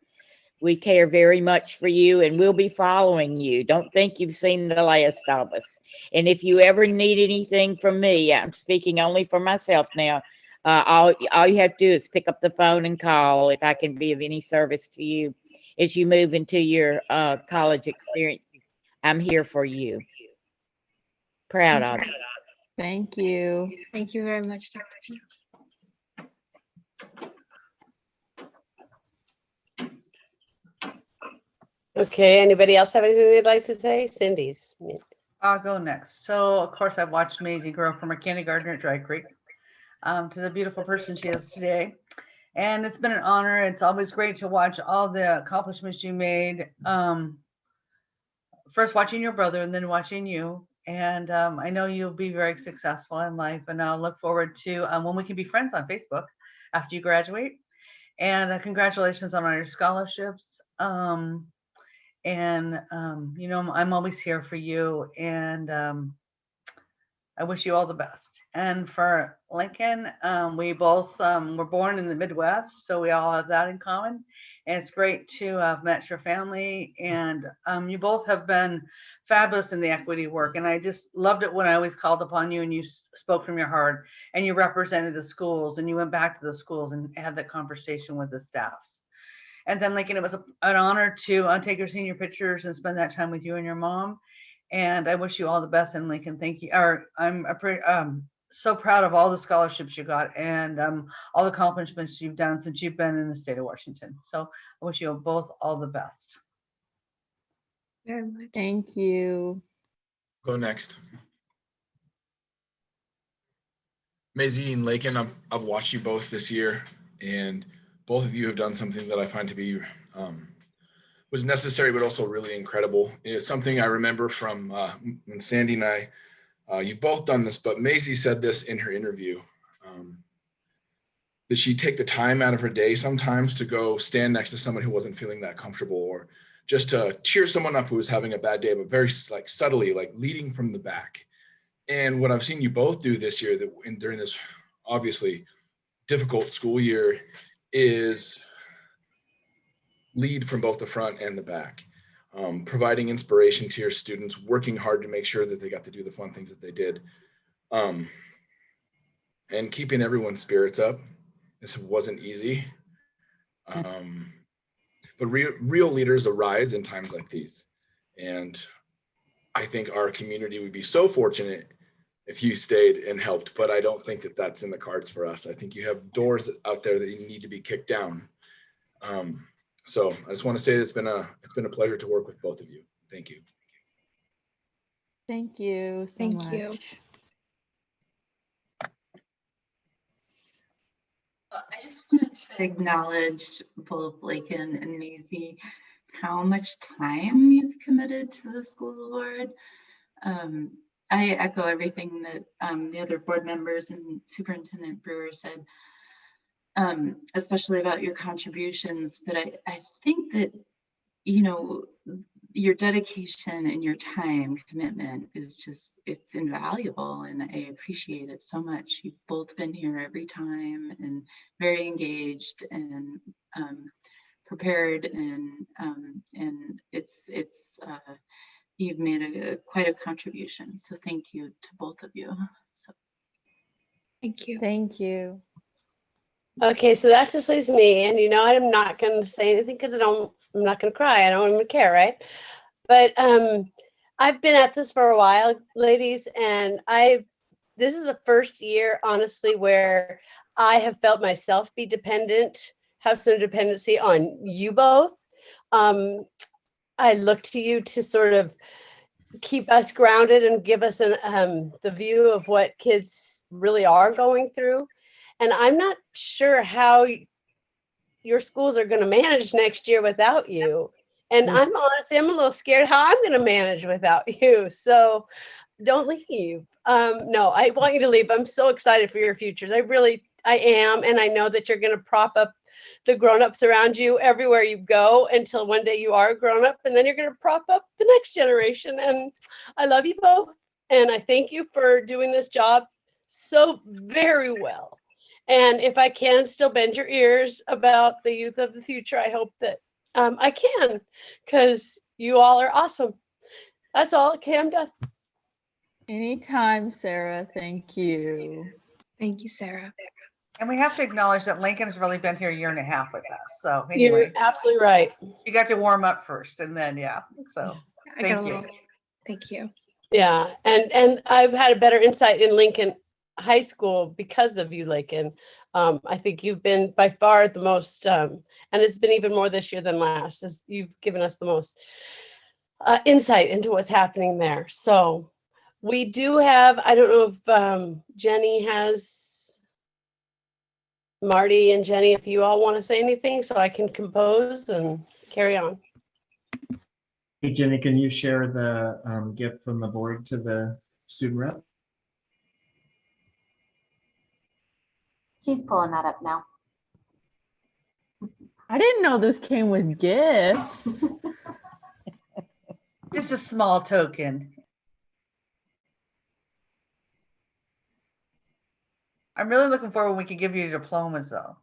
We care very much for you and we'll be following you. Don't think you've seen the last of us. And if you ever need anything from me, I'm speaking only for myself now, all you have to do is pick up the phone and call if I can be of any service to you as you move into your college experience. I'm here for you. Proud of you. Thank you. Thank you very much, Dr. Okay, anybody else have anything they'd like to say? Cindy's. I'll go next. So, of course, I've watched Maisie grow from a kindergartner at Dry Creek to the beautiful person she is today. And it's been an honor. It's always great to watch all the accomplishments you made. First watching your brother and then watching you. And I know you'll be very successful in life. And I'll look forward to when we can be friends on Facebook after you graduate. And congratulations on all your scholarships. You know, I'm always here for you. And I wish you all the best. And for Lincoln, we both were born in the Midwest, so we all have that in common. And it's great to have met your family. And you both have been fabulous in the equity work. And I just loved it when I always called upon you and you spoke from your heart and you represented the schools and you went back to the schools and had that conversation with the staffs. And then Lincoln, it was an honor to take your senior pictures and spend that time with you and your mom. And I wish you all the best. And Lincoln, thank you. I'm so proud of all the scholarships you got and all the accomplishments you've done since you've been in the state of Washington. So I wish you both all the best. Very much. Thank you. Go next. Maisie and Lakin, I've watched you both this year, and both of you have done something that I find to be was necessary, but also really incredible. It's something I remember from when Sandy and I, you've both done this, but Maisie said this in her interview, that she'd take the time out of her day sometimes to go stand next to someone who wasn't feeling that comfortable, or just to cheer someone up who was having a bad day, but very like subtly, like leading from the back. And what I've seen you both do this year during this obviously difficult school year is lead from both the front and the back, providing inspiration to your students, working hard to make sure that they got to do the fun things that they did, and keeping everyone's spirits up. This wasn't easy, but real leaders arise in times like these. And I think our community would be so fortunate if you stayed and helped, but I don't think that that's in the cards for us. I think you have doors out there that you need to be kicked down. So I just want to say it's been a pleasure to work with both of you. Thank you. Thank you so much. You. I just wanted to acknowledge both Lakin and Maisie, how much time you've committed to the school board. I echo everything that the other board members and Superintendent Brewer said, especially about your contributions. But I think that, you know, your dedication and your time commitment is just, it's invaluable, and I appreciate it so much. You've both been here every time and very engaged and prepared, and it's you've made quite a contribution. So thank you to both of you. So Thank you. Thank you. Okay, so that just leaves me, and I'm not going to say anything because I'm not going to cry. I don't even care, right? But I've been at this for a while, ladies, and this is the first year, honestly, where I have felt myself be dependent, have some dependency on you both. I look to you to sort of keep us grounded and give us the view of what kids really are going through. And I'm not sure how your schools are going to manage next year without you. And I'm a little scared how I'm going to manage without you. So don't leave. No, I want you to leave. I'm so excited for your futures. I am. And I know that you're going to prop up the grown-ups around you everywhere you go until one day you are a grown-up, and then you're going to prop up the next generation. And I love you both. And I thank you for doing this job so very well. And if I can still bend your ears about the youth of the future, I hope that I can, because you all are awesome. That's all. Okay, I'm done. Anytime, Sarah. Thank you. Thank you, Sarah. And we have to acknowledge that Lincoln has really been here a year and a half with us. So anyway, You're absolutely right. You got to warm up first, and then so thank you. Thank you. Yeah, and I've had a better insight in Lincoln High School because of you, Lincoln. I think you've been by far the most, and it's been even more this year than last, as you've given us the most insight into what's happening there. So we do have, I don't know if Jenny has, Marty and Jenny, if you all want to say anything so I can compose and carry on. Hey, Jenny, can you share the gift from the board to the student rep? She's pulling that up now. I didn't know this came with gifts. Just a small token. I'm really looking forward when we can give you diplomas, though.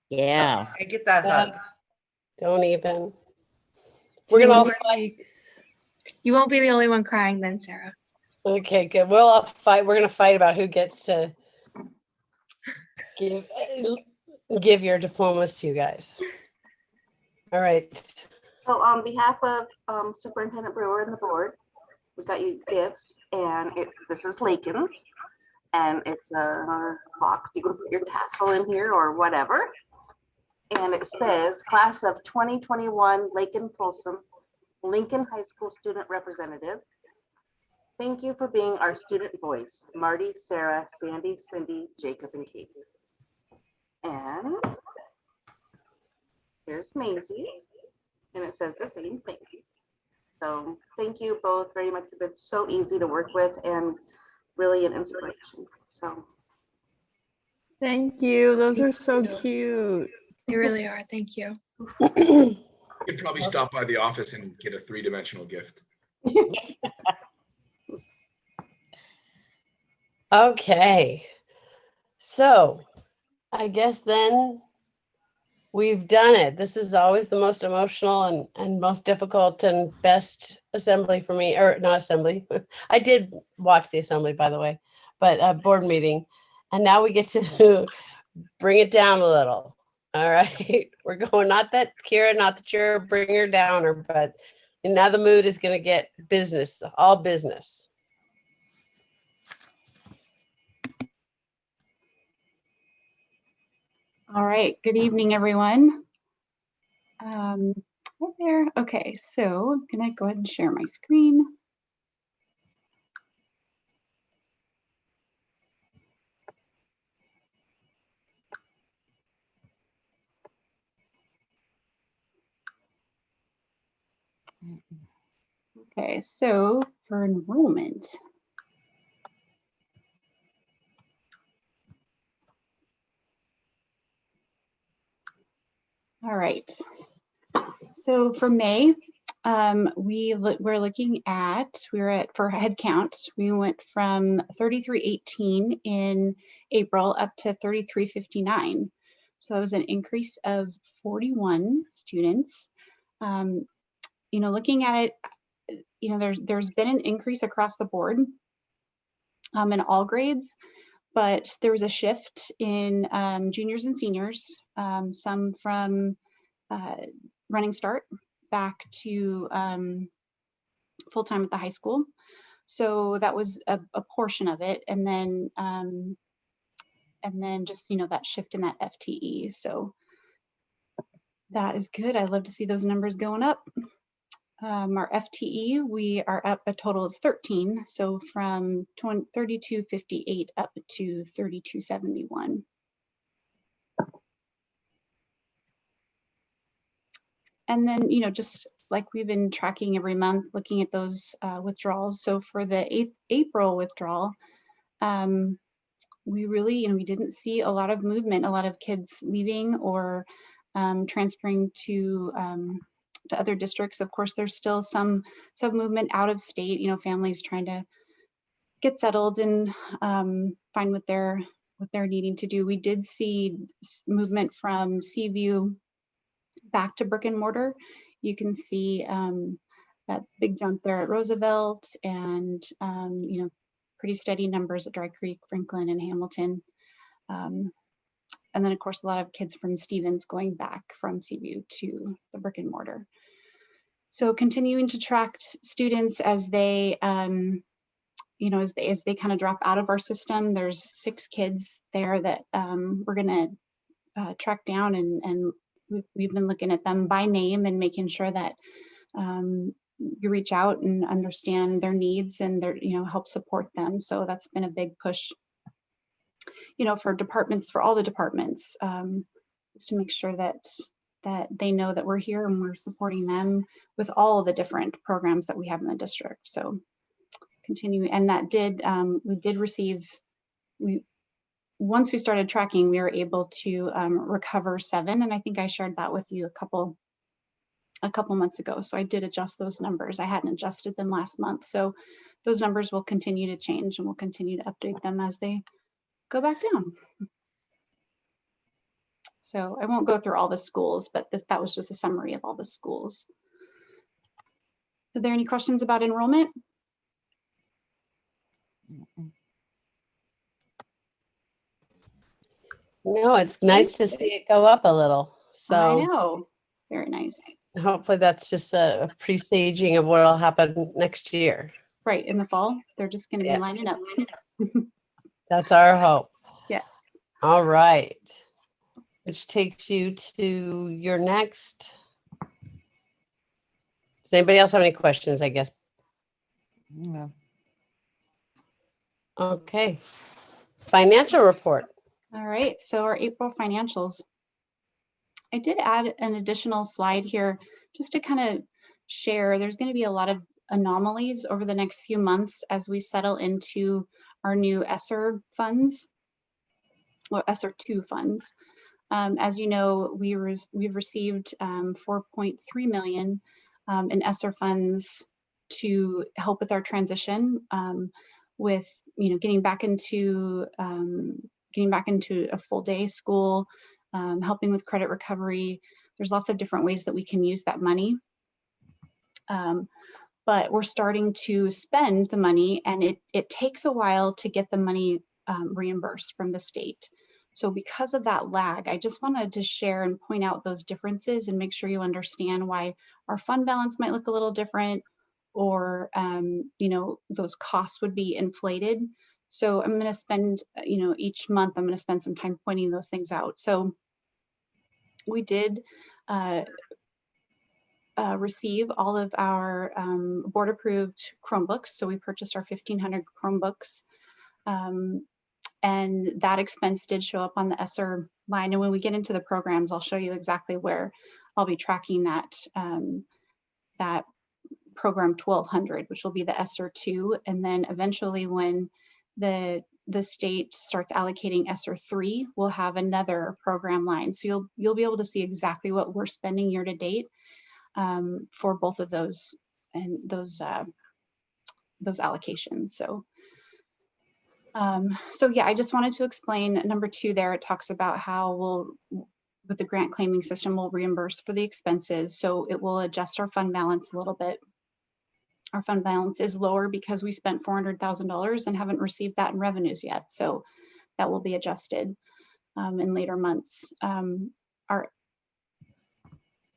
Yeah. I get that hug. Don't even. We're gonna all fight. You won't be the only one crying then, Sarah. Okay, good. We'll all fight. We're gonna fight about who gets to give your diplomas to you guys. All right. So on behalf of Superintendent Brewer and the board, we got you gifts, and this is Lakin's, and it's a box. You can put your tassel in here or whatever. And it says, Class of 2021 Lakin Folsom, Lincoln High School Student Representative. Thank you for being our student voice. Marty, Sarah, Sandy, Cindy, Jacob, and Kate. And here's Maisie's, and it says the same thing. So thank you both very much. You've been so easy to work with and really an inspiration. So Thank you. Those are so cute. You really are. Thank you. You could probably stop by the office and get a 3-dimensional gift. Okay. So I guess then we've done it. This is always the most emotional and most difficult and best assembly for me, or not assembly. I did watch the assembly, by the way, but board meeting. And now we get to bring it down a little. All right. We're going, not that Kira, not that you're a bringer downer, but now the mood is going to get business, all business. All right, good evening, everyone. Hi there. Okay, so I'm gonna go ahead and share my screen. Okay, so for enrollment. All right. So for May, we're looking at, for head count, we went from 3318 in April up to 3359. So that was an increase of 41 students. You know, looking at it, you know, there's been an increase across the board in all grades, but there was a shift in juniors and seniors, some from Running Start back to full-time at the high school. So that was a portion of it. And then just, you know, that shift in that FTE. So that is good. I love to see those numbers going up. Our FTE, we are up a total of 13. So from 3258 up to 3271. And then, you know, just like we've been tracking every month, looking at those withdrawals. So for the April withdrawal, we really, you know, we didn't see a lot of movement, a lot of kids leaving or transferring to other districts. Of course, there's still some movement out of state, you know, families trying to get settled and find what they're needing to do. We did see movement from Seaview back to brick and mortar. You can see that big jump there at Roosevelt, and you know, pretty steady numbers at Dry Creek, Franklin, and Hamilton. And then of course, a lot of kids from Stevens going back from Seaview to the brick and mortar. So continuing to track students as they, you know, as they kind of drop out of our system. There's 6 kids there that we're gonna track down, and we've been looking at them by name and making sure that you reach out and understand their needs and their, you know, help support them. So that's been a big push, you know, for departments, for all the departments, is to make sure that they know that we're here and we're supporting them with all the different programs that we have in the district. So continue, and that did, we did receive, once we started tracking, we were able to recover 7, and I think I shared that with you a couple months ago. So I did adjust those numbers. I hadn't adjusted them last month. So those numbers will continue to change, and we'll continue to update them as they go back down. So I won't go through all the schools, but that was just a summary of all the schools. Are there any questions about enrollment? No, it's nice to see it go up a little. So I know, it's very nice. Hopefully that's just a presaging of what will happen next year. Right, in the fall, they're just going to be lining up. That's our hope. Yes. All right. Which takes you to your next. Does anybody else have any questions, I guess? No. Okay. Financial report. All right, so our April financials. I did add an additional slide here just to kind of share. There's going to be a lot of anomalies over the next few months as we settle into our new ESSER funds, or ESSER 2 funds. As you know, we've received 4.3 million in ESSER funds to help with our transition, with, you know, getting back into a full day school, helping with credit recovery. There's lots of different ways that we can use that money. But we're starting to spend the money, and it takes a while to get the money reimbursed from the state. So because of that lag, I just wanted to share and point out those differences and make sure you understand why our fund balance might look a little different, or you know, those costs would be inflated. So I'm going to spend, you know, each month I'm going to spend some time pointing those things out. So we did receive all of our board approved Chromebooks. So we purchased our 1,500 Chromebooks. And that expense did show up on the ESSER line. And when we get into the programs, I'll show you exactly where I'll be tracking that, that program 1,200, which will be the ESSER 2. And then eventually when the state starts allocating ESSER 3, we'll have another program line. So you'll be able to see exactly what we're spending year to date for both of those, and those allocations. So yeah, I just wanted to explain number 2 there. It talks about how with the grant claiming system, we'll reimburse for the expenses. So it will adjust our fund balance a little bit. our fund balance is lower because we spent $400,000 and haven't received that in revenues yet. So that will be adjusted in later months. And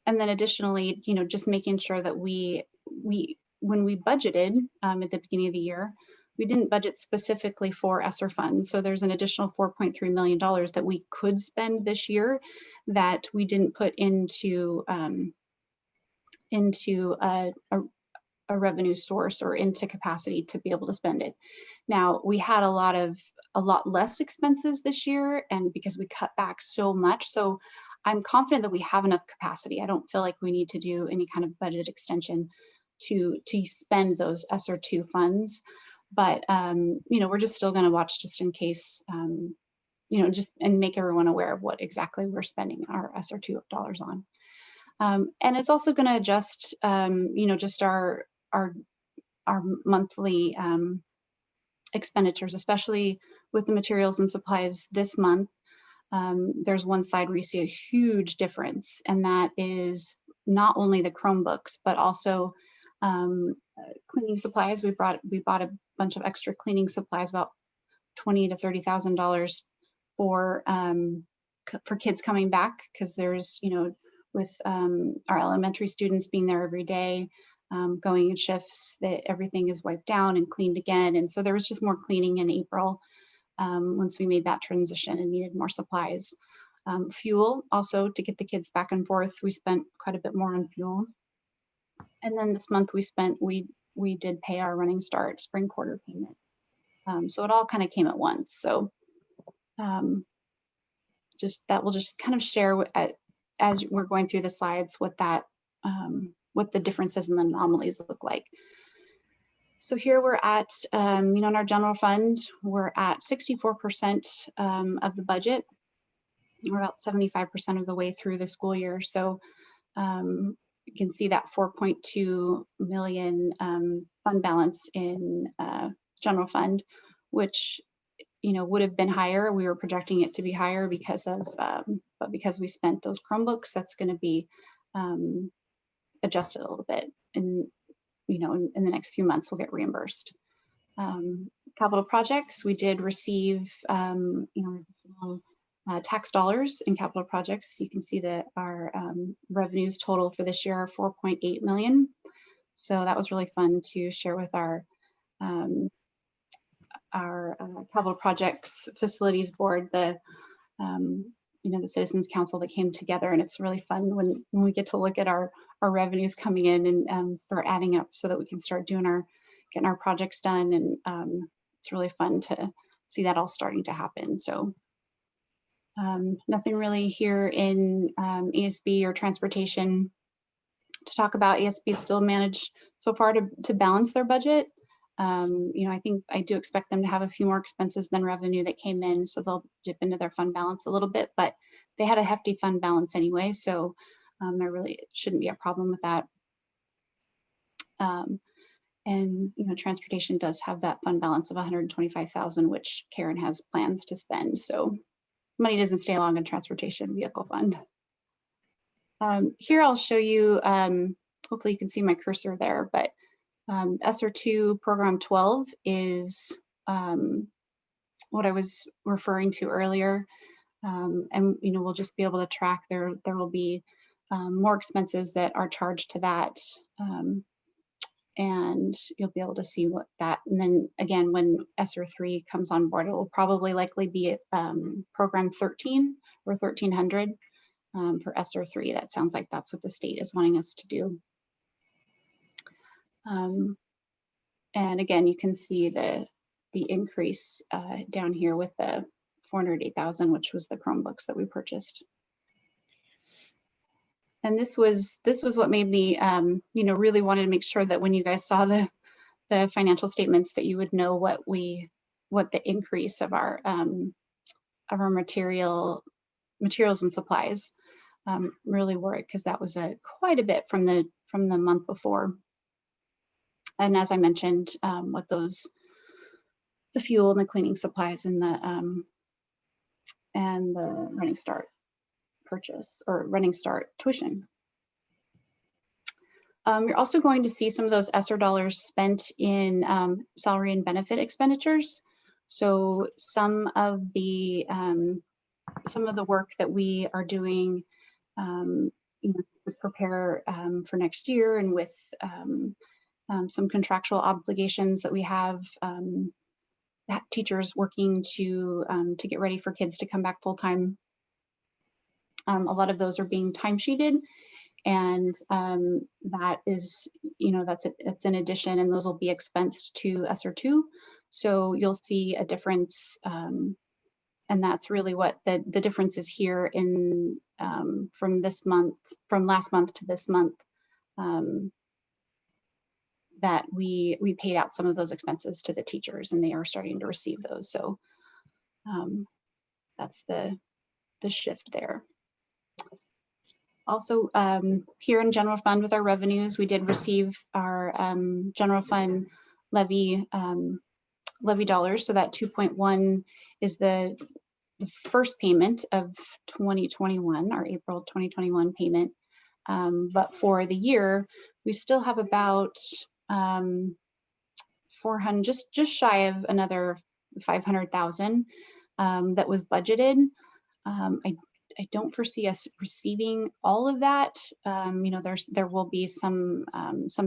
then additionally, you know, just making sure that when we budgeted at the beginning of the year, we didn't budget specifically for ESSER funds. So there's an additional $4.3 million that we could spend this year that we didn't put into a revenue source or into capacity to be able to spend it. Now, we had a lot less expenses this year, and because we cut back so much. So I'm confident that we have enough capacity. I don't feel like we need to do any kind of budget extension to spend those ESSER 2 funds. But, you know, we're just still going to watch just in case, you know, just and make everyone aware of what exactly we're spending our ESSER 2 dollars on. And it's also going to adjust, you know, just our monthly expenditures, especially with the materials and supplies this month. There's one slide where you see a huge difference, and that is not only the Chromebooks, but also cleaning supplies. We bought a bunch of extra cleaning supplies, about $20,000 to $30,000 for kids coming back, because there's, you know, with our elementary students being there every day, going in shifts, that everything is wiped down and cleaned again. And so there was just more cleaning in April once we made that transition and needed more supplies. Fuel also to get the kids back and forth. We spent quite a bit more on fuel. And then this month we did pay our running start spring quarter payment. So it all kind of came at once. So just that will just kind of share as we're going through the slides what the differences and the anomalies look like. So here we're at, you know, in our general fund, we're at 64% of the budget. We're about 75% of the way through the school year. So you can see that 4.2 million fund balance in general fund, which, you know, would have been higher. We were projecting it to be higher because of, but because we spent those Chromebooks, that's going to be adjusted a little bit. And, you know, in the next few months, we'll get reimbursed. Capital projects, we did receive, you know, tax dollars in capital projects. You can see that our revenues total for this year are 4.8 million. So that was really fun to share with our capital projects facilities board, you know, the Citizens Council that came together, and it's really fun when we get to look at our revenues coming in and start adding up so that we can start getting our projects done. And it's really fun to see that all starting to happen. So nothing really here in ASB or transportation to talk about. ASB still managed so far to balance their budget. You know, I do expect them to have a few more expenses than revenue that came in, so they'll dip into their fund balance a little bit, but they had a hefty fund balance anyway, so there really shouldn't be a problem with that. And, you know, transportation does have that fund balance of 125,000, which Karen has plans to spend. So money doesn't stay long in transportation vehicle fund. Here I'll show you, hopefully you can see my cursor there, but ESSER 2 program 12 is what I was referring to earlier. And, you know, we'll just be able to track there will be more expenses that are charged to that. And you'll be able to see what that, and then again, when ESSER 3 comes on board, it will probably likely be at program 13 or 1300 for ESSER 3. That sounds like that's what the state is wanting us to do. And again, you can see the increase down here with the 408,000, which was the Chromebooks that we purchased. And this was what made me, you know, really wanted to make sure that when you guys saw the financial statements, that you would know what the increase of our materials and supplies really were, because that was quite a bit from the month before. And as I mentioned, with the fuel and the cleaning supplies and the running start purchase or running start tuition. You're also going to see some of those ESSER dollars spent in salary and benefit expenditures. So some of the work that we are doing, you know, to prepare for next year, and with some contractual obligations that we have, teachers working to get ready for kids to come back full time. A lot of those are being timesheeted, and that is, you know, it's an addition, and those will be expensed to ESSER 2. So you'll see a difference, and that's really what the difference is here in from last month to this month, that we paid out some of those expenses to the teachers, and they are starting to receive those. So that's the shift there. Also, here in general fund with our revenues, we did receive our general fund levy dollars. So that 2.1 is the first payment of 2021, our April 2021 payment. But for the year, we still have about 400, just shy of another 500,000 that was budgeted. I don't foresee us receiving all of that. You know, there will be some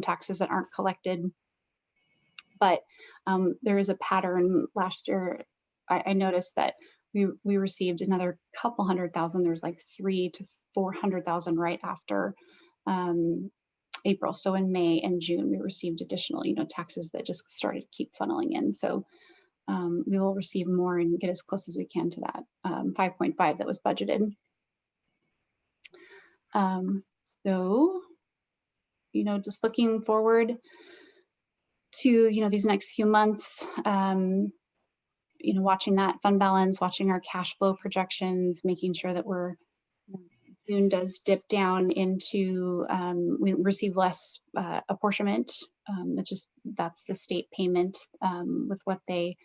taxes that aren't collected, but there is a pattern. Last year, I noticed that we received another couple 100,000. There's like 300,000 to 400,000 right after April. So in May and June, we received additional, you know, taxes that just started to keep funneling in. So we will receive more and get as close as we can to that 5.5 that was budgeted. So, you know, just looking forward to, you know, these next few months, you know, watching that fund balance, watching our cash flow projections, making sure that June does dip down into, we receive less apportionment. That's the state payment with what they,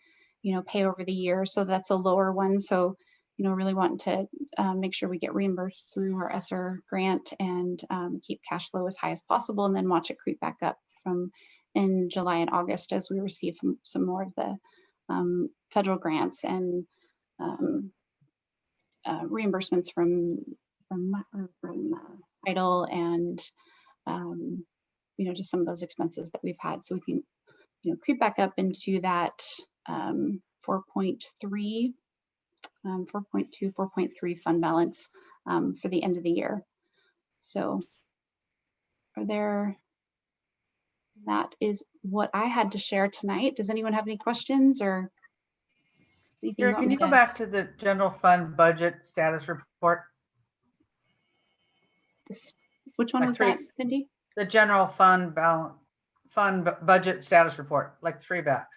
you know, pay over the year. So that's a lower one. So, you know, really want to make sure we get reimbursed through our ESSER grant, and keep cash flow as high as possible, and then watch it creep back up from in July and August as we receive some more of the federal grants and reimbursements from EIDL, and you know, just some of those expenses that we've had, so we can, you know, creep back up into that 4.3, 4.2, 4.3 fund balance for the end of the year. So that is what I had to share tonight. Does anyone have any questions or anything? Jared, can you go back to the general fund budget status report? Which one was that, Cindy? The general fund budget status report, like 3 back.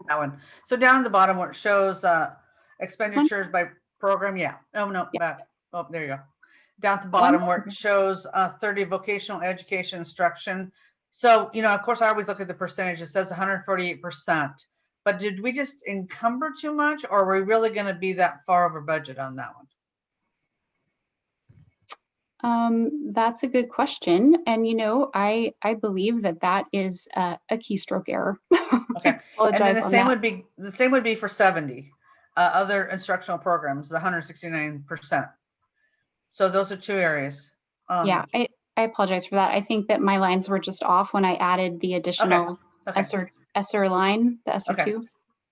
That one. So down at the bottom where it shows expenditures by program. Yeah. Oh no, back. Oh, there you go. Down at the bottom where it shows 30 vocational education instruction. So, you know, of course, I always look at the percentage. It says 148%. But did we just encumber too much, or are we really going to be that far over budget on that one? That's a good question. And, you know, I believe that is a keystroke error. Okay. And then the same would be for 70 other instructional programs, the 169%. So those are 2 areas. Yeah, I apologize for that. I think that my lines were just off when I added the additional ESSER line, the ESSER 2.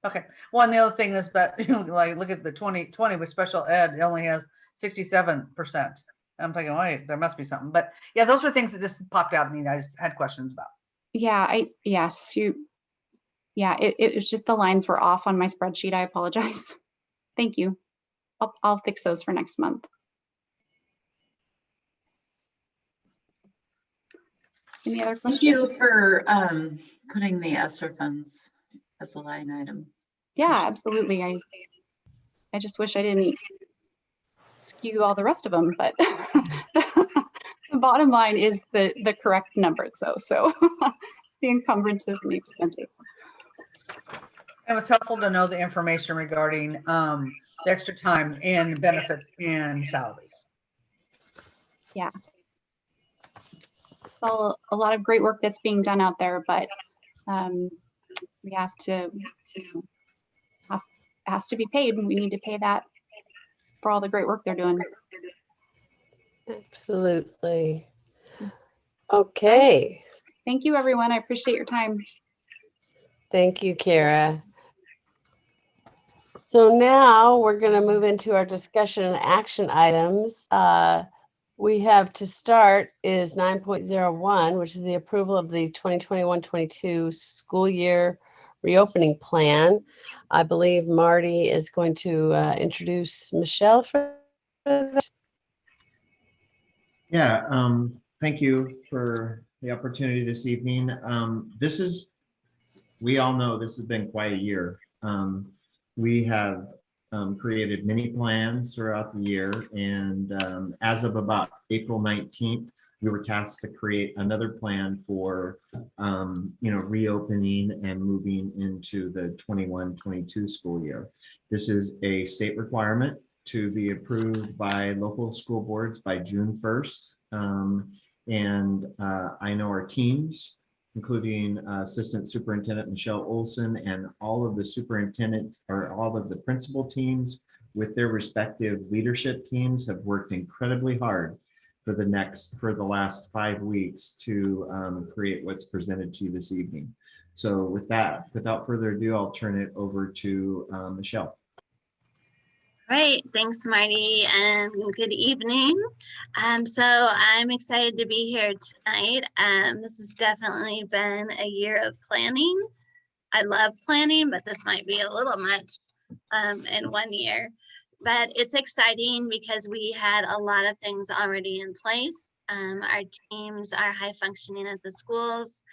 Okay. Well, and the other thing is, but like look at the 2020 with special ed, it only has 67%. I'm thinking, wait, there must be something. But yeah, those were things that just popped out at me. I just had questions about. Yeah, it was just the lines were off on my spreadsheet. I apologize. Thank you. I'll fix those for next month. Any other questions? Thank you for putting the ESSER funds as a line item. Yeah, absolutely. I just wish I didn't skew all the rest of them, but the bottom line is the correct numbers though. So the encumbrances and the expenses. It was helpful to know the information regarding the extra time and benefits and salaries. Yeah, all a lot of great work that's being done out there, but we have to has to be paid, and we need to pay that for all the great work they're doing. Absolutely. Okay. Thank you, everyone. I appreciate your time. Thank you, Kara. So now we're going to move into our discussion and action items. We have to start is 9.01, which is the approval of the 2021-22 school year reopening plan. I believe Marty is going to introduce Michelle for that. Yeah, thank you for the opportunity this evening. We all know this has been quite a year. We have created many plans throughout the year, and as of about April 19th, we were tasked to create another plan for reopening and moving into the 21-22 school year. This is a state requirement to be approved by local school boards by June 1st. I know our teams, including Assistant Superintendent Michelle Olson and all of the superintendents or all of the principal teams with their respective leadership teams, have worked incredibly hard for the last 5 weeks to create what's presented to you this evening. So with that, without further ado, I'll turn it over to Michelle. Great, thanks Marty, and good evening. So I'm excited to be here tonight. This has definitely been a year of planning. I love planning, but this might be a little much in 1 year. But it's exciting because we had a lot of things already in place. Our teams are high functioning at the schools,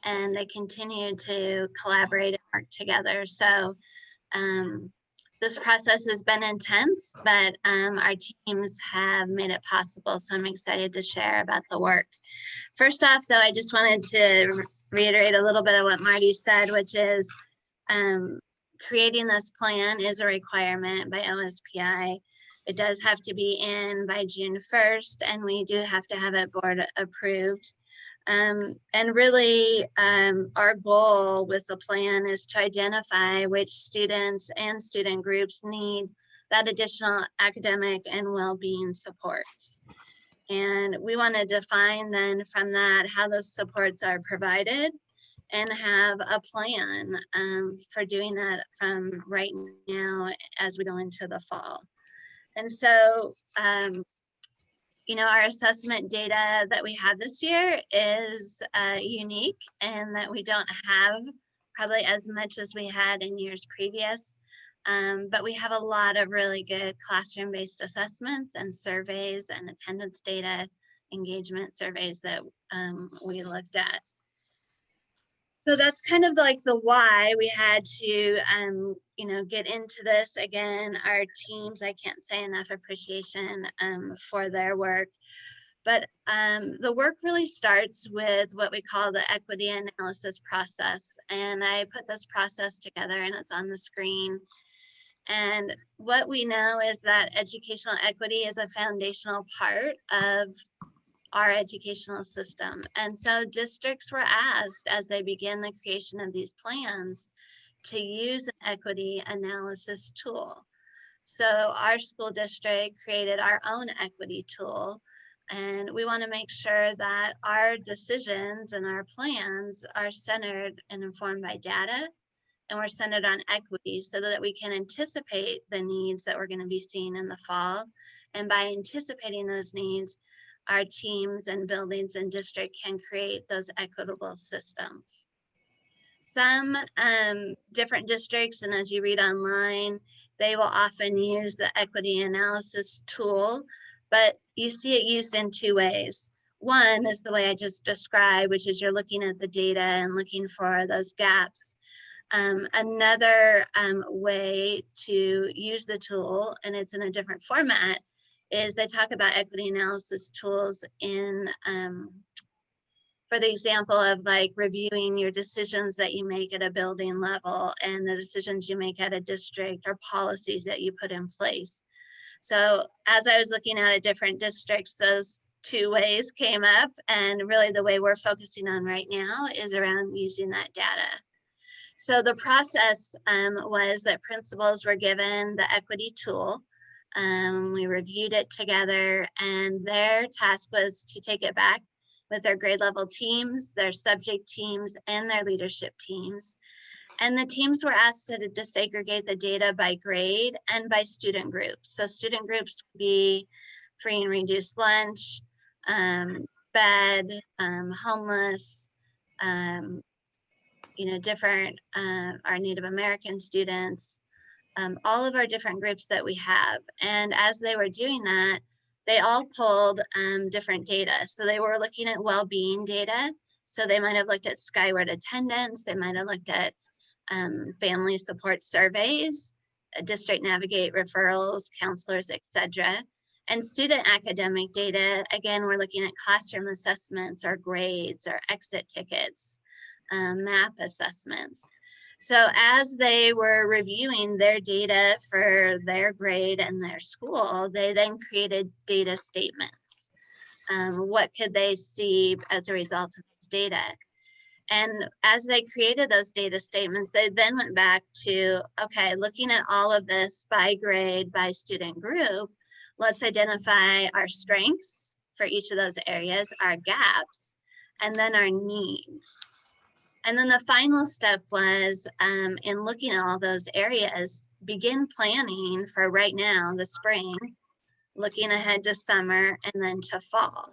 and they continue to collaborate and work together. So this process has been intense, but our teams have made it possible. So I'm excited to share about the work. First off, though, I just wanted to reiterate a little bit of what Marty said, which is creating this plan is a requirement by OSPI. It does have to be in by June 1st, and we do have to have it board approved. And really, our goal with the plan is to identify which students and student groups need that additional academic and well-being supports. And we want to define then from that how those supports are provided and have a plan for doing that from right now as we go into the fall. And so, our assessment data that we have this year is unique, and that we don't have probably as much as we had in years previous. But we have a lot of really good classroom-based assessments and surveys and attendance data, engagement surveys that we looked at. So that's kind of like the why we had to, get into this. Again, our teams, I can't say enough appreciation for their work. But the work really starts with what we call the equity analysis process. And I put this process together, and it's on the screen. And what we know is that educational equity is a foundational part of our educational system. And so districts were asked as they begin the creation of these plans to use an equity analysis tool. So our school district created our own equity tool, and we want to make sure that our decisions and our plans are centered and informed by data, and we're centered on equity so that we can anticipate the needs that we're going to be seeing in the fall. And by anticipating those needs, our teams and buildings and district can create those equitable systems. Some different districts, and as you read online, they will often use the equity analysis tool, but you see it used in 2 ways. One is the way I just described, which is you're looking at the data and looking for those gaps. Another way to use the tool, and it's in a different format, is they talk about equity analysis tools in, for the example of like reviewing your decisions that you make at a building level and the decisions you make at a district or policies that you put in place. So as I was looking at different districts, those two ways came up, and really the way we're focusing on right now is around using that data. So the process was that principals were given the equity tool. We reviewed it together, and their task was to take it back with their grade level teams, their subject teams, and their leadership teams. And the teams were asked to disaggregate the data by grade and by student groups. So student groups would be free and reduced lunch, bed, homeless, different, our Native American students, all of our different groups that we have. And as they were doing that, they all pulled different data. So they were looking at well-being data. So they might have looked at Skyward attendance, they might have looked at family support surveys, district navigate referrals, counselors, etc. And student academic data, again, we're looking at classroom assessments or grades or exit tickets, math assessments. So as they were reviewing their data for their grade and their school, they then created data statements. What could they see as a result of this data? And as they created those data statements, they then went back to, okay, looking at all of this by grade, by student group, let's identify our strengths for each of those areas, our gaps, and then our needs. And then the final step was, in looking at all those areas, begin planning for right now, the spring, looking ahead to summer and then to fall.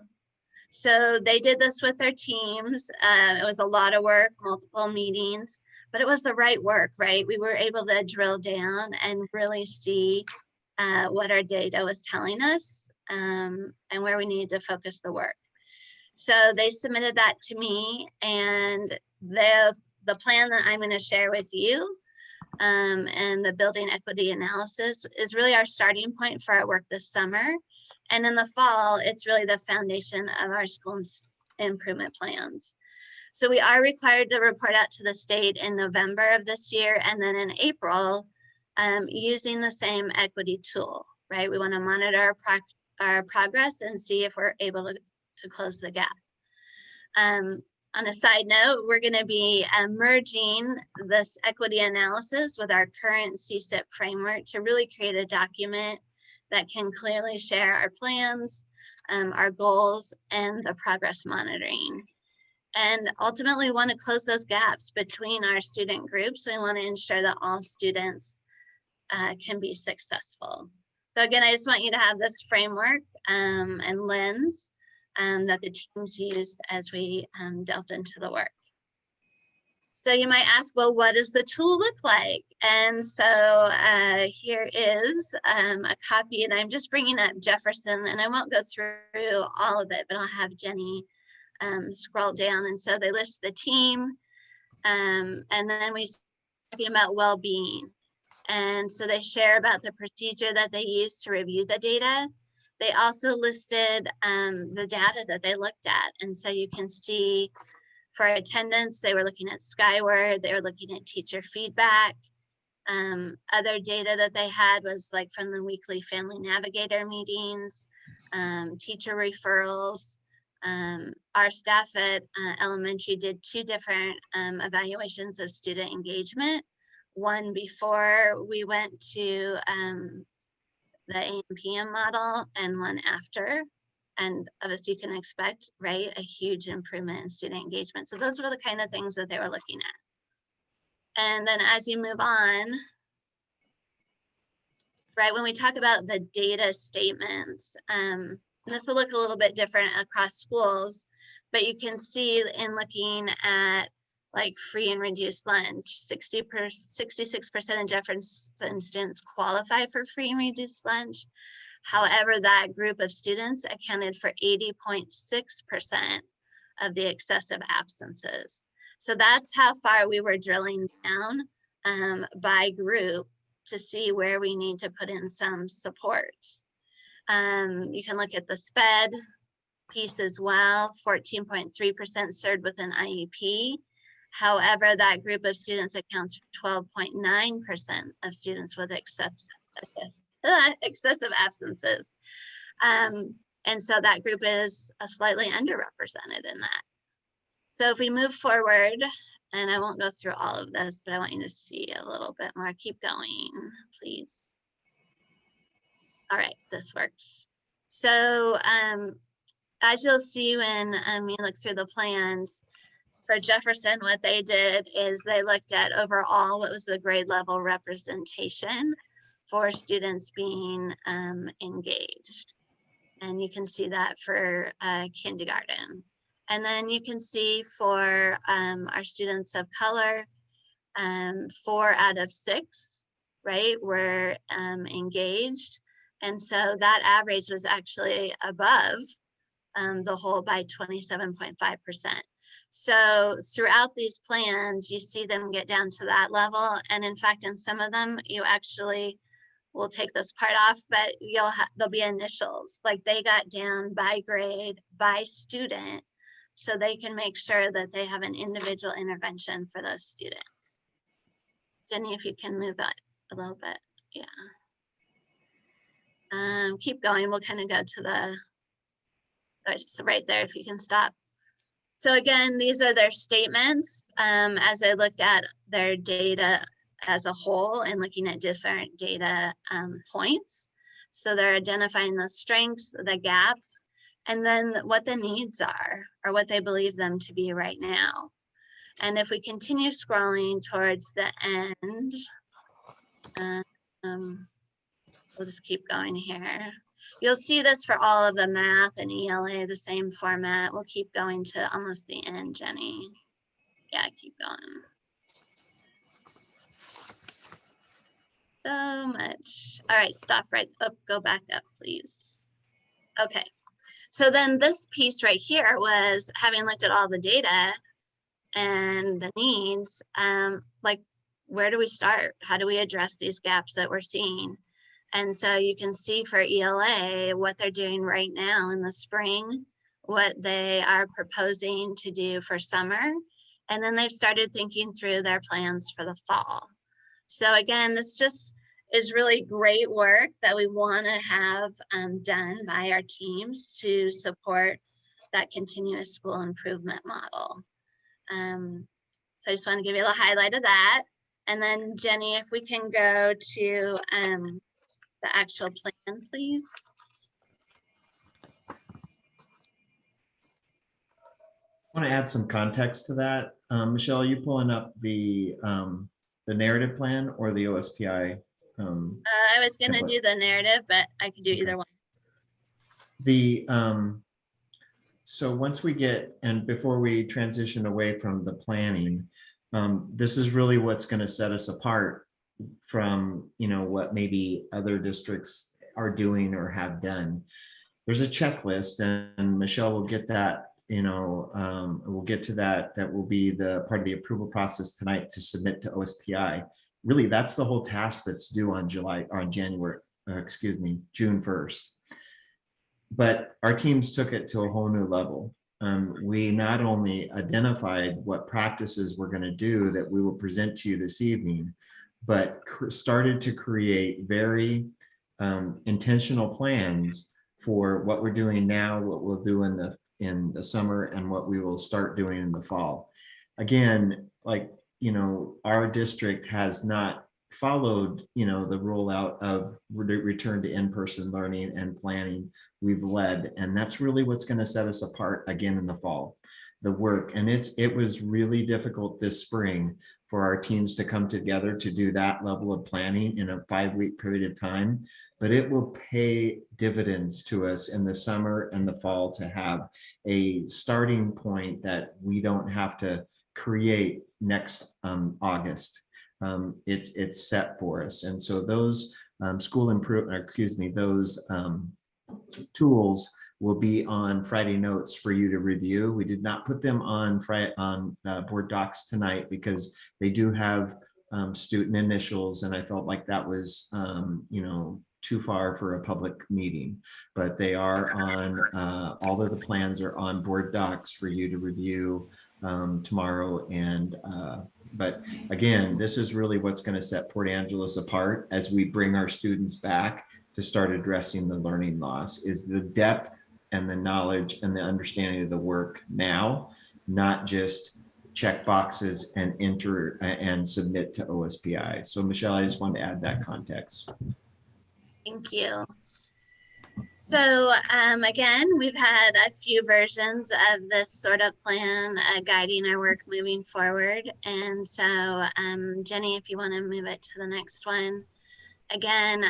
So they did this with their teams. It was a lot of work, multiple meetings, but it was the right work, right? We were able to drill down and really see what our data was telling us and where we needed to focus the work. So they submitted that to me, and the plan that I'm going to share with you and the building equity analysis is really our starting point for our work this summer. And in the fall, it's really the foundation of our school improvement plans. So we are required to report out to the state in November of this year, and then in April, using the same equity tool, right? We want to monitor our progress and see if we're able to close the gap. On a side note, we're going to be merging this equity analysis with our current CSIP framework to really create a document that can clearly share our plans, our goals, and the progress monitoring. And ultimately, we want to close those gaps between our student groups. We want to ensure that all students can be successful. So again, I just want you to have this framework and lens that the teams used as we delved into the work. So you might ask, well, what does the tool look like? And so here is a copy, and I'm just bringing up Jefferson, and I won't go through all of it, but I'll have Jenny scroll down. And so they list the team, and then we talking about well-being. And so they share about the procedure that they use to review the data. They also listed the data that they looked at. And so you can see for attendance, they were looking at Skyward, they were looking at teacher feedback. Other data that they had was like from the weekly family navigator meetings, teacher referrals. Our staff at elementary did 2 different evaluations of student engagement. One before we went to the AM/PM model, and one after. And obviously you can expect, right, a huge improvement in student engagement. So those were the kind of things that they were looking at. And then as you move on, right, when we talk about the data statements, this will look a little bit different across schools, but you can see in looking at like free and reduced lunch, 66% of Jefferson students qualify for free and reduced lunch. However, that group of students accounted for 80.6% of the excessive absences. So that's how far we were drilling down by group to see where we need to put in some supports. You can look at the SPED piece as well, 14.3% served with an IEP. However, that group of students accounts for 12.9% of students with excessive absences. And so that group is slightly underrepresented in that. So if we move forward, and I won't go through all of this, but I want you to see a little bit more. Keep going, please. All right, this works. So as you'll see when you look through the plans, for Jefferson, what they did is they looked at overall what was the grade level representation for students being engaged. And you can see that for kindergarten. And then you can see for our students of color, 4 out of 6, right, were engaged. And so that average was actually above the whole by 27.5%. So throughout these plans, you see them get down to that level. And in fact, in some of them, you actually will take this part off, but there'll be initials, like they got down by grade, by student, so they can make sure that they have an individual intervention for those students. Jenny, if you can move that a little bit, yeah. Keep going, we'll kind of go to the, so right there, if you can stop. So again, these are their statements as they looked at their data as a whole and looking at different data points. So they're identifying the strengths, the gaps, and then what the needs are or what they believe them to be right now. And if we continue scrolling towards the end, we'll just keep going here. You'll see this for all of the math and ELA, the same format. We'll keep going to almost the end, Jenny. Yeah, keep going. So much. All right, stop right up, go back up, please. Okay, so then this piece right here was having looked at all the data and the needs, like where do we start? How do we address these gaps that we're seeing? And so you can see for ELA what they're doing right now in the spring, what they are proposing to do for summer, and then they've started thinking through their plans for the fall. So again, this just is really great work that we want to have done by our teams to support that continuous school improvement model. So I just want to give you a little highlight of that. And then Jenny, if we can go to the actual plan, please. I want to add some context to that. Michelle, are you pulling up the narrative plan or the OSPI? I was going to do the narrative, but I could do either one. So once we get, and before we transition away from the planning, this is really what's going to set us apart from, what maybe other districts are doing or have done. There's a checklist, and Michelle will get that, we'll get to that. That will be the part of the approval process tonight to submit to OSPI. Really, that's the whole task that's due on June 1st. But our teams took it to a whole new level. We not only identified what practices we're going to do that we will present to you this evening, but started to create very intentional plans for what we're doing now, what we'll do in the summer, and what we will start doing in the fall. Again, our district has not followed, the rollout of return to in-person learning and planning we've led. And that's really what's going to set us apart again in the fall, the work. And it was really difficult this spring for our teams to come together to do that level of planning in a 5-week period of time, but it will pay dividends to us in the summer and the fall to have a starting point that we don't have to create next August. It's set for us. And so those those tools will be on Friday notes for you to review. We did not put them on board docs tonight because they do have student initials, and I felt like that was too far for a public meeting, but they are on, all of the plans are on board docs for you to review tomorrow. And but again, this is really what's going to set Port Angeles apart as we bring our students back to start addressing the learning loss, is the depth and the knowledge and the understanding of the work now, not just check boxes and enter and submit to OSPI. So Michelle, I just wanted to add that context. Thank you. So again, we've had a few versions of this sort of plan guiding our work moving forward. And so Jenny, if you want to move it to the next one. Again,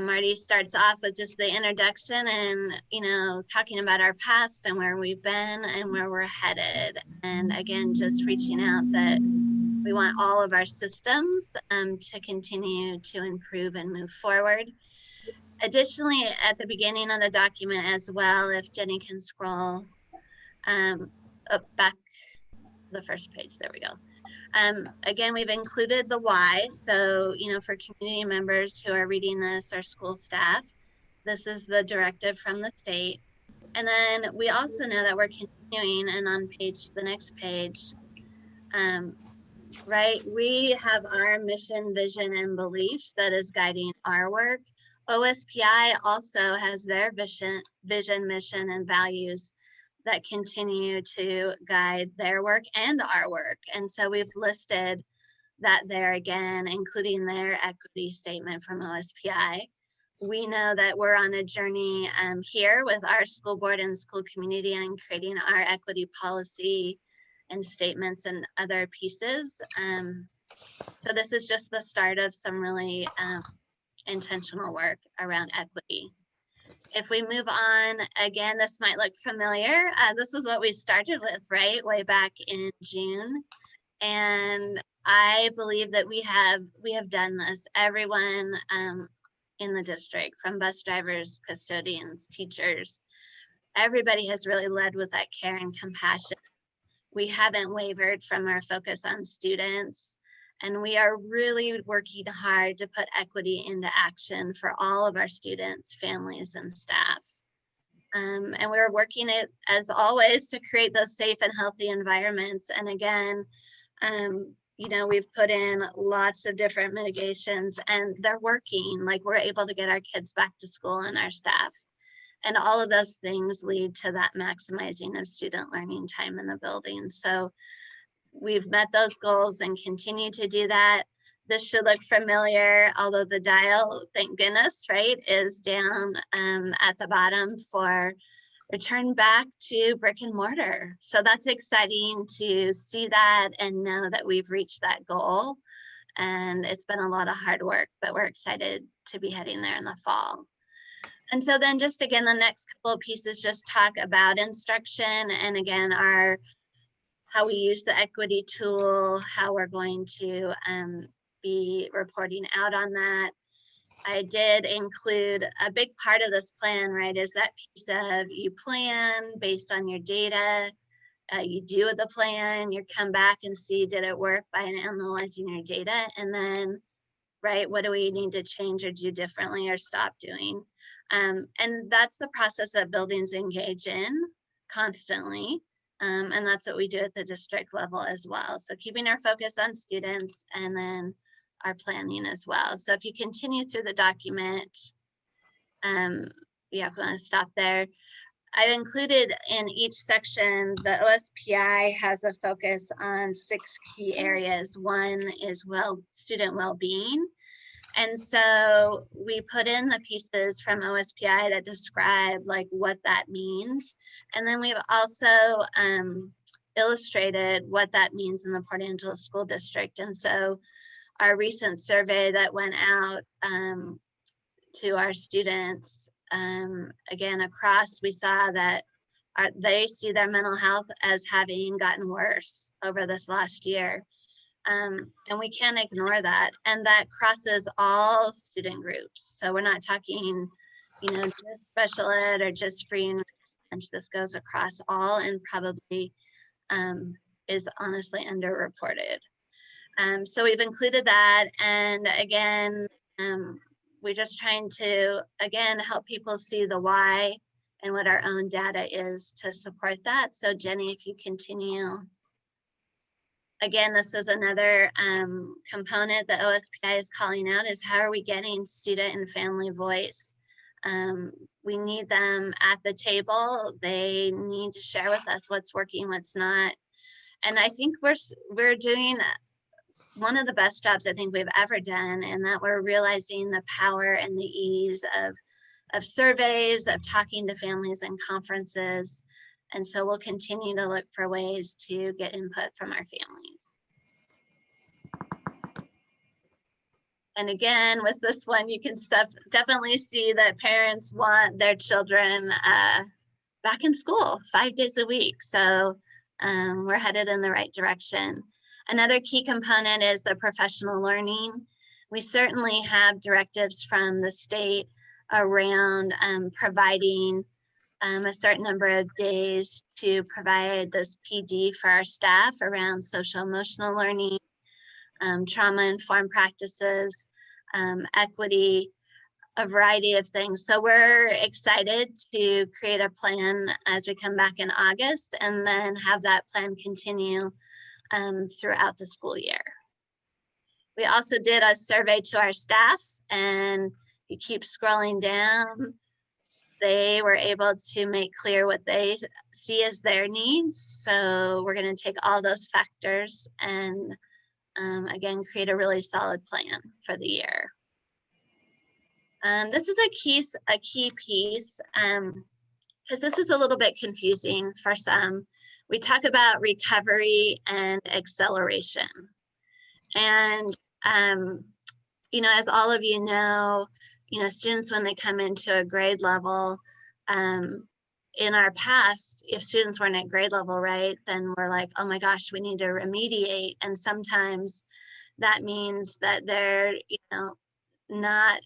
Marty starts off with just the introduction and, you know, talking about our past and where we've been and where we're headed. And again, just reaching out that we want all of our systems to continue to improve and move forward. Additionally, at the beginning of the document as well, if Jenny can scroll up back to the first page, there we go. Again, we've included the why. So, you know, for community members who are reading this, or school staff, this is the directive from the state. And then we also know that we're continuing, and on the next page, right, we have our mission, vision, and beliefs that is guiding our work. OSPI also has their vision, mission, and values that continue to guide their work and our work. And so we've listed that there again, including their equity statement from OSPI. We know that we're on a journey here with our school board and school community and creating our equity policy and statements and other pieces. So this is just the start of some really intentional work around equity. If we move on, again, this might look familiar. This is what we started with, right? Way back in June. And I believe that we have done this. Everyone in the district, from bus drivers, custodians, teachers, everybody has really led with that care and compassion. We haven't wavered from our focus on students. And we are really working hard to put equity into action for all of our students, families, and staff. And we're working it, as always, to create those safe and healthy environments. And again, you know, we've put in lots of different mitigations and they're working. Like, we're able to get our kids back to school and our staff. And all of those things lead to that maximizing of student learning time in the building. So we've met those goals and continue to do that. This should look familiar, although the dial, thank goodness, right, is down at the bottom for return back to brick and mortar. So that's exciting to see that and know that we've reached that goal. And it's been a lot of hard work, but we're excited to be heading there in the fall. And so then just again, the next couple of pieces just talk about instruction and again, how we use the equity tool, how we're going to be reporting out on that. I did include a big part of this plan, right, is that piece of you plan based on your data, you do the plan, you come back and see, did it work by analyzing your data? And then, right, what do we need to change or do differently or stop doing? And that's the process that buildings engage in constantly. And that's what we do at the district level as well. So keeping our focus on students and then our planning as well. So if you continue through the document, yeah, if we want to stop there. I've included in each section, the OSPI has a focus on 6 key areas. One is student well-being. And so we put in the pieces from OSPI that describe like what that means. And then we've also illustrated what that means in the Port Angeles School District. And so our recent survey that went out to our students, again, across, we saw that they see their mental health as having gotten worse over this last year. And we can't ignore that. And that crosses all student groups. So we're not talking, you know, just special ed or just free and reduced. This goes across all and probably is honestly underreported. So we've included that. And again, we're just trying to, again, help people see the why and what our own data is to support that. So Jenny, if you continue. Again, this is another component that OSPI is calling out is how are we getting student and family voice? We need them at the table. They need to share with us what's working, what's not. And I think we're doing one of the best jobs I think we've ever done, and that we're realizing the power and the ease of surveys, of talking to families and conferences. And so we'll continue to look for ways to get input from our families. And again, with this one, you can definitely see that parents want their children back in school 5 days a week. So we're headed in the right direction. Another key component is the professional learning. We certainly have directives from the state around providing a certain number of days to provide this PD for our staff around social emotional learning, trauma-informed practices, equity, a variety of things. So we're excited to create a plan as we come back in August, and then have that plan continue throughout the school year. We also did a survey to our staff, and you keep scrolling down, they were able to make clear what they see as their needs. So we're going to take all those factors and again, create a really solid plan for the year. This is a key piece because this is a little bit confusing for some. We talk about recovery and acceleration. And, you know, as all of you know, students, when they come into a grade level, in our past, if students weren't at grade level, right, then we're like, oh my gosh, we need to remediate. And sometimes that means that they're, not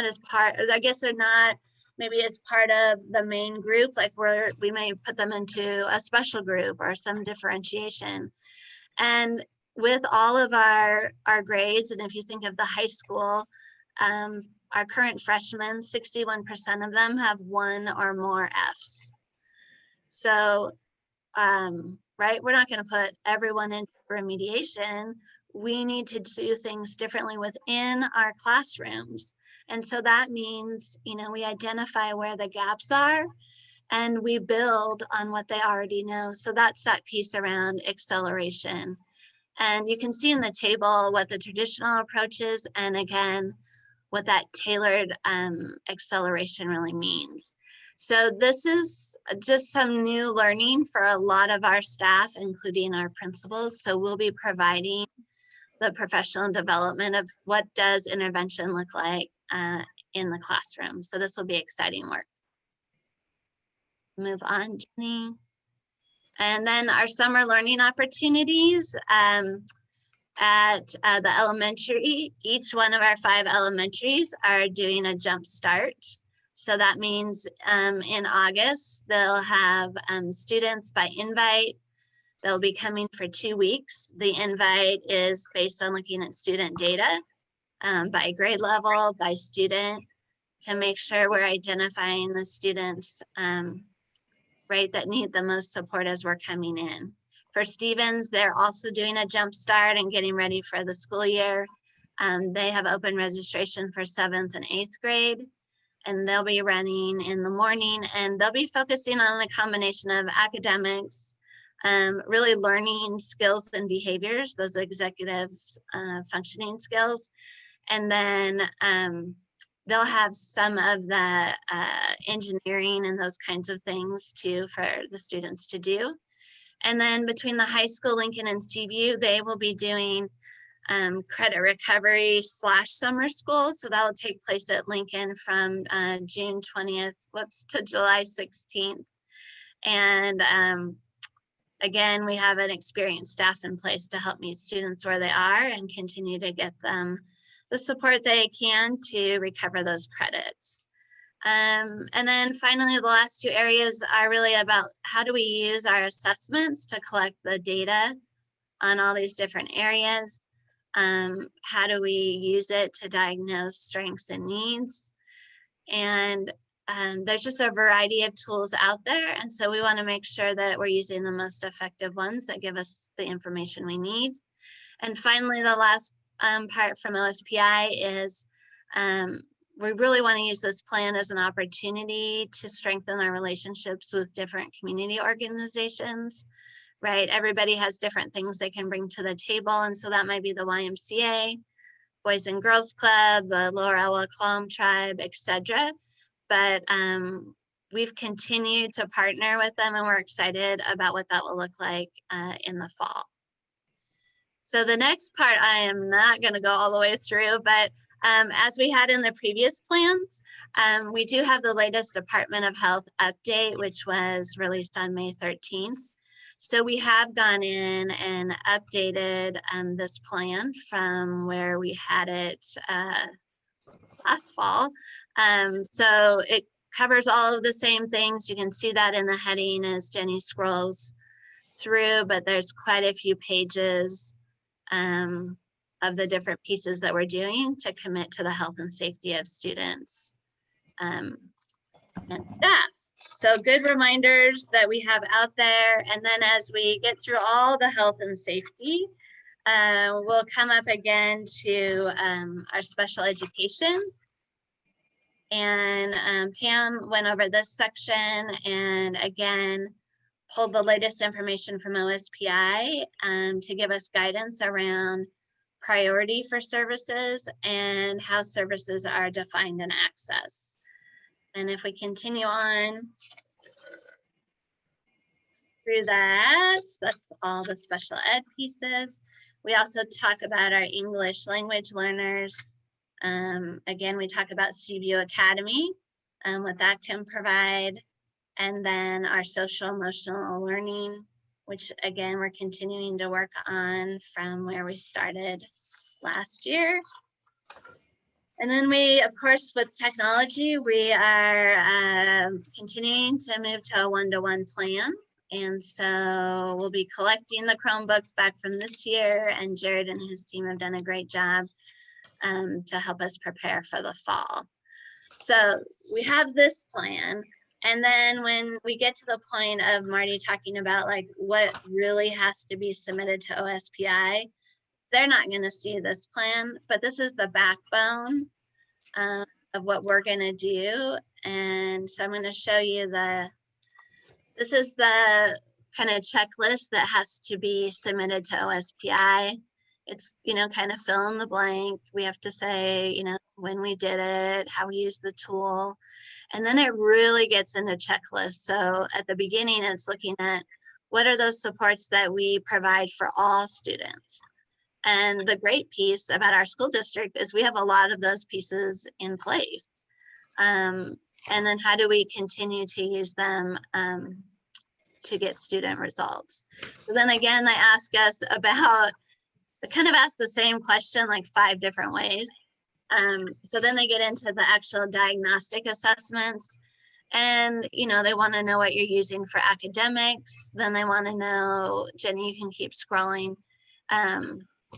as part, I guess they're not maybe as part of the main group, like we may put them into a special group or some differentiation. And with all of our grades, and if you think of the high school, our current freshmen, 61% of them have 1 or more Fs. So, right, we're not going to put everyone into remediation. We need to do things differently within our classrooms. And so that means, we identify where the gaps are and we build on what they already know. So that's that piece around acceleration. And you can see in the table what the traditional approach is, and again, what that tailored acceleration really means. So this is just some new learning for a lot of our staff, including our principals. So we'll be providing the professional development of what does intervention look like in the classroom. So this will be exciting work. Move on, Jenny. And then our summer learning opportunities. At the elementary, each one of our 5 elementaries are doing a jump start. So that means in August, they'll have students by invite. They'll be coming for 2 weeks. The invite is based on looking at student data by grade level, by student, to make sure we're identifying the students right, that need the most support as we're coming in. For Stevens, they're also doing a jump start and getting ready for the school year. They have open registration for 7th and 8th grade, and they'll be running in the morning, and they'll be focusing on a combination of academics, really learning skills and behaviors, those executive functioning skills. And then they'll have some of the engineering and those kinds of things too for the students to do. And then between the high school, Lincoln, and Seaview, they will be doing credit recovery / summer school. So that will take place at Lincoln from June 20th, to July 16th. And again, we have an experienced staff in place to help meet students where they are and continue to get them the support they can to recover those credits. And then finally, the last 2 areas are really about how do we use our assessments to collect the data on all these different areas. How do we use it to diagnose strengths and needs? And there's just a variety of tools out there. And so we want to make sure that we're using the most effective ones that give us the information we need. And finally, the last part from OSPI is we really want to use this plan as an opportunity to strengthen our relationships with different community organizations, right? Everybody has different things they can bring to the table. And so that might be the YMCA, Boys and Girls Club, the Lower Elwha Clam Tribe, etc. But we've continued to partner with them, and we're excited about what that will look like in the fall. So the next part, I am not going to go all the way through, but as we had in the previous plans, we do have the latest Department of Health update, which was released on May 13th. So we have gone in and updated this plan from where we had it last fall. So it covers all of the same things. You can see that in the heading as Jenny scrolls through, but there's quite a few pages of the different pieces that we're doing to commit to the health and safety of students and staff. So good reminders that we have out there. And then as we get through all the health and safety, we'll come up again to our special education. And Pam went over this section and again, pulled the latest information from OSPI to give us guidance around priority for services and how services are defined and accessed. And if we continue on through that, that's all the special ed pieces. We also talk about our English language learners. Again, we talk about CView Academy and what that can provide. And then our social emotional learning, which again, we're continuing to work on from where we started last year. And then we, of course, with technology, we are continuing to move to a one-to-one plan. And so we'll be collecting the Chromebooks back from this year, and Jared and his team have done a great job to help us prepare for the fall. So we have this plan. And then when we get to the point of Marty talking about like what really has to be submitted to OSPI, they're not going to see this plan, but this is the backbone of what we're going to do. And so I'm going to show you this is the kind of checklist that has to be submitted to OSPI. It's, you know, kind of fill in the blank. We have to say, you know, when we did it, how we used the tool. And then it really gets into checklists. So at the beginning, it's looking at what are those supports that we provide for all students. And the great piece about our school district is we have a lot of those pieces in place. And then how do we continue to use them to get student results? So then again, they ask us about, they kind of ask the same question like 5 different ways. So then they get into the actual diagnostic assessments, and you know, they want to know what you're using for academics. Then they want to know, Jenny, you can keep scrolling.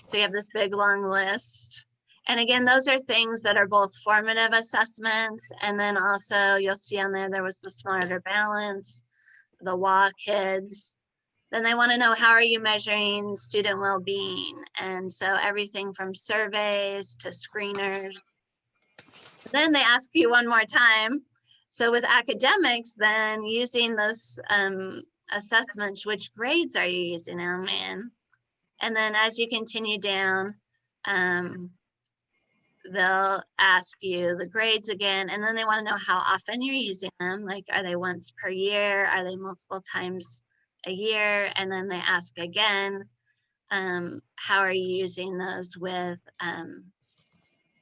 So you have this big long list. And again, those are things that are both formative assessments, and then also you'll see on there was the Smarter Balance, the WA Kids. Then they want to know, how are you measuring student well-being? And so everything from surveys to screeners. Then they ask you one more time. So with academics, then using those assessments, which grades are you using them in? And then as you continue down, they'll ask you the grades again, and then they want to know how often you're using them. Like, are they once per year? Are they multiple times a year? And then they ask again, how are you using those with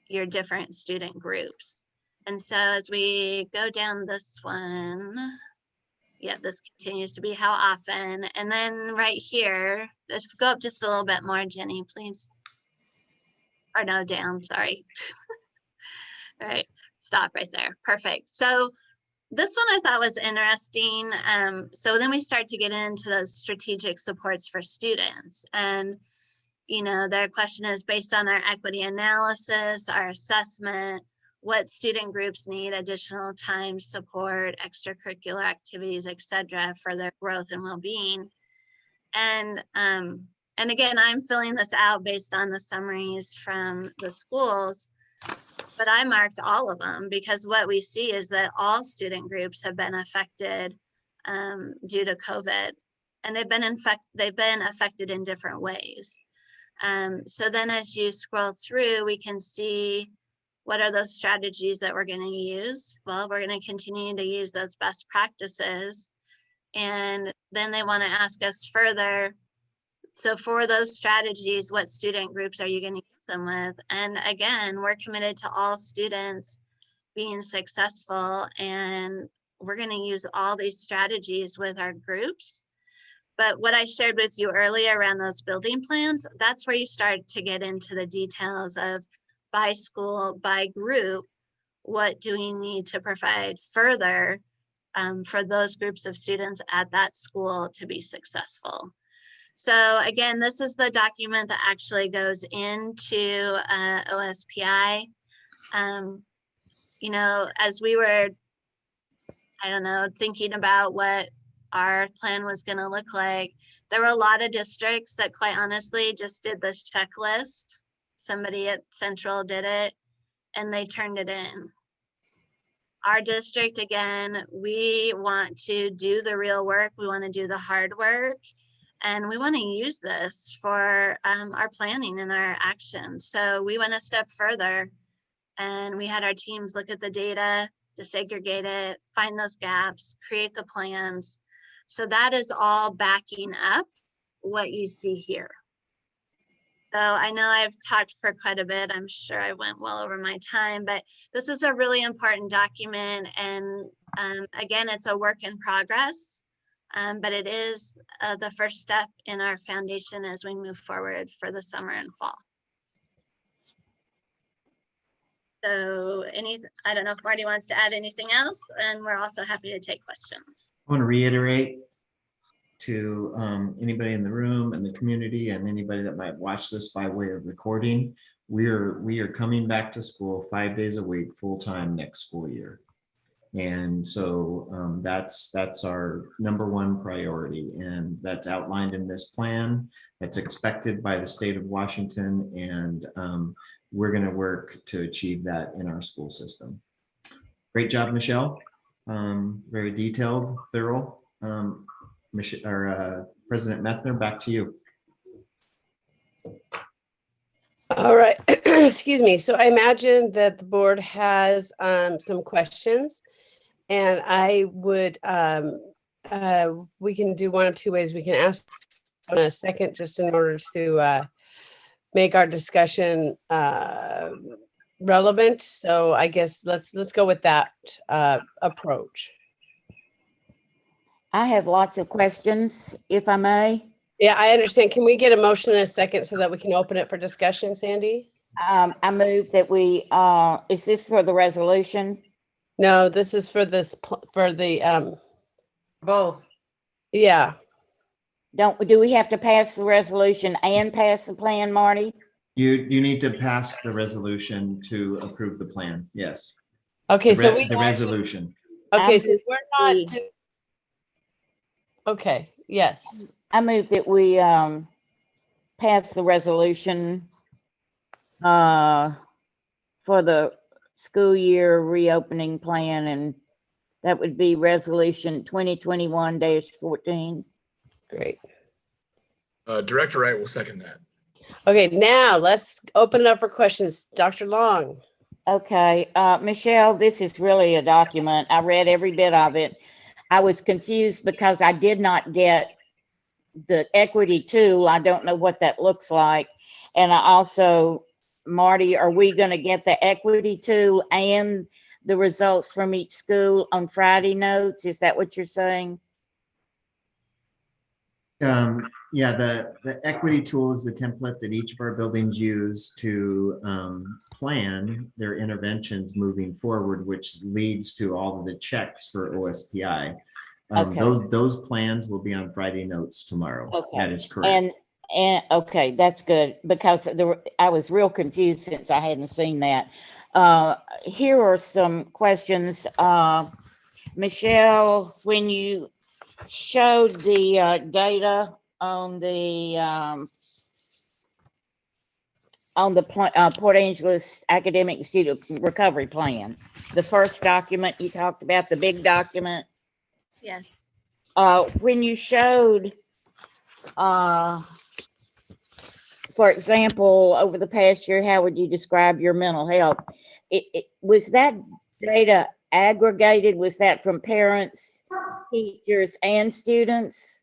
your different student groups? And so as we go down this one, yeah, this continues to be how often. And then right here, let's go up just a little bit more, Jenny, please. Or no, down, sorry. All right, stop right there. Perfect. So this one I thought was interesting. So then we start to get into those strategic supports for students. And, you know, their question is, based on our equity analysis, our assessment, what student groups need additional time, support, extracurricular activities, etc., for their growth and well-being. And again, I'm filling this out based on the summaries from the schools. but I marked all of them because what we see is that all student groups have been affected due to COVID, and they've been affected in different ways. So then as you scroll through, we can see what are those strategies that we're going to use. Well, we're going to continue to use those best practices. And then they want to ask us further, so for those strategies, what student groups are you going to use them with? And again, we're committed to all students being successful, and we're going to use all these strategies with our groups. But what I shared with you earlier around those building plans, that's where you start to get into the details of by school, by group, what do we need to provide further for those groups of students at that school to be successful. So again, this is the document that actually goes into OSPI. You know, as we were, I don't know, thinking about what our plan was going to look like, there were a lot of districts that quite honestly just did this checklist. Somebody at Central did it and they turned it in. Our district, again, we want to do the real work. We want to do the hard work. And we want to use this for our planning and our actions. So we went a step further and we had our teams look at the data, disaggregate it, find those gaps, create the plans. So that is all backing up what you see here. So I know I've talked for quite a bit. I'm sure I went well over my time, but this is a really important document. And again, it's a work in progress. But it is the first step in our foundation as we move forward for the summer and fall. So I don't know if Marty wants to add anything else, and we're also happy to take questions. I want to reiterate to anybody in the room and the community and anybody that might watch this by way of recording, we are coming back to school 5 days a week, full time next school year. And so that's our number one priority, and that's outlined in this plan. That's expected by the state of Washington, and we're going to work to achieve that in our school system. Great job, Michelle. Very detailed, thorough. President Methner, back to you. All right, excuse me. So I imagine that the board has some questions. And I would, we can do one of two ways. We can ask in a second just in order to make our discussion relevant. So I guess let's go with that approach. I have lots of questions, if I may. Yeah, I understand. Can we get a motion in a second so that we can open it for discussion, Sandy? I move that we, is this for the resolution? No, this is for this, for the, both. Yeah. Do we have to pass the resolution and pass the plan, Marty? You need to pass the resolution to approve the plan. Yes. Okay, so the resolution. Okay, so we're not. Okay. Yes. I move that we pass the resolution for the school year reopening plan, and that would be resolution 2021-14. Great. Director Wright will second that. Okay, now let's open it up for questions. Dr. Long. Okay, Michelle, this is really a document. I read every bit of it. I was confused because I did not get the equity tool. I don't know what that looks like. And I also, Marty, are we going to get the equity tool and the results from each school on Friday notes? Is that what you're saying? Yeah, the equity tool is the template that each of our buildings use to plan their interventions moving forward, which leads to all of the checks for OSPI. Okay. Those plans will be on Friday notes tomorrow. Okay. That is correct. And okay, that's good, because I was real confused since I hadn't seen that. Here are some questions. Michelle, when you showed the data on the on the Port Angeles Academic Student Recovery Plan. The first document you talked about, the big document. Yes. When you showed, for example, over the past year, how would you describe your mental health? Was that data aggregated? Was that from parents, teachers, and students?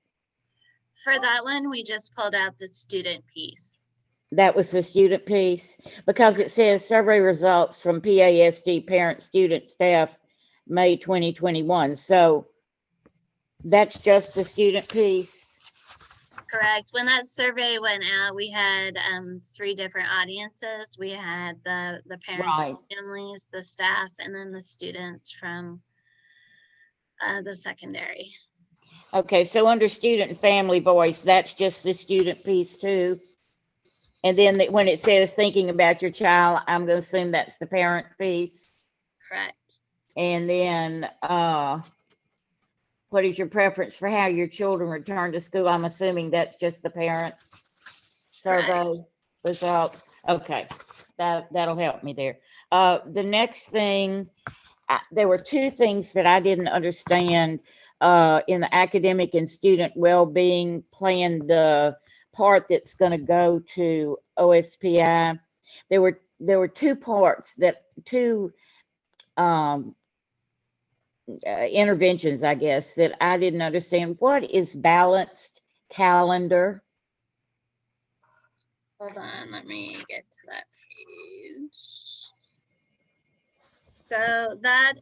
For that one, we just pulled out the student piece. That was the student piece, because it says survey results from PASD parent, student, staff, May 2021. So that's just the student piece. Correct. When that survey went out, we had 3 different audiences. We had the parents, Right. families, the staff, and then the students from the secondary. Okay, so under student and family voice, that's just the student piece too. And then when it says thinking about your child, I'm going to assume that's the parent piece. Correct. And then what is your preference for how your children return to school? I'm assuming that's just the parent survey results. Okay, that'll help me there. The next thing, there were 2 things that I didn't understand in the academic and student well-being plan, the part that's going to go to OSPI. There were 2 parts, that 2 interventions, I guess, that I didn't understand. What is balanced calendar? Hold on, let me get to that page. So that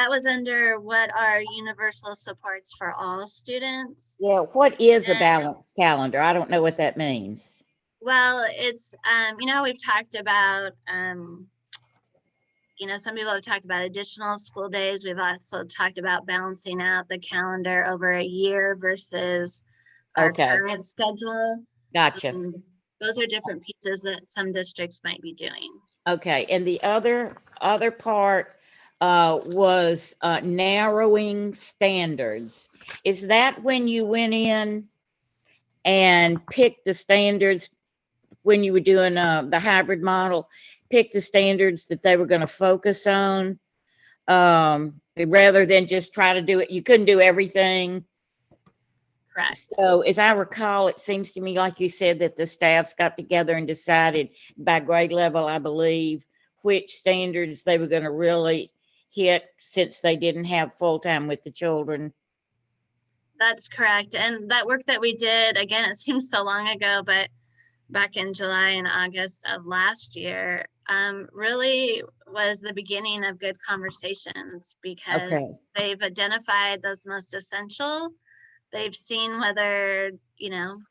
was under what are universal supports for all students. Yeah, what is a balanced calendar? I don't know what that means. Well, it's we've talked about some people have talked about additional school days. We've also talked about balancing out the calendar over a year versus our current schedule. Gotcha. Those are different pieces that some districts might be doing. Okay, and the other part was narrowing standards. Is that when you went in and picked the standards when you were doing the hybrid model, pick the standards that they were going to focus on, rather than just try to do it? You couldn't do everything. Correct. So as I recall, it seems to me like you said that the staffs got together and decided by grade level, I believe, which standards they were going to really hit, since they didn't have full time with the children. That's correct. And that work that we did, again, it seems so long ago, but back in July and August of last year, really was the beginning of good conversations, because they've identified those most essential. They've seen whether,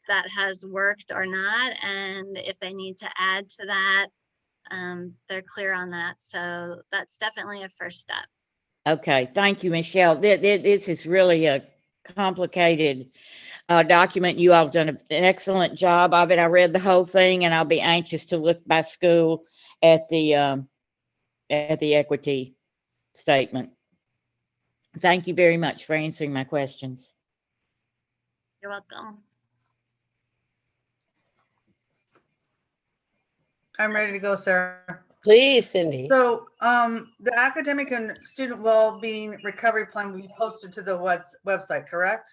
that has worked or not. And if they need to add to that, they're clear on that. So that's definitely a first step. Okay, thank you, Michelle. This is really a complicated document. You all have done an excellent job of it. I read the whole thing, and I'll be anxious to look by school at the equity statement. Thank you very much for answering my questions. You're welcome. I'm ready to go, Sarah. Please, Cindy. So the academic and student well-being recovery plan will be posted to the website, correct?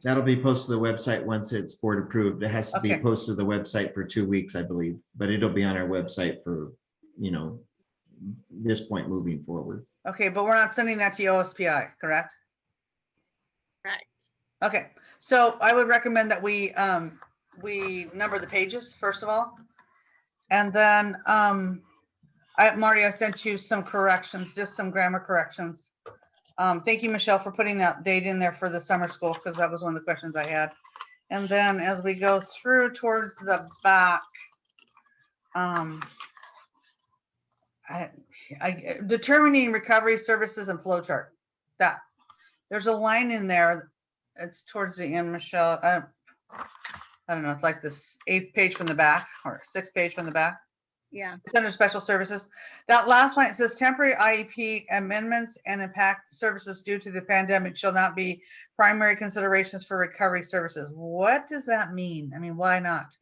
That'll be posted to the website once it's board approved. It has to be posted to the website for 2 weeks, I believe, but it'll be on our website for, this point moving forward. Okay, but we're not sending that to OSPI, correct? Right. Okay, so I would recommend that we number the pages first of all, and then Marty, I sent you some corrections, just some grammar corrections. Thank you, Michelle, for putting that date in there for the summer school, because that was one of the questions I had. And then as we go through towards the back, determining recovery services and flow chart. That there's a line in there. It's towards the end, Michelle. I don't know. It's like this 8th page from the back, or 6th page from the back. Yeah. It's under special services. That last line says temporary IEP amendments and impact services due to the pandemic shall not be primary considerations for recovery services. What does that mean? I mean, why not?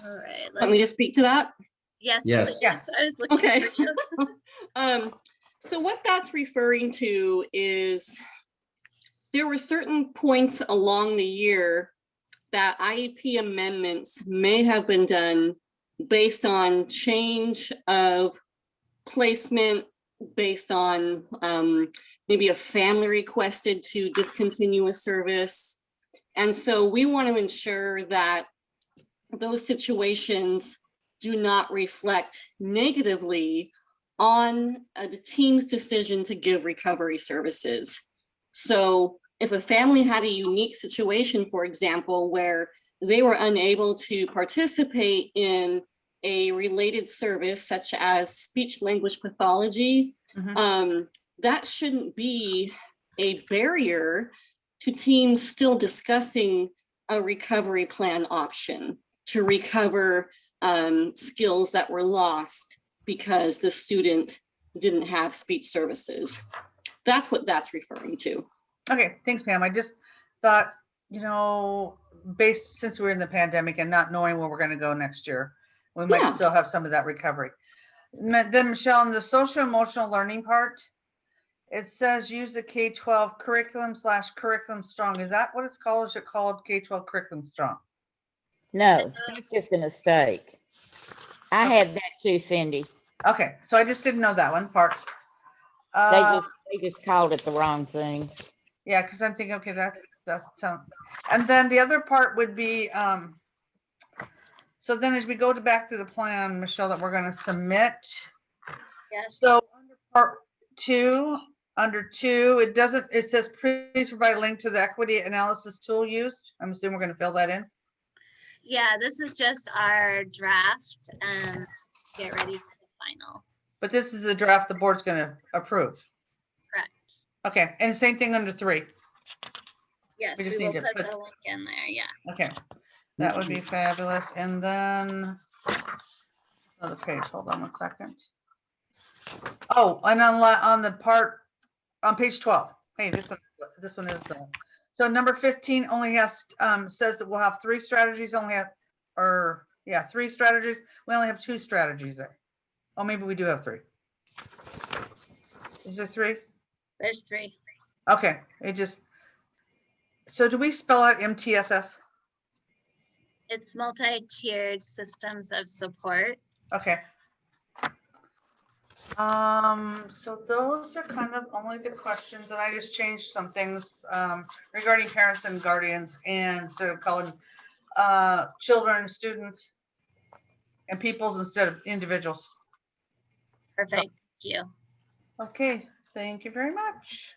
All right. Want me to speak to that? Yes, Yes. please. Yes. I was looking Okay. for you. So what that's referring to is there were certain points along the year that IEP amendments may have been done based on change of placement, based on maybe a family requested to discontinue a service. And so we want to ensure that those situations do not reflect negatively on the team's decision to give recovery services. So if a family had a unique situation, for example, where they were unable to participate in a related service such as speech language pathology, that shouldn't be a barrier to teams still discussing a recovery plan option to recover skills that were lost because the student didn't have speech services. That's what that's referring to. Okay, thanks, Pam. I just thought, you know, based since we're in the pandemic and not knowing where we're going to go next year, we might still have some of that recovery. Then Michelle, in the social emotional learning part, it says use the K-12 curriculum/curriculum strong. Is that what it's called? Is it called K-12 curriculum strong? No, that's just a mistake. I had that too, Cindy. Okay, so I just didn't know that one part. They just called it the wrong thing. Yeah, because I'm thinking, okay, that sounds. And then the other part would be, so then as we go back to the plan, Michelle, that we're going to submit. Yes. So under part 2, under 2, it says please provide a link to the equity analysis tool used. I'm assuming we're going to fill that in. Yeah, this is just our draft and get ready for the final. But this is the draft the board's going to approve. Correct. Okay, and same thing under 3. Yes, We we, just will need to put put- the link in there. Yeah. Okay, that would be fabulous. And then another page, hold on one second. Oh, and on the part on page 12. Hey, this one is so number 15 only has says that we'll have 3 strategies, 3 strategies. We only have 2 strategies there. Oh, maybe we do have 3. Is there 3? There's 3. Okay, so do we spell out MTSS? It's multi-tiered systems of support. Okay. So those are kind of only the questions, and I just changed some things regarding parents and guardians, and instead of calling children, students, and peoples instead of individuals. Perfect. Thank you. Okay, thank you very much.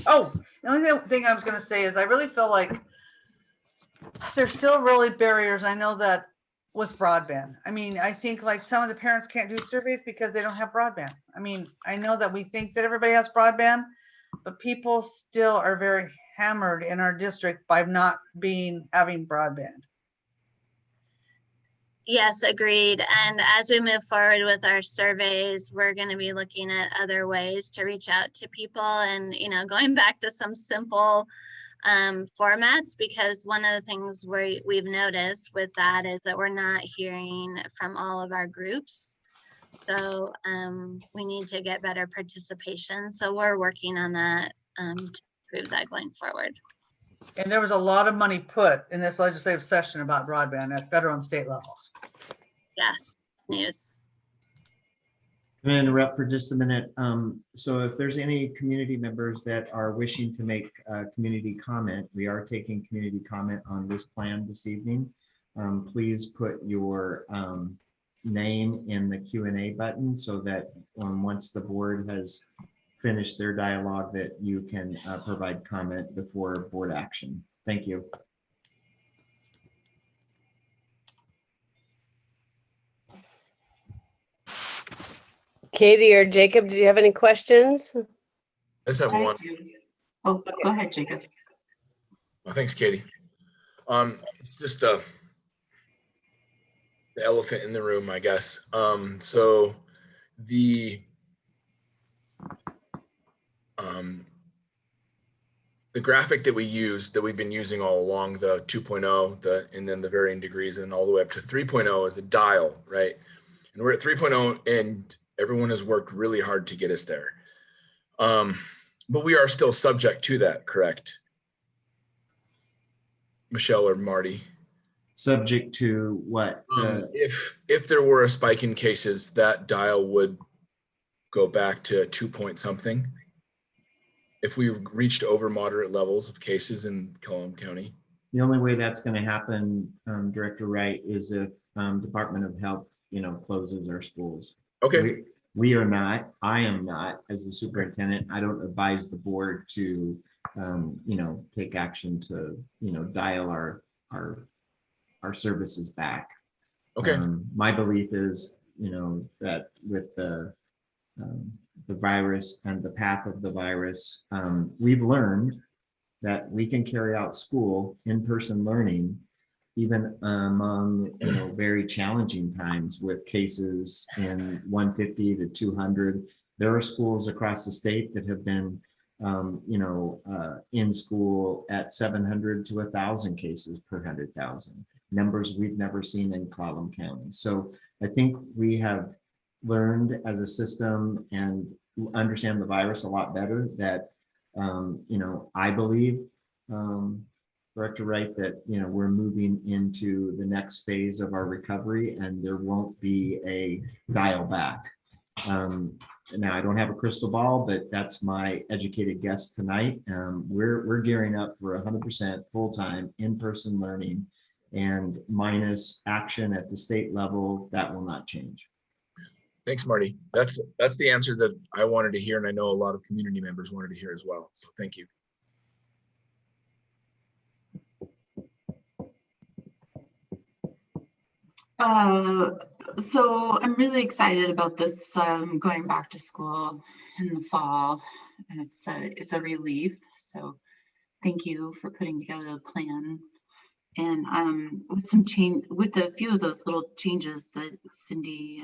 Oh, the only thing I was going to say is I really feel like there's still really barriers. I know that with broadband. I mean, I think like some of the parents can't do surveys because they don't have broadband. I mean, I know that we think that everybody has broadband, but people still are very hammered in our district by not having broadband. Yes, agreed. And as we move forward with our surveys, we're going to be looking at other ways to reach out to people and, you know, going back to some simple formats, because one of the things we've noticed with that is that we're not hearing from all of our groups. So we need to get better participation. So we're working on that to improve that going forward. And there was a lot of money put in this legislative session about broadband at federal and state levels. Yes, news. I'm going to interrupt for just a minute. So if there's any community members that are wishing to make a community comment, we are taking community comment on this plan this evening. Please put your name in the Q&A button so that once the board has finished their dialogue, that you can provide comment before board action. Thank you. Katie or Jacob, did you have any questions? I just have one. Oh, go ahead, Jacob. Oh, thanks, Katie. It's just the elephant in the room, I guess. So the the graphic that we use, that we've been using all along, the 2.0, and then the varying degrees, and all the way up to 3.0 is a dial, right? And we're at 3.0, and everyone has worked really hard to get us there. But we are still subject to that, correct? Michelle or Marty? Subject to what? If there were a spike in cases, that dial would go back to 2 point something. If we reached over moderate levels of cases in Cullinan County. The only way that's going to happen, Director Wright, is if Department of Health, closes our schools. Okay. We are not. I am not, as the superintendent. I don't advise the board to, take action to, dial our services back. Okay. My belief is, that with the virus and the path of the virus, we've learned that we can carry out school, in-person learning, even among very challenging times with cases in 150 to 200. There are schools across the state that have been in school at 700 to 1,000 cases per 100,000, numbers we've never seen in Clallam County. So I think we have learned as a system and understand the virus a lot better that, I believe, Director Wright, that, we're moving into the next phase of our recovery and there won't be a dial back. Now I don't have a crystal ball, but that's my educated guess tonight. We're gearing up for 100% full-time in-person learning, and minus action at the state level, that will not change. Thanks, Marty. That's the answer that I wanted to hear, and I know a lot of community members wanted to hear as well. So thank you. So I'm really excited about this going back to school in the fall. And it's a relief. So thank you for putting together the plan. And with some change, with a few of those little changes that Cindy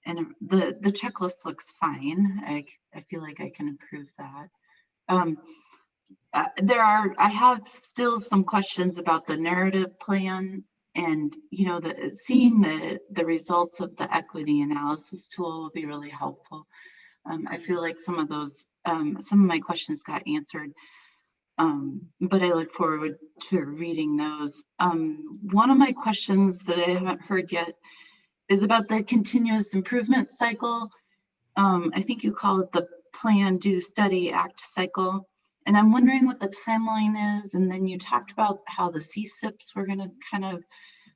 and the checklist looks fine. I feel like I can improve that. I have still some questions about the narrative plan. And seeing the results of the equity analysis tool will be really helpful. I feel like some of my questions got answered, but I look forward to reading those. One of my questions that I haven't heard yet is about the continuous improvement cycle. I think you call it the plan, do, study, act cycle. And I'm wondering what the timeline is. And then you talked about how the CSIPs were going to kind of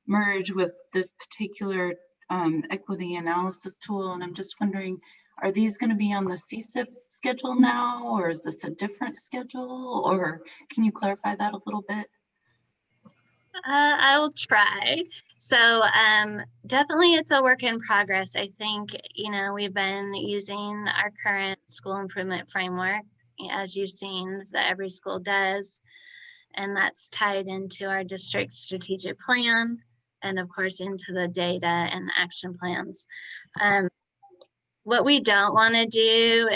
merge with this particular equity analysis tool. And I'm just wondering, are these going to be on the CSIP schedule now, or is this a different schedule? Or can you clarify that a little bit? I will try. So definitely it's a work in progress. I think, we've been using our current school improvement framework, as you've seen, that every school does. And that's tied into our district strategic plan and of course into the data and action plans. What we don't want to do,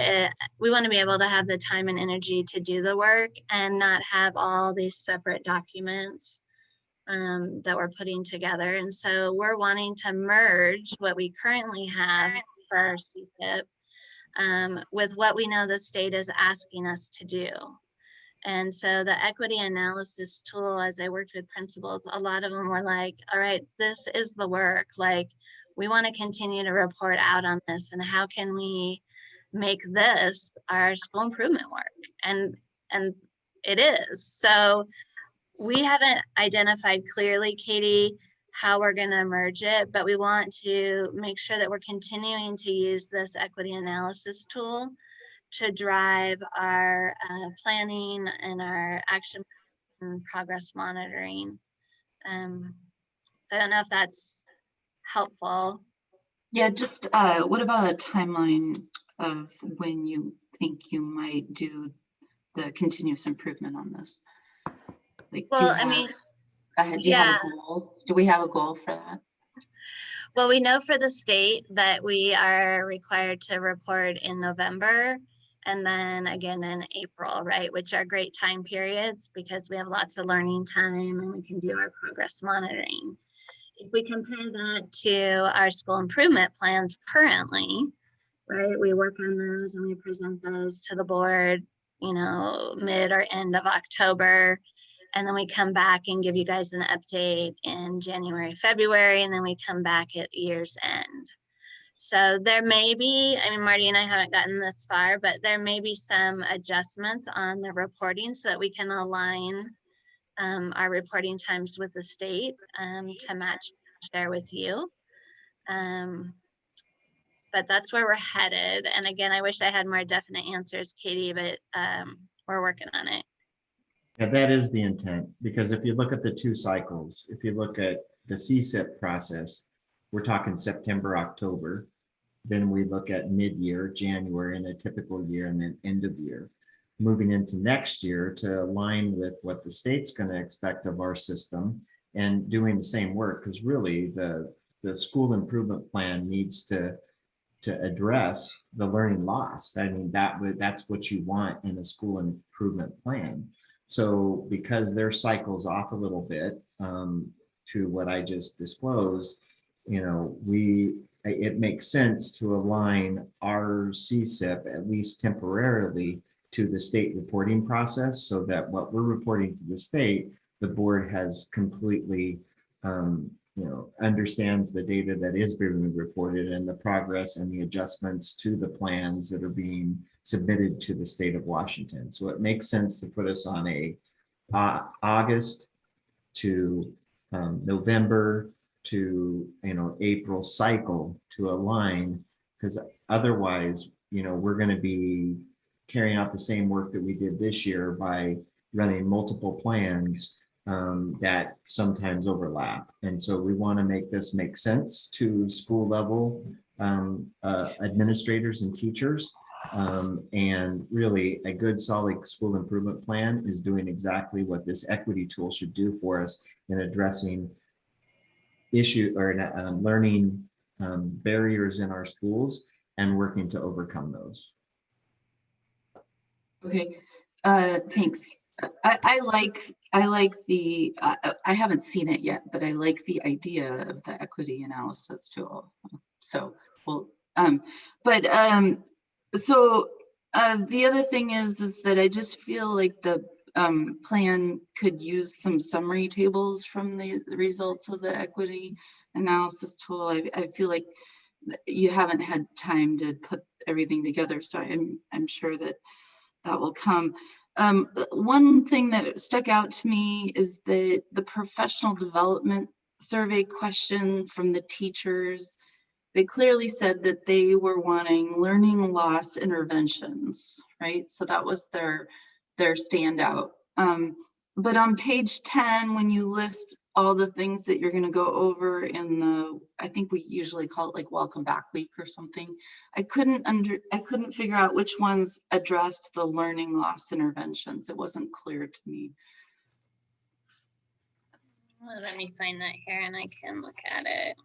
we want to be able to have the time and energy to do the work and not have all these separate documents that we're putting together. And so we're wanting to merge what we currently have for our CPIP with what we know the state is asking us to do. And so the equity analysis tool, as I worked with principals, a lot of them were like, all right, this is the work. Like, we want to continue to report out on this, and how can we make this our school improvement work? And it is. So we haven't identified clearly, Katie, how we're going to merge it, but we want to make sure that we're continuing to use this equity analysis tool to drive our planning and our action and progress monitoring. So I don't know if that's helpful. Yeah, just what about a timeline of when you think you might do the continuous improvement on this? Like, well, do you have a goal? Do we have a goal for that? Well, we know for the state that we are required to report in November. and then again in April, right? Which are great time periods because we have lots of learning time and we can do our progress monitoring. If we compare that to our school improvement plans currently, right? We work on those and we present those to the board, you know, mid or end of October. And then we come back and give you guys an update in January, February, and then we come back at year's end. So there may be, I mean, Marty and I haven't gotten this far, but there may be some adjustments on the reporting so that we can align our reporting times with the state to match, share with you. But that's where we're headed. And again, I wish I had more definite answers, Katie, but we're working on it. Yeah, that is the intent, because if you look at the 2 cycles, if you look at the CSIP process, we're talking September, October. Then we look at mid-year, January in a typical year, and then end of year. Moving into next year to align with what the state's going to expect of our system and doing the same work, because really the school improvement plan needs to address the learning loss. I mean, that's what you want in a school improvement plan. So because their cycle's off a little bit to what I just disclosed, you know, it makes sense to align our CSIP, at least temporarily, to the state reporting process, so that what we're reporting to the state, the board has completely, understands the data that is being reported and the progress and the adjustments to the plans that are being submitted to the state of Washington. So it makes sense to put us on a August to November to April cycle to align, because otherwise we're going to be carrying out the same work that we did this year by running multiple plans that sometimes overlap. And so we want to make this make sense to school level administrators and teachers. And really a good solid school improvement plan is doing exactly what this equity tool should do for us in addressing issue or learning barriers in our schools and working to overcome those. Okay, thanks. I like the, I haven't seen it yet, but I like the idea of the equity analysis tool. So, well, so the other thing is that I just feel like the plan could use some summary tables from the results of the equity analysis tool. I feel like you haven't had time to put everything together, so I'm sure that will come. One thing that stuck out to me is the professional development survey question from the teachers. They clearly said that they were wanting learning loss interventions, right? So that was their standout. But on page 10, when you list all the things that you're going to go over in the, I think we usually call it like welcome back week or something. I couldn't figure out which ones addressed the learning loss interventions. It wasn't clear to me. Well, let me find that here and I can look at it.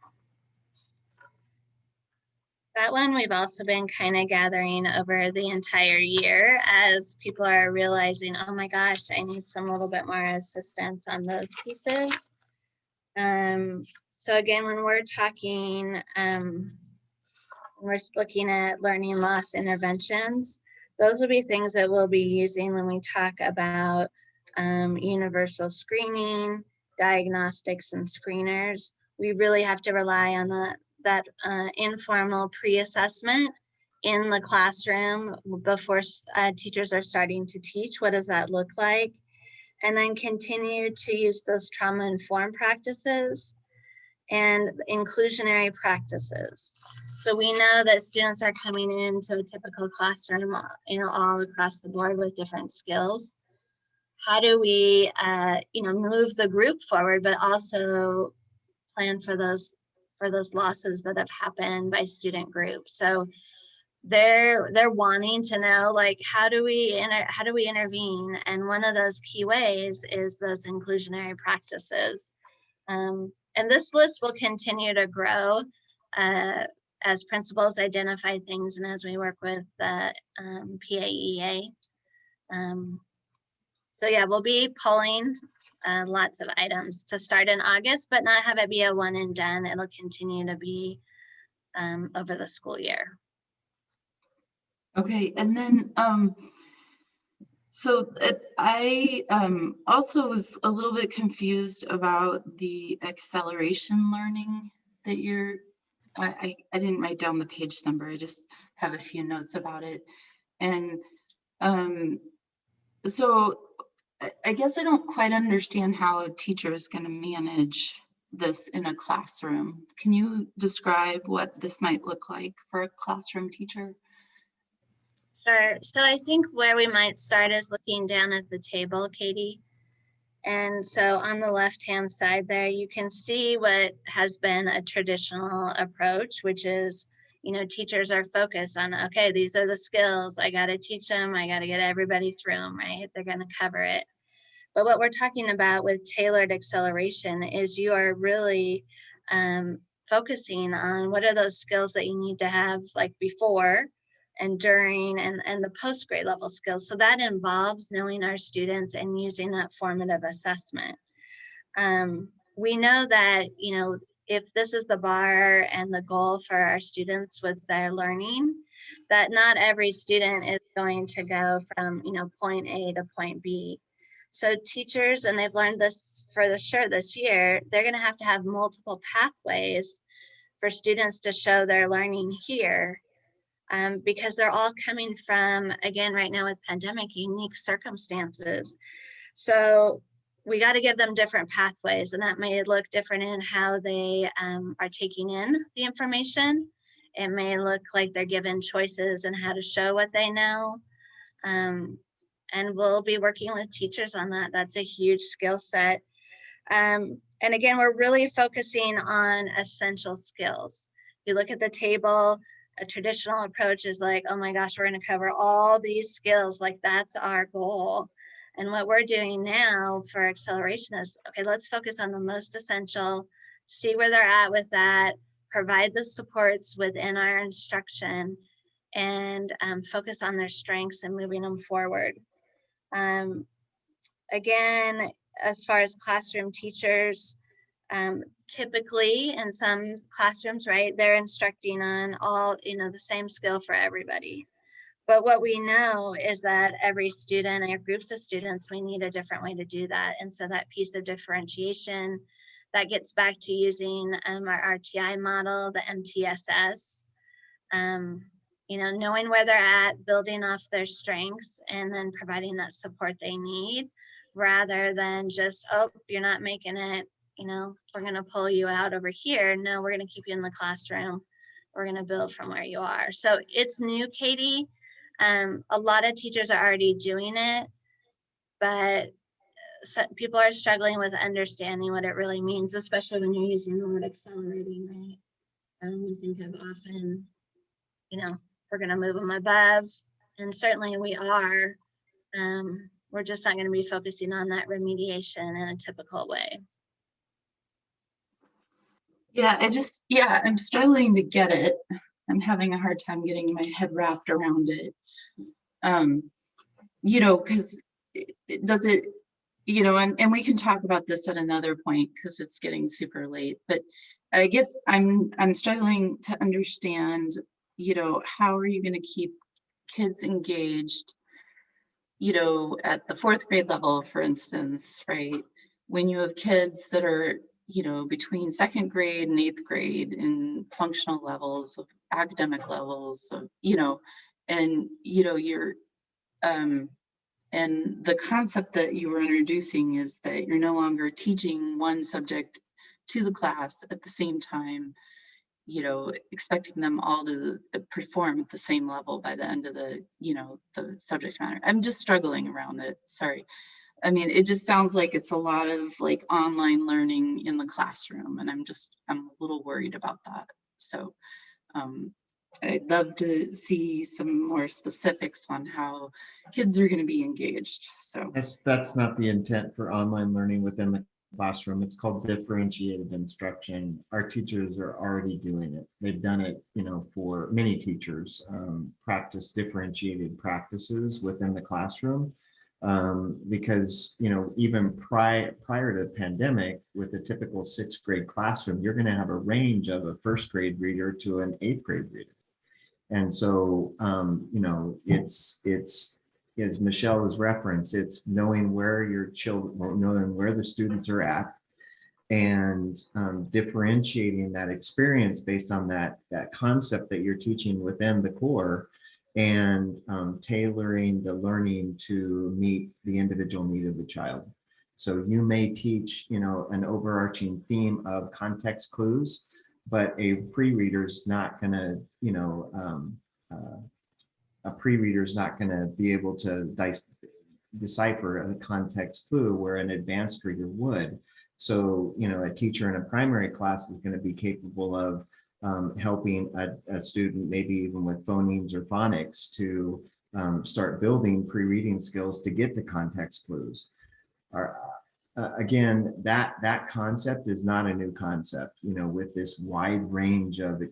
That one we've also been kind of gathering over the entire year as people are realizing, oh my gosh, I need some little bit more assistance on those pieces. So again, when we're talking, we're looking at learning loss interventions, those will be things that we'll be using when we talk about universal screening, diagnostics, and screeners. We really have to rely on that informal pre-assessment in the classroom before teachers are starting to teach. What does that look like? And then continue to use those trauma-informed practices and inclusionary practices. So we know that students are coming into a typical classroom, all across the board with different skills. How do we, move the group forward, but also plan for those losses that have happened by student groups? So they're wanting to know, like, how do we intervene? And one of those key ways is those inclusionary practices. And this list will continue to grow as principals identify things and as we work with the PAEA. So yeah, we'll be pulling lots of items to start in August, but not have it be a one and done. It'll continue to be over the school year. Okay, and then so I also was a little bit confused about the acceleration learning that you're, I didn't write down the page number, I just have a few notes about it. And so I guess I don't quite understand how a teacher is going to manage this in a classroom. Can you describe what this might look like for a classroom teacher? Sure. So I think where we might start is looking down at the table, Katie. And so on the left-hand side there, you can see what has been a traditional approach, which is, you know, teachers are focused on, okay, these are the skills. I got to teach them. I got to get everybody through them, right? They're going to cover it. But what we're talking about with tailored acceleration is you are really focusing on what are those skills that you need to have like before and during and the post grade level skills. So that involves knowing our students and using that formative assessment. We know that, you know, if this is the bar and the goal for our students with their learning, that not every student is going to go from, you know, point A to point B. So teachers, and they've learned this for sure this year, they're going to have multiple pathways for students to show their learning here. Because they're all coming from, again, right now with pandemic, unique circumstances. So we got to give them different pathways, and that may look different in how they are taking in the information. It may look like they're given choices and how to show what they know. And we'll be working with teachers on that. That's a huge skill set. And again, we're really focusing on essential skills. You look at the table, a traditional approach is like, oh my gosh, we're going to cover all these skills. Like that's our goal. And what we're doing now for acceleration is, okay, let's focus on the most essential, see where they're at with that, provide the supports within our instruction, and focus on their strengths and moving them forward. Again, as far as classroom teachers, typically in some classrooms, right, they're instructing on all, you know, the same skill for everybody. But what we know is that every student or groups of students, we need a different way to do that. And so that piece of differentiation, that gets back to using our RTI model, the MTSS, you know, knowing where they're at, building off their strengths, and then providing that support they need, rather than just, oh, you're not making it, you know, we're going to pull you out over here. No, we're going to keep you in the classroom. We're going to build from where you are. So it's new, Katie. A lot of teachers are already doing it, but people are struggling with understanding what it really means, especially when you're using the word accelerating, right? We think of often, you know, we're going to move them above, and certainly we are. We're just not going to be focusing on that remediation in a typical way. Yeah, I'm struggling to get it. I'm having a hard time getting my head wrapped around it. You know, because does it, you know, and we can talk about this at another point because it's getting super late, but I guess I'm struggling to understand, you know, how are you going to keep kids engaged, you know, at the 4th grade level, for instance, right? When you have kids that are, you know, between 2nd grade and 8th grade in functional levels, of academic levels, of, you know, and, you know, you're, and the concept that you were introducing is that you're no longer teaching one subject to the class at the same time, you know, expecting them all to perform at the same level by the end of the, you know, the subject matter. I'm just struggling around it. Sorry. I mean, it just sounds like it's a lot of like online learning in the classroom, and I'm a little worried about that. So I'd love to see some more specifics on how kids are going to be engaged. So that's not the intent for online learning within the classroom. It's called differentiated instruction. Our teachers are already doing it. They've done it, for many teachers, practice differentiated practices within the classroom. Because, even prior to the pandemic, with a typical 6th grade classroom, you're going to have a range of a 1st grade reader to an 8th grade reader. And so, it's as Michelle has referenced, it's knowing where your children, or knowing where the students are at, and differentiating that experience based on that concept that you're teaching within the core, and tailoring the learning to meet the individual need of the child. So you may teach, an overarching theme of context clues, but a pre-reader's not going to, a pre-reader is not going to be able to decipher a context clue where an advanced reader would. So, a teacher in a primary class is going to be capable of helping a student, maybe even with phonemes or phonics, to start building pre-reading skills to get to context clues. Again, that concept is not a new concept, with this wide range of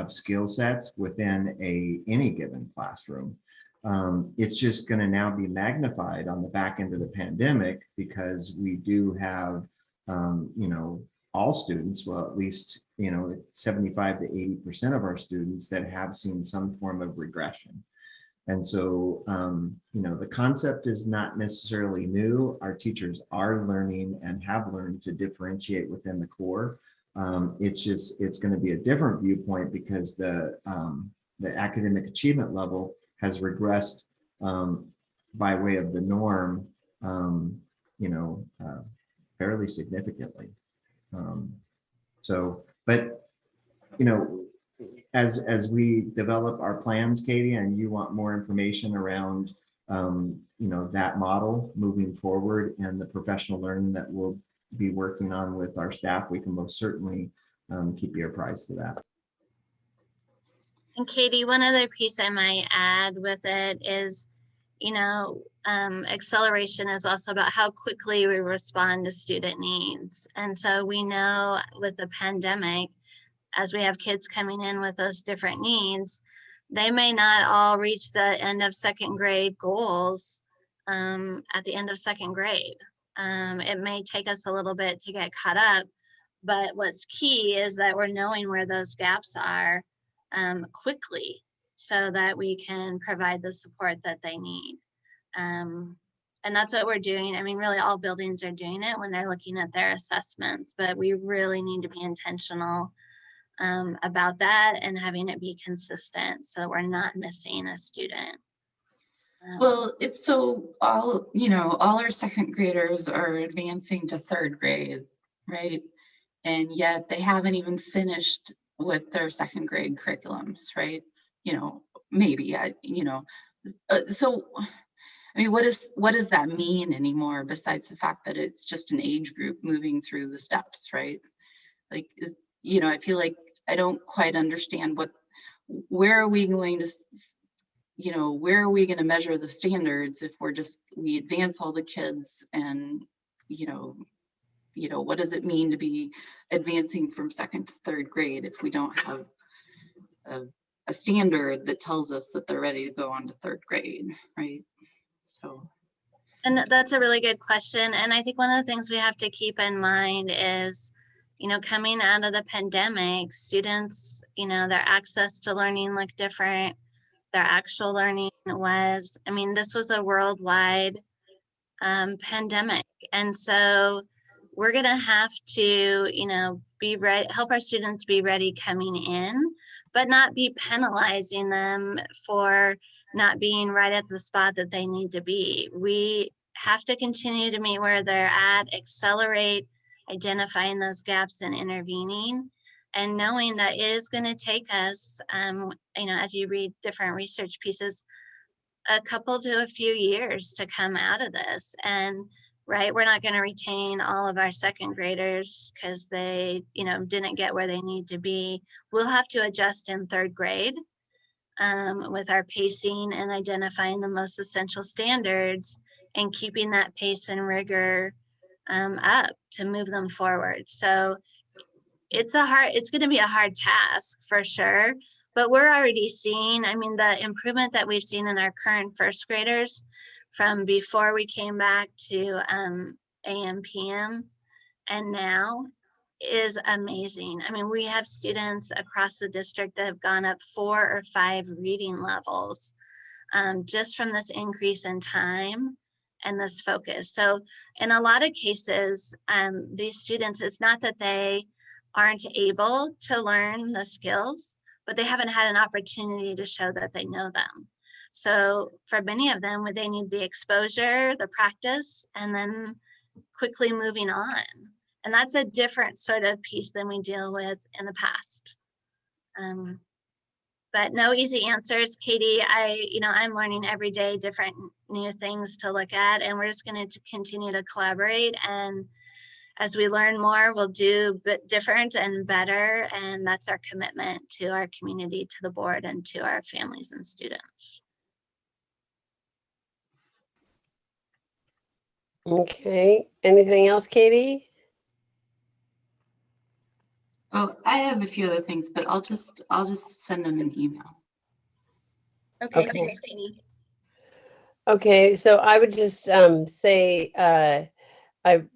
skill sets within any given classroom. It's just going to now be magnified on the back end of the pandemic, because we do have, all students, well, at least, 75 to 80% of our students that have seen some form of regression. And so, the concept is not necessarily new. Our teachers are learning and have learned to differentiate within the core. It's going to be a different viewpoint, because the academic achievement level has regressed by way of the norm, fairly significantly. But as we develop our plans, Katie, and you want more information around, that model moving forward and the professional learning that we'll be working on with our staff, we can most certainly keep you apprised to that. And Katie, one other piece I might add with it is, acceleration is also about how quickly we respond to student needs. And so we know with the pandemic, as we have kids coming in with those different needs, they may not all reach the end of 2nd grade goals at the end of 2nd grade. It may take us a little bit to get caught up, but what's key is that we're knowing where those gaps are quickly, so that we can provide the support that they need. And that's what we're doing. I mean, really all buildings are doing it when they're looking at their assessments, but we really need to be intentional about that and having it be consistent, so we're not missing a student. Well, it's so all our 2nd graders are advancing to 3rd grade, right? And yet they haven't even finished with their 2nd grade curriculums, right? Maybe, so, I mean, what does that mean anymore, besides the fact that it's just an age group moving through the steps, right? Like, I feel like I don't quite understand where are we going to measure the standards if we advance all the kids, and, what does it mean to be advancing from 2nd to 3rd grade if we don't have a standard that tells us that they're ready to go on to 3rd grade, right? So. And that's a really good question. And I think one of the things we have to keep in mind is, coming out of the pandemic, students, their access to learning looked different. Their actual learning was, this was a worldwide pandemic. And so we're going to have to, be ready, help our students be ready coming in, but not be penalizing them for not being right at the spot that they need to be. We have to continue to meet where they're at, accelerate, identifying those gaps and intervening, and knowing that it is going to take us, as you read different research pieces, a couple to a few years to come out of this. And we're not going to retain all of our 2nd graders because they, didn't get where they need to be. We'll have to adjust in 3rd grade with our pacing and identifying the most essential standards and keeping that pace and rigor up to move them forward. So it's going to be a hard task for sure, but we're already seeing, I mean, the improvement that we've seen in our current first graders from before we came back to AM, PM, and now is amazing. I mean, we have students across the district that have gone up 4 or 5 reading levels just from this increase in time and this focus. So in a lot of cases, these students, it's not that they aren't able to learn the skills, but they haven't had an opportunity to show that they know them. So for many of them, they need the exposure, the practice, and then quickly moving on. And that's a different sort of piece than we deal with in the past. But no easy answers, Katie. I'm learning every day different new things to look at, and we're just going to continue to collaborate. And as we learn more, we'll do different and better. And that's our commitment to our community, to the board, and to our families and students. Okay, anything else, Katie? Oh, I have a few other things, but I'll just send them an email. Okay. Thanks, Katie. Okay, so I would just say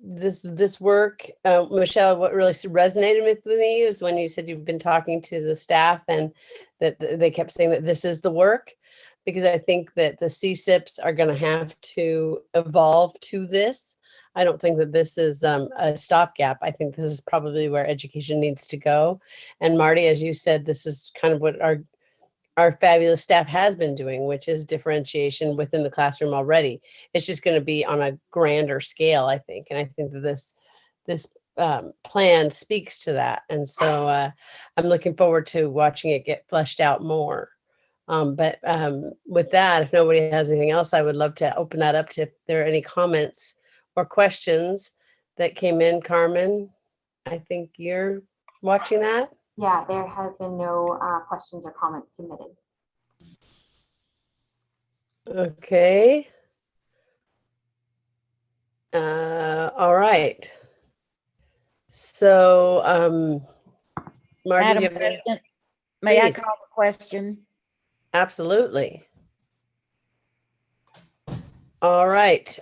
this work, Michelle, what really resonated with me is when you said you've been talking to the staff and that they kept saying that this is the work, because I think that the CSIPs are going to have to evolve to this. I don't think that this is a stopgap. I think this is probably where education needs to go. And Marty, as you said, this is kind of what our fabulous staff has been doing, which is differentiation within the classroom already. It's just going to be on a grander scale, I think. And I think that this plan speaks to that. And so I'm looking forward to watching it get fleshed out more. But with that, if nobody has anything else, I would love to open that up to if there are any comments or questions that came in. Carmen, I think you're watching that. Yeah, there have been no questions or comments submitted. Okay. All right. So, Marty, Madam do you have any- President, may I Please. call the question? Absolutely. All right.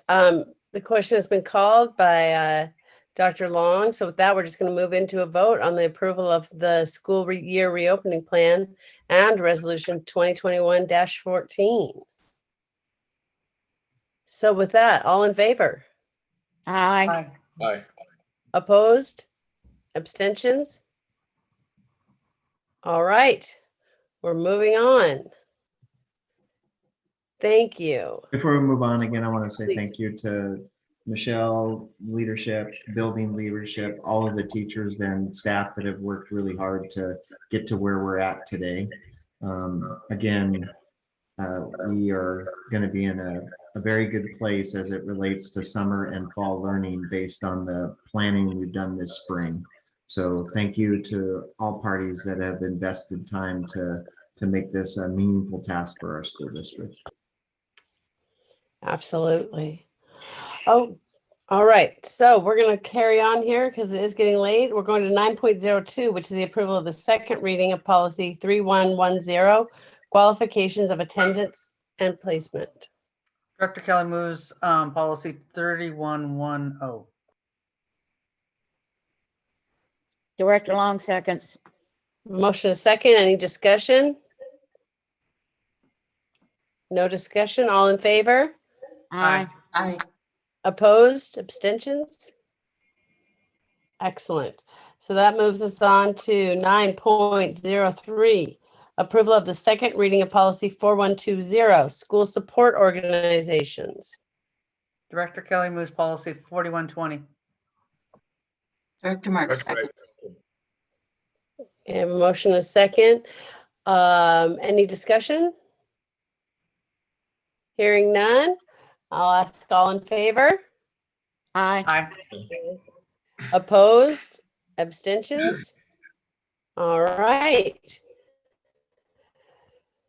The question has been called by Dr. Long. So with that, we're just going to move into a vote on the approval of the school year reopening plan and resolution 2021-14. So with that, all in favor? Aye. Aye. Opposed? Abstentions? All right. We're moving on. Thank you. Before we move on, again, I want to say Please. thank you to Michelle, leadership, building leadership, all of the teachers and staff that have worked really hard to get to where we're at today. Again, we are going to be in a very good place as it relates to summer and fall learning based on the planning we've done this spring. So thank you to all parties that have invested time to make this a meaningful task for our school district. Absolutely. Oh, all right. So we're going to carry on here because it is getting late. We're going to 9.02, which is the approval of the second reading of policy 3110, qualifications of attendance and placement. Dr. Kelly moves policy 3110. Director Long seconds. Motion a second. Any discussion? No discussion. All in favor? Aye. Aye. Opposed? Abstentions? Excellent. So that moves us on to 9.03, approval of the second reading of policy 4120, school support organizations. Director Kelly moves policy 4120. Director Marks seconds. I have a motion a second. Any discussion? Hearing none, I'll ask all in favor. Aye. Aye. Opposed? Abstentions? All right.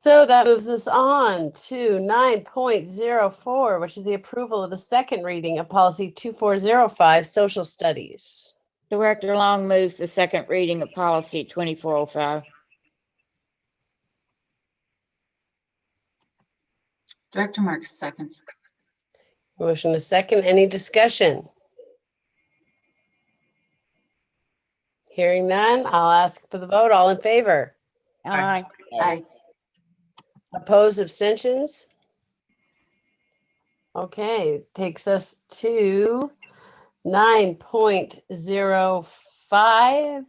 So that moves us on to 9.04, which is the approval of the second reading of policy 2405, social studies. Director Long moves the second reading of policy 2405. Director Marks seconds. Motion is second. Any discussion? Hearing none, I'll ask for the vote. All in favor? Aye. Aye. Opposed, abstentions? Okay, takes us to 9.05.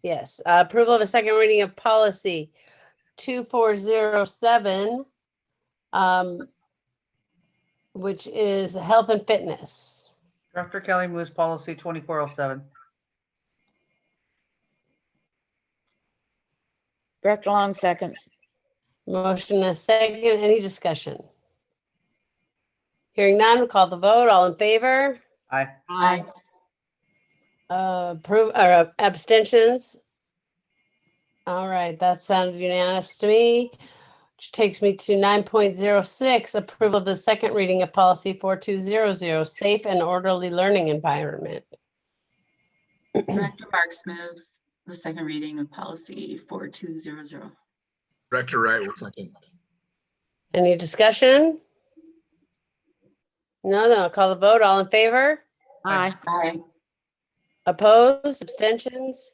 Yes, approval of a second reading of policy 2407, which is health and fitness. Director Kelly moves policy 2407. Director Long seconds. Motion is second. Any discussion? Hearing none, we'll call the vote. All in favor? Aye. Aye. Approve or abstentions? All right, that sounded unanimous to me, which takes me to 9.06, approval of the second reading of policy 4200, safe and orderly learning environment. Director Marks moves the second reading of policy 4200. Director Wright will second. Any discussion? No, I'll call the vote. All in favor? Aye. Aye. Opposed, abstentions?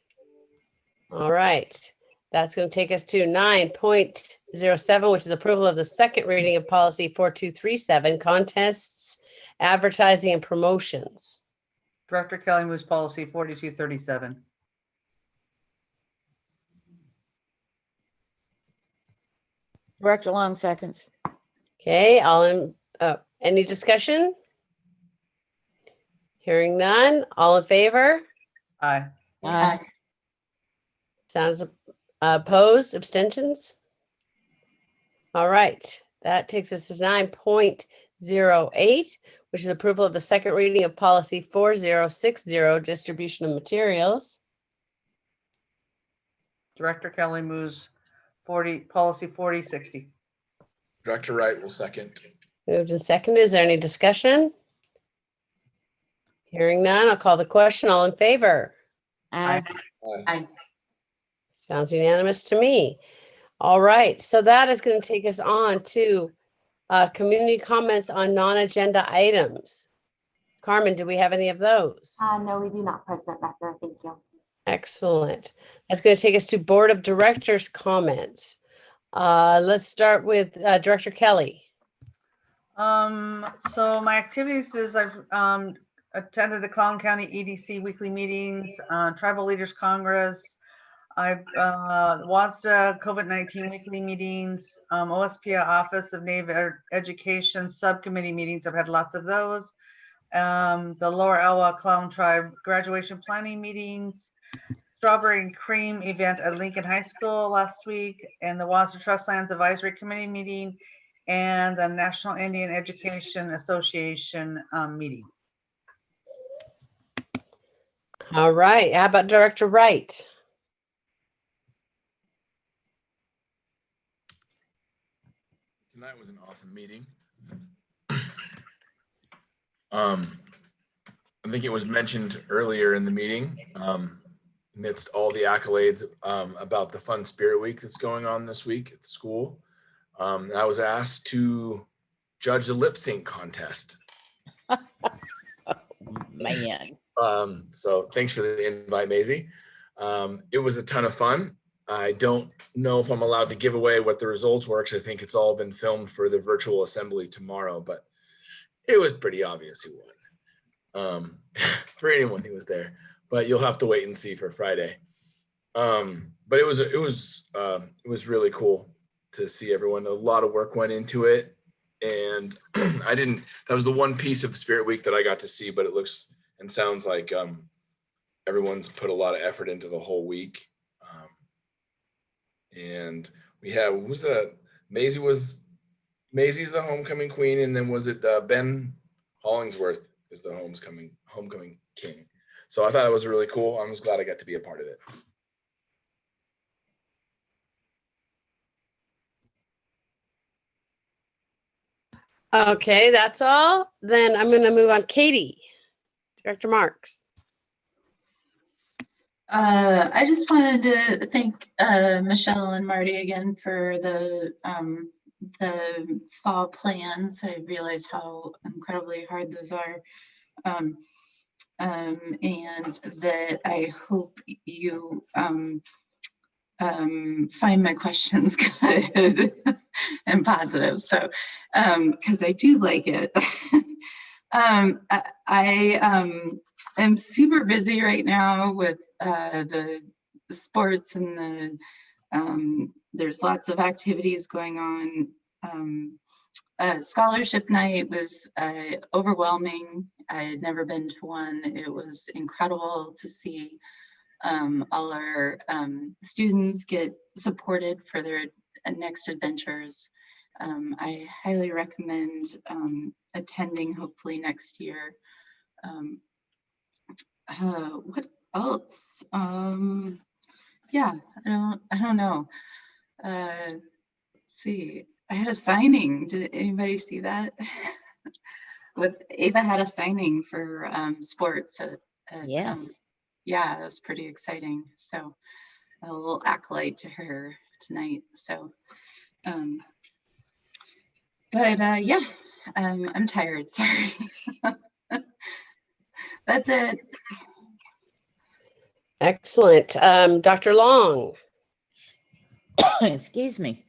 All right, that's going to take us to 9.07, which is approval of the second reading of policy 4237, contests, advertising and promotions. Director Kelly moves policy 4237. Director Long seconds. Okay, any discussion? Hearing none, all in favor? Aye. Aye. Sounds opposed, abstentions? All right, that takes us to 9.08, which is approval of the second reading of policy 4060, distribution of materials. Director Kelly moves policy 4060. Director Wright will second. Moved and seconded. Is there any discussion? Hearing none, I'll call the question. All in favor? Aye. Aye. Sounds unanimous to me. All right, so that is going to take us on to community comments on non-agenda items. Carmen, do we have any of those? No, we do not, President Becker. Thank you. Excellent. That's going to take us to Board of Directors comments. Let's start with Director Kelly. So my activities is I've attended the Clown County EDC weekly meetings, Tribal Leaders Congress. I've WASDA COVID-19 weekly meetings, OSPA Office of Native Education subcommittee meetings. I've had lots of those. The Lower Elwha Clown Tribe graduation planning meetings, Strawberry and Cream event at Lincoln High School last week, and the WASDA Trust Lands Advisory Committee meeting, and the National Indian Education Association meeting. All right. How about Director Wright? Tonight was an awesome meeting. I think it was mentioned earlier in the meeting, amidst all the accolades about the Fun Spirit Week that's going on this week at the school. I was asked to judge the lip sync contest. Man. So thanks for the invite, Maisie. It was a ton of fun. I don't know if I'm allowed to give away what the results were, because I think it's all been filmed for the virtual assembly tomorrow, but it was pretty obvious who won for anyone who was there, but you'll have to wait and see for Friday. But it was really cool to see everyone. A lot of work went into it, and that was the one piece of Spirit Week that I got to see, but it looks and sounds like everyone's put a lot of effort into the whole week. And we have, Maisie's the homecoming queen, and then was it Ben Hollingsworth is the homecoming king. So I thought it was really cool. I was glad I got to be a part of it. Okay, that's all. Then I'm going to move on. Katie, Director Marks. I just wanted to thank Michelle and Marty again for the fall plans. I realize how incredibly hard those are. And that I hope you find my questions good and positive. So, because I do like it. I am super busy right now with the sports and there's lots of activities going on. Scholarship night was overwhelming. I had never been to one. It was incredible to see all our students get supported for their next adventures. I highly recommend attending hopefully next year. What else? Yeah, I don't know. Let's see, I had a signing. Did anybody see that? With Ava had a signing for sports at Yes. yeah, that was pretty exciting. So a little accolade to her tonight. So but yeah, I'm tired, sorry. That's it. Excellent. Dr. Long. Excuse me.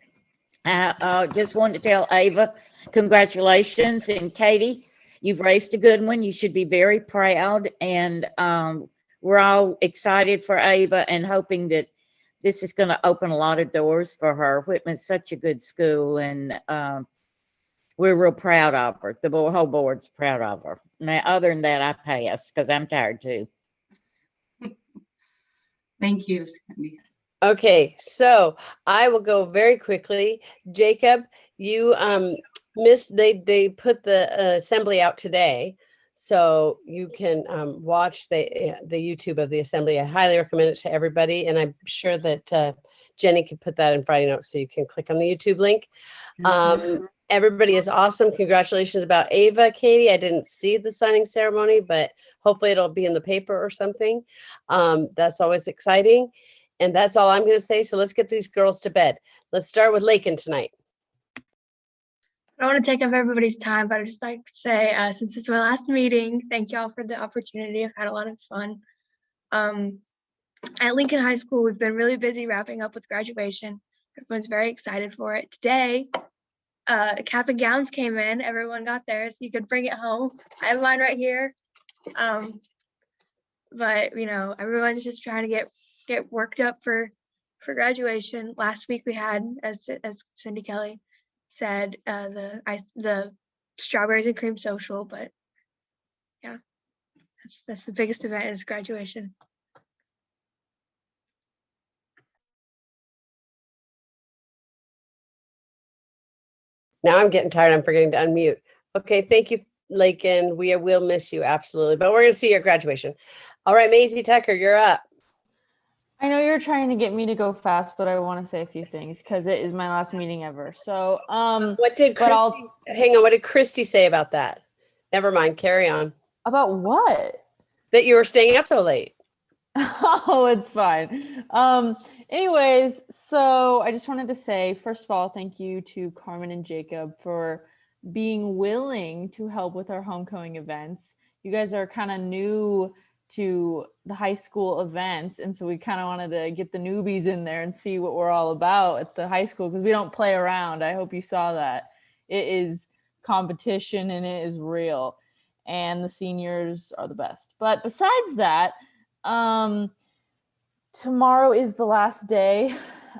I just wanted to tell Ava, congratulations, and Katie, you've raised a good one. You should be very proud, and we're all excited for Ava and hoping that this is going to open a lot of doors for her. Whitman's such a good school, and we're real proud of her. The whole board's proud of her. Now, other than that, I pass because I'm tired too. Thank you, Sandy. Okay, so I will go very quickly. Jacob, you missed, they put the assembly out today, so you can watch the YouTube of the assembly. I highly recommend it to everybody, and I'm sure that Jenny can put that in Friday notes so you can click on the YouTube link. Everybody is awesome. Congratulations about Ava, Katie. I didn't see the signing ceremony, but hopefully it'll be in the paper or something. That's always exciting. And that's all I'm going to say. So let's get these girls to bed. Let's start with Lakin tonight. I don't want to take up everybody's time, but I'd just like to say, since this is my last meeting, thank y'all for the opportunity. I've had a lot of fun. At Lincoln High School, we've been really busy wrapping up with graduation. Everyone's very excited for it. Today, cap and gowns came in. Everyone got theirs. You could bring it home. I have mine right here. But you know, everyone's just trying to get worked up for graduation. Last week we had, as Cindy Kelly said, the strawberries and cream social, but yeah, that's the biggest event is graduation. Now I'm getting tired. I'm forgetting to unmute. Okay, thank you, Lakin. We will miss you, absolutely. But we're going to see you at graduation. All right, Maisie Tucker, you're up. I know you're trying to get me to go fast, but I want to say a few things because it is my last meeting ever. So, what did Christy, hang on, what did Christy say about that? Never mind, carry on. About what? That you were staying up so late. Oh, it's fine. Anyways, so I just wanted to say, first of all, thank you to Carmen and Jacob for being willing to help with our homecoming events. You guys are kind of new to the high school events, and so we kind of wanted to get the newbies in there and see what we're all about at the high school, because we don't play around. I hope you saw that. It is competition and it is real, and the seniors are the best. But besides that, tomorrow is the last day.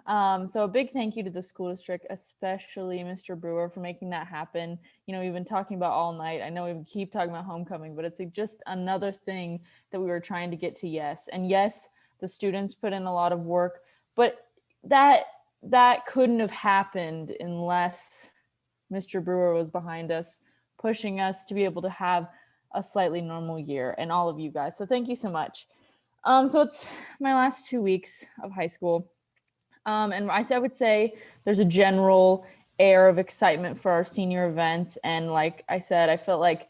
So a big thank you to the school district, especially Mr. Brewer, for making that happen. You know, we've been talking about all night. I know we keep talking about homecoming, but it's just another thing that we were trying to get to. Yes. And yes, the students put in a lot of work, but that couldn't have happened unless Mr. Brewer was behind us, pushing us to be able to have a slightly normal year, and all of you guys. So thank you so much. So it's my last 2 weeks of high school. And I would say there's a general air of excitement for our senior events. And like I said, I felt like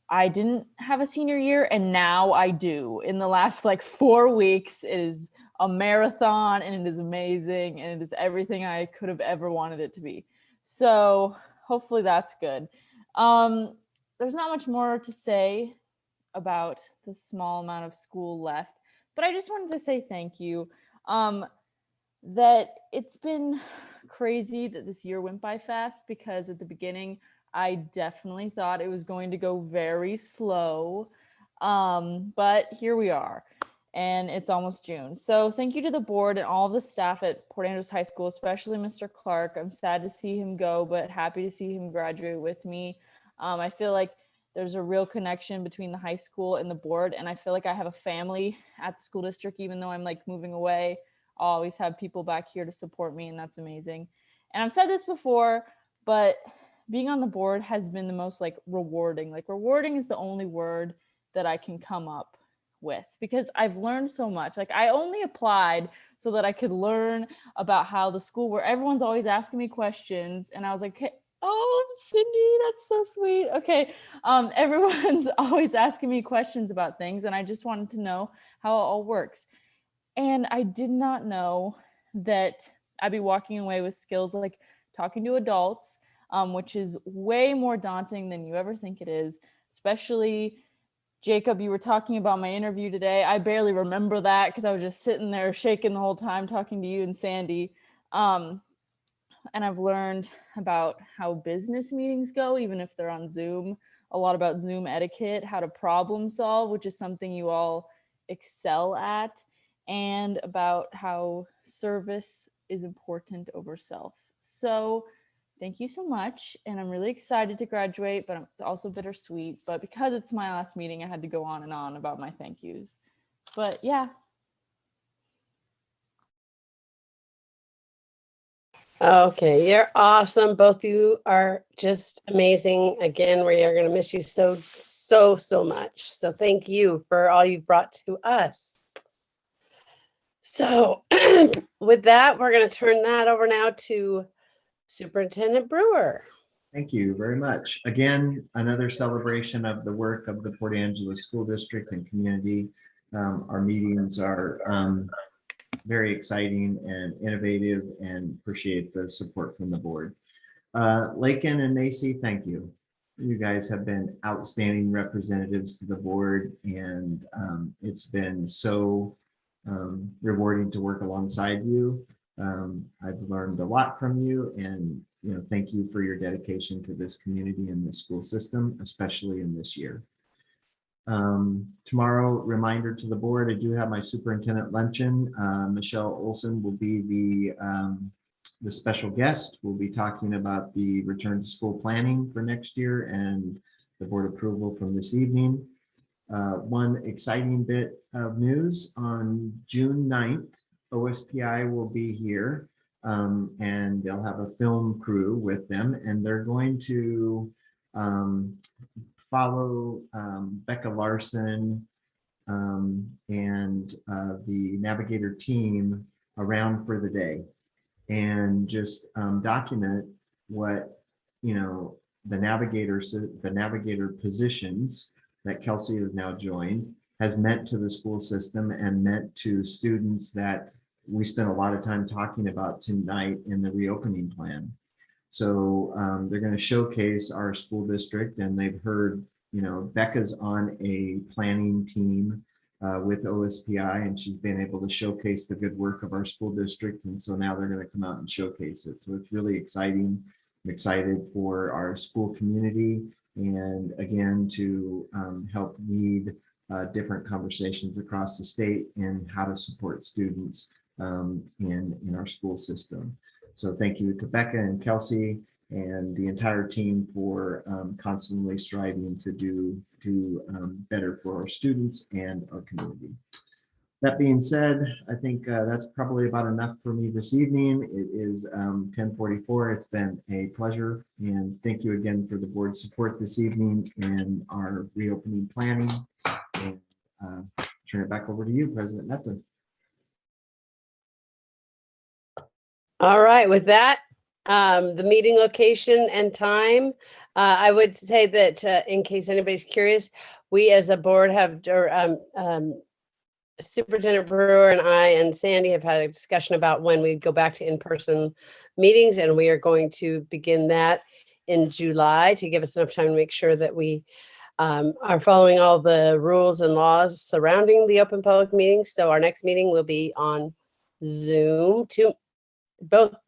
I didn't have a senior year, and now I do. In the last like 4 weeks, it is a marathon, and it is amazing, and it is everything I could have ever wanted it to be. So hopefully that's good. There's not much more to say about the small amount of school left, but I just wanted to say thank you. That it's been crazy that this year went by fast, because at the beginning I definitely thought it was going to go very slow. But here we are, and it's almost June. So thank you to the board and all of the staff at Port Angeles High School, especially Mr. Clark. I'm sad to see him go, but happy to see him graduate with me. I feel like there's a real connection between the high school and the board, and I feel like I have a family at the school district, even though I'm like moving away. I'll always have people back here to support me, and that's amazing. And I've said this before, but being on the board has been the most like rewarding. Like rewarding is the only word that I can come up with, because I've learned so much. Like I only applied so that I could learn about how the school, where everyone's always asking me questions, and I was like, hey, oh, Cindy, that's so sweet. Okay, everyone's always asking me questions about things, and I just wanted to know how it all works. And I did not know that I'd be walking away with skills like talking to adults, which is way more daunting than you ever think it is. Especially, Jacob, you were talking about my interview today. I barely remember that because I was just sitting there shaking the whole time talking to you and Sandy. And I've learned about how business meetings go, even if they're on Zoom, a lot about Zoom etiquette, how to problem solve, which is something you all excel at, and about how service is important over self. So thank you so much. And I'm really excited to graduate, but it's also bittersweet. But because it's my last meeting, I had to go on and on about my thank yous. But yeah. Okay, you're awesome. Both of you are just amazing. Again, we are going to miss you so much. So thank you for all you've brought to us. So with that, we're going to turn that over now to Superintendent Brewer. Thank you very much. Again, another celebration of the work of the Port Angeles School District and community. Our meetings are very exciting and innovative, and appreciate the support from the board. Lakin and Macy, thank you. You guys have been outstanding representatives to the board, and it's been so rewarding to work alongside you. I've learned a lot from you, and thank you for your dedication to this community and the school system, especially in this year. Tomorrow, reminder to the board, I do have my superintendent luncheon. Michelle Olson will be the special guest. We'll be talking about the return to school planning for next year and the board approval from this evening. One exciting bit of news: on June 9th, OSPI will be here, and they'll have a film crew with them, and they're going to follow Becca Larson and the Navigator team around for the day, and just document what the Navigator positions that Kelsey has now joined has meant to the school system and meant to students that we spent a lot of time talking about tonight in the reopening plan. So they're going to showcase our school district, and they've heard, Becca's on a planning team with OSPI, and she's been able to showcase the good work of our school district. And so now they're going to come out and showcase it. So it's really exciting. I'm excited for our school community, and again, to help lead different conversations across the state in how to support students in our school system. So thank you to Becca and Kelsey and the entire team for constantly striving to do better for our students and our community. That being said, I think that's probably about enough for me this evening. It is 10:44. It's been a pleasure, and thank you again for the board's support this evening in our reopening planning. And turn it back over to you, President Method. All right, with that, The meeting location and time. I would say that in case anybody's curious, we as a board have, Superintendent Brewer and I and Sandy have had a discussion about when we go back to in-person meetings, and we are going to begin that in July to give us enough time to make sure that we are following all the rules and laws surrounding the open public meetings. So our next meeting will be on Zoom.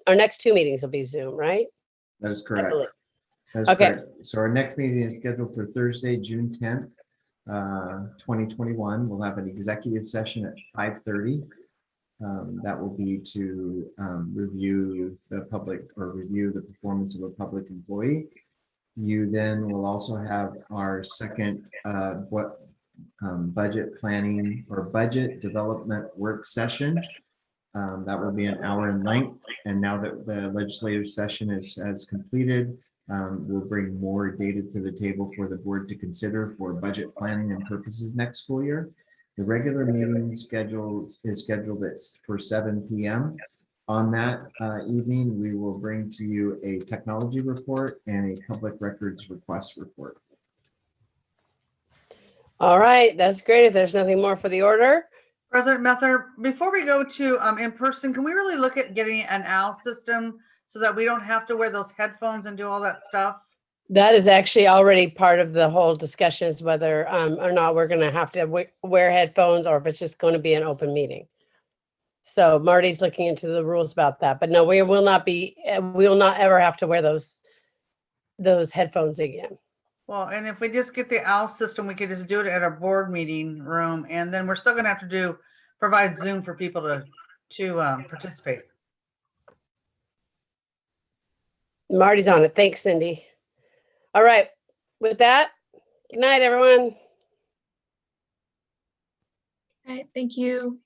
Our next two meetings will be Zoom, right? That is correct. That is Okay. correct. So our next meeting is scheduled for Thursday, June 10th, 2021. We'll have an executive session at 5:30. That will be to review the performance of a public employee. You then will also have our second budget planning or budget development work session. That will be an hour in length. And now that the legislative session has completed, we'll bring more data to the table for the board to consider for budget planning and purposes next school year. The regular meeting is scheduled for 7 p.m. On that evening, we will bring to you a technology report and a public records request report. All right, that's great. If there's nothing more for the order. President Mether, before we go to in person, can we really look at getting an OWL system so that we don't have to wear those headphones and do all that stuff? That is actually already part of the whole discussion, is whether or not we're going to have to wear headphones or if it's just going to be an open meeting. So Marty's looking into the rules about that, but no, we will not ever have to wear those headphones again. Well, and if we just get the OWL system, we could just do it at our board meeting room, and then we're still going to have to provide Zoom for people to participate. Marty's on it. Thanks, Cindy. All right. With that, good night, everyone. All right, thank you.